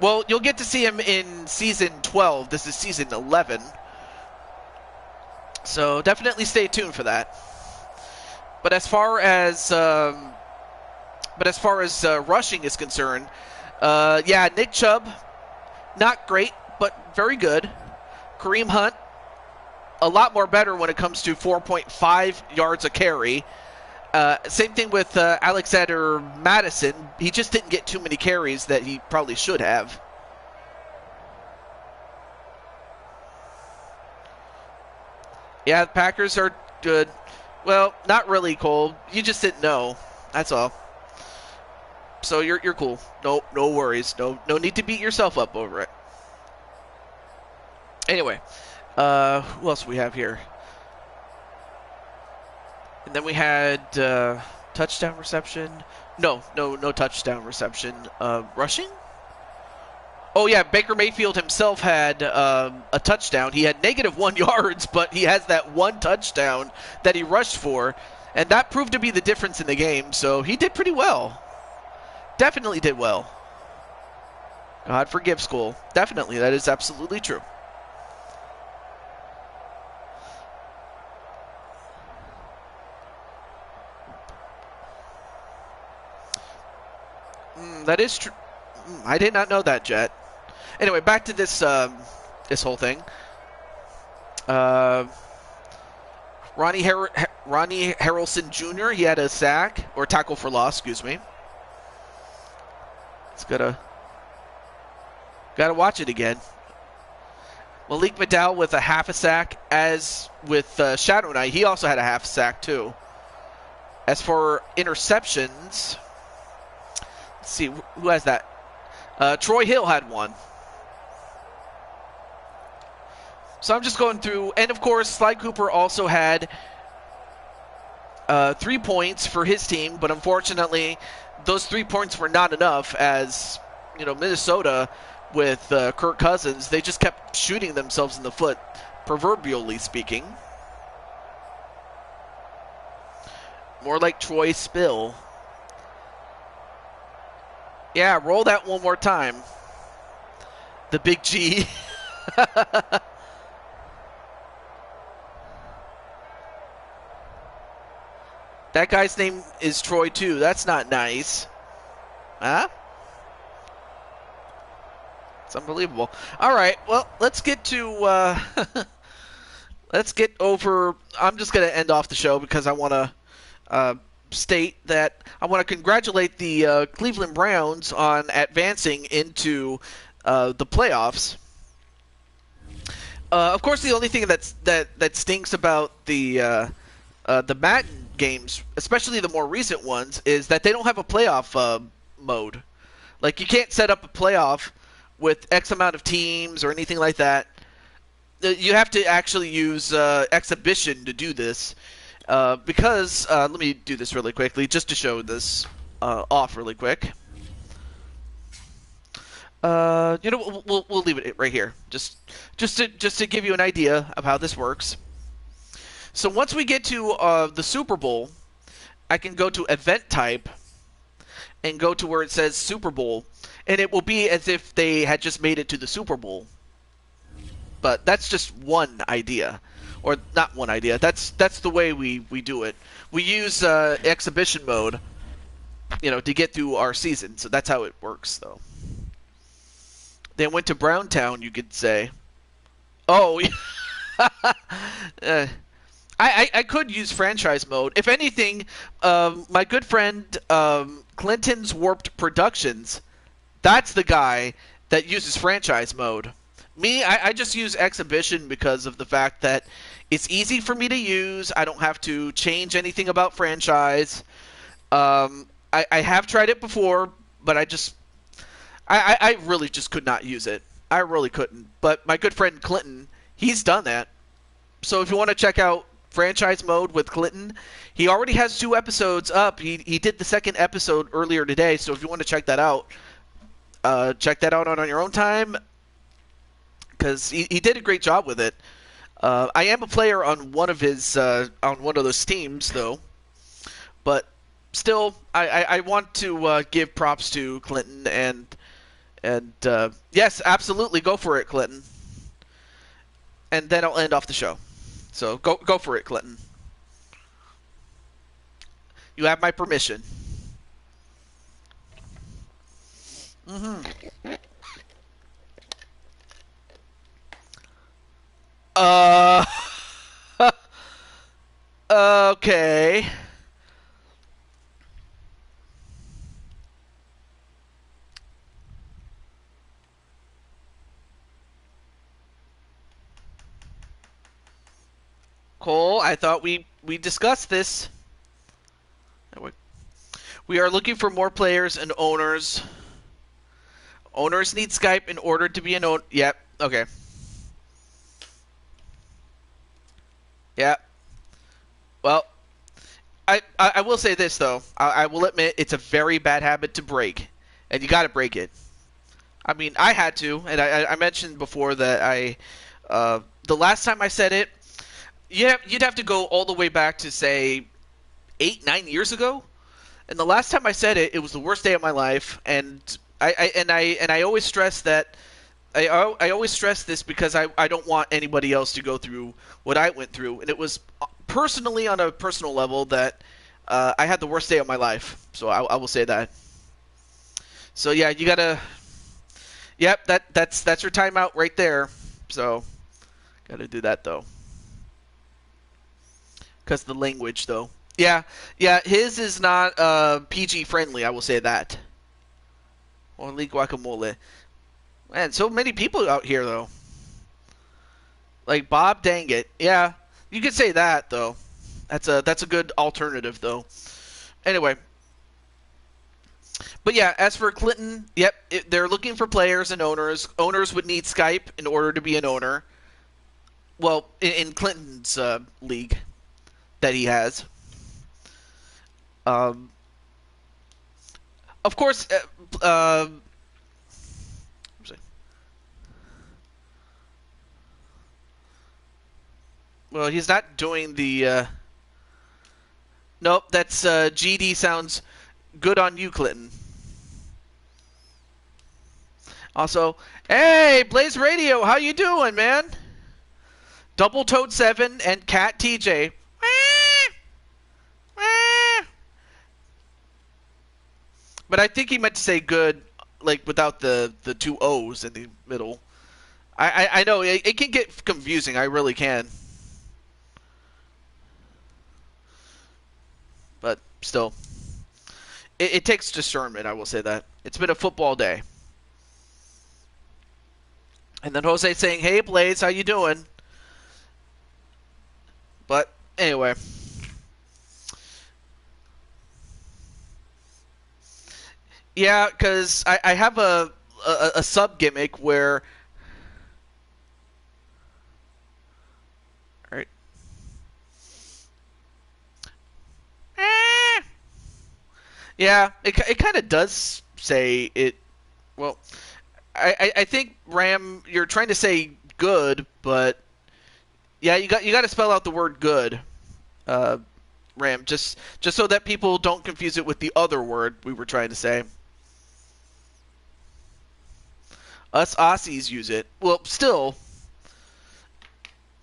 Well, you'll get to see him in season 12. This is season 11. So definitely stay tuned for that. But as far as rushing is concerned, yeah, Nick Chubb, not great, but very good. Kareem Hunt, a lot more better when it comes to 4.5 yards a carry. Same thing with Alexander Madison. He just didn't get too many carries that he probably should have. Yeah, the Packers are good. Well, not really, Cole. You just didn't know. That's all. So you're cool. No worries. No need to beat yourself up over it. Anyway, who else do we have here? And then we had touchdown reception. No touchdown reception. Rushing? Oh, yeah, Baker Mayfield himself had a touchdown. He had -1 yards, but he has that 1 touchdown that he rushed for. And that proved to be the difference in the game, so he did pretty well. Definitely did well. God forgive school. Definitely, that is absolutely true. That is true. I did not know that, Jet. Anyway, back to this this whole thing. Ronnie Harrelson Jr., he had a sack, or tackle for loss, excuse me. It's gotta watch it again. Malik McDowell with a half a sack, as with Shadow Knight, he also had a half sack too. As for interceptions, let's see, who has that? Troy Hill had one. So I'm just going through, and of course, Sly Cooper also had 3 points for his team, but unfortunately, those 3 points were not enough, as you know, Minnesota with Kirk Cousins, they just kept shooting themselves in the foot, proverbially speaking. More like Troy Spill. Yeah, roll that one more time. The big G. That guy's name is Troy, too. That's not nice. Huh? It's unbelievable. All right, well, let's get to... let's get over... I'm just going to end off the show because I want to state that I want to congratulate the Cleveland Browns on advancing into the playoffs. Of course, the only thing that stinks about the Madden games, especially the more recent ones, is that they don't have a playoff mode. Like, you can't set up a playoff with X amount of teams or anything like that. You have to actually use exhibition to do this. Because let me do this really quickly just to show this off really quick. You know, we'll leave it right here, just to give you an idea of how this works. So once we get to the Super Bowl, I can go to Event Type and go to where it says Super Bowl, and it will be as if they had just made it to the Super Bowl. But that's just one idea. Or not one idea. That's the way we do it. We use exhibition mode, you know, to get through our season. So that's how it works, though. They went to Browntown, you could say. Oh, I could use franchise mode. If anything, my good friend Clinton's Warped Productions, that's the guy that uses franchise mode. Me, I just use exhibition because of the fact that it's easy for me to use. I don't have to change anything about franchise. I have tried it before, but I really just could not use it. I really couldn't. But my good friend Clinton, he's done that. So if you want to check out franchise mode with Clinton, he already has 2 episodes up. He did the 2nd episode earlier today. So if you want to check that out on your own time, because he did a great job with it. I am a player on one of his on one of those teams, though. But still, I want to give props to Clinton, and yes, absolutely, go for it, Clinton. And then I'll end off the show. So go for it, Clinton. You have my permission. Okay. Cole, I thought we discussed this. We are looking for more players and owners. Owners need Skype in order to be an owner. Yep. Okay. Yeah. Well, I will say this, though. I will admit it's a very bad habit to break, and you got to break it. I mean, I had to, and I mentioned before that the last time I said it, you'd have to go all the way back to, say, 8-9 years ago. And the last time I said it, it was the worst day of my life. And I always stress that. I always stress this because I don't want anybody else to go through what I went through. And it was personally, on a personal level, that I had the worst day of my life. So I will say that. So yeah, you gotta. Yep, that's your timeout right there. So gotta do that though. Because the language though. Yeah, his is not PG friendly. I will say that. Only guacamole. Man, so many people out here though. Like Bob, dang it. Yeah, you could say that though. That's a good alternative though. Anyway. But yeah, as for Clinton, yep, they're looking for players and owners. Owners would need Skype in order to be an owner. Well, in Clinton's league that he has. Of course, well, he's not doing the. Nope, that's GD sounds good on you, Clinton. Also, hey, Blaze Radio, how you doing, man? Double Toad 7 and Cat TJ. But I think he meant to say good, like without the two O's in the middle. I know it can get confusing. I really can. But still, it takes discernment. I will say that. It's been a football day. And then Jose saying, "Hey Blaze, how you doing?" But anyway. Yeah, because I have a sub gimmick where. All right. Yeah, it kind of does say it. Well, I think Ram, you're trying to say good, but yeah, you got to spell out the word good, Ram, just so that people don't confuse it with the other word we were trying to say. Us Aussies use it. Well, still,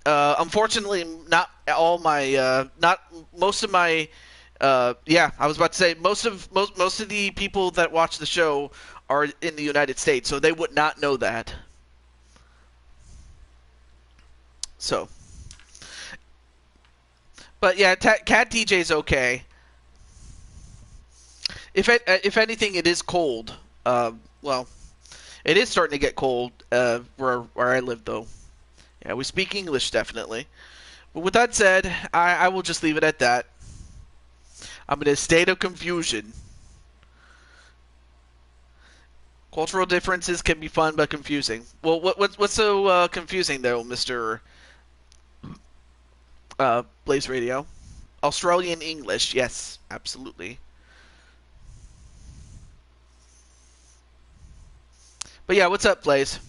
unfortunately, not all my, not most of my. Yeah, I was about to say most of the people that watch the show are in the United States, so they would not know that. So, but yeah, Cat DJ's okay. If anything, it is cold. Well, it is starting to get cold where I live, though. Yeah, we speak English definitely. But with that said, I will just leave it at that. I'm in a state of confusion. Cultural differences can be fun but confusing. Well, what's so confusing though, Mr. Blaze Radio? Australian English, yes, absolutely. But yeah, what's up, Blaze?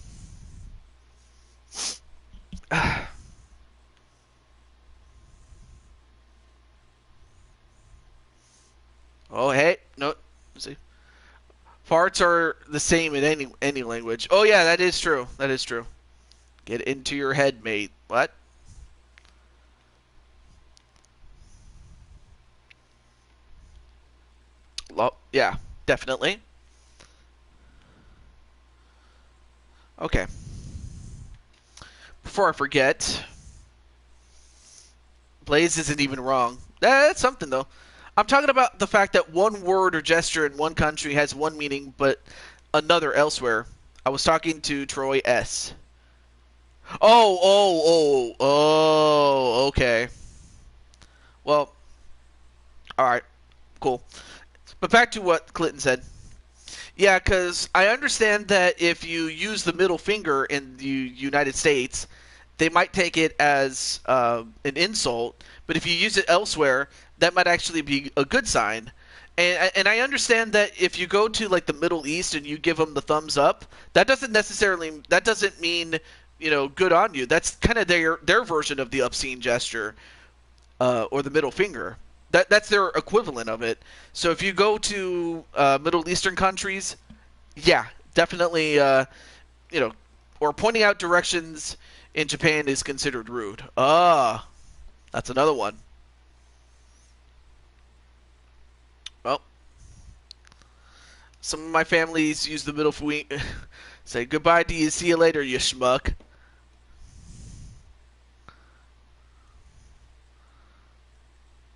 Oh, hey, no, let's see. Farts are the same in any language. Oh yeah, that is true. That is true. Get into your head, mate. What? Yeah, definitely. Okay. Before I forget, Blaze isn't even wrong. That's something, though. I'm talking about the fact that one word or gesture in one country has one meaning, but another elsewhere. I was talking to Troy S. Oh, okay. Well, alright, cool. But back to what Clinton said. Yeah, because I understand that if you use the middle finger in the United States, they might take it as an insult, but if you use it elsewhere, that might actually be a good sign. And I understand that if you go to like the Middle East and you give them the thumbs up, that doesn't mean, you know, good on you. That's kind of their version of the obscene gesture, or the middle finger. That's their equivalent of it. So if you go to Middle Eastern countries, yeah, definitely, or pointing out directions in Japan is considered rude. That's another one. Well, some of my families use the middle finger. Say goodbye to you. See you later, you schmuck.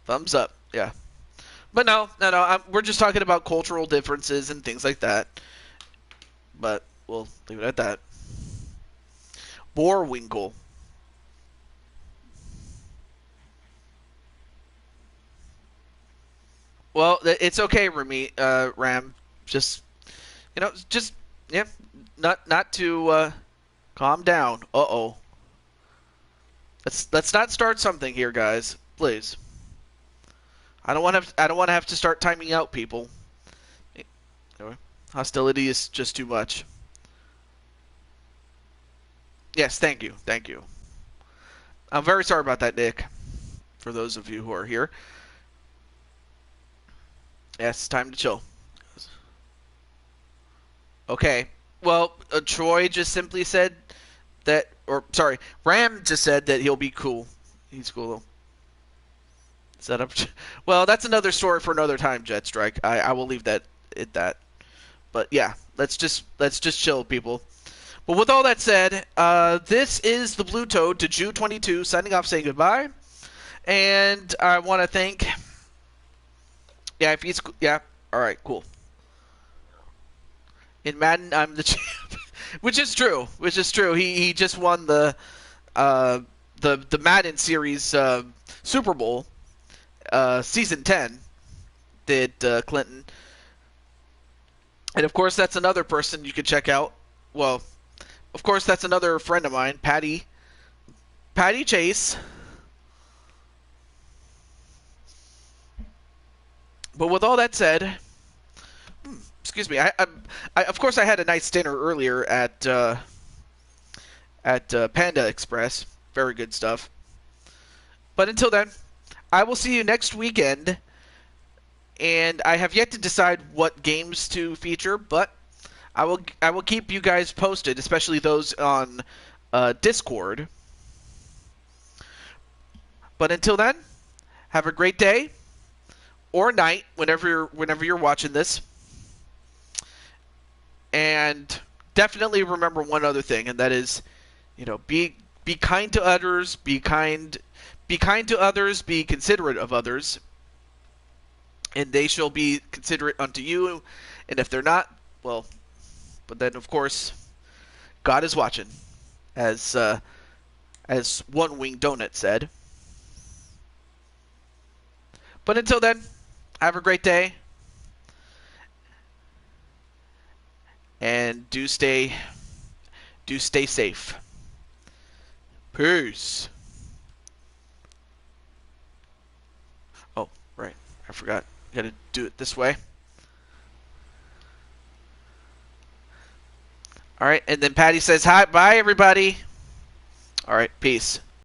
Thumbs up. Yeah. But no. We're just talking about cultural differences and things like that. But we'll leave it at that. Boerwinkle. Well, it's okay, Ram. Just, yeah, not to calm down. Uh-oh. Let's not start something here, guys. Please. I don't want to have to start timing out people. Anyway, hostility is just too much. Yes, thank you. I'm very sorry about that, Nick. For those of you who are here. Yes, time to chill. Okay. Well, Troy just simply said that, or sorry, Ram just said that he'll be cool. He's cool though. Set up. Well, that's another story for another time, Jetstrike. I will leave that at that. But yeah, let's just chill, people. But with all that said, this is the Blue Toad to Jew 22 signing off, saying goodbye. And I want to thank. Yeah, if he's all right, cool. In Madden, I'm the champ, which is true. He just won the Madden series Super Bowl. Season 10 did Clinton. And of course that's another person you could check out. Well, of course that's another friend of mine, Patty Chase. But with all that said, excuse me, I of course I had a nice dinner earlier at Panda Express. Very good stuff. But until then, I will see you next weekend, and I have yet to decide what games to feature, but I will keep you guys posted, especially those on Discord. But until then, have a great day or night whenever you're watching this, and definitely remember one other thing, and that is, be kind to others, be kind to others, be considerate of others, and they shall be considerate unto you. And if they're not, well, but then of course, God is watching, as One Wing Donut said. But until then, have a great day, and do stay safe. Peace. Oh, right. I forgot. Gotta do it this way. Alright, and then Patty says, hi, bye, everybody. Alright, peace.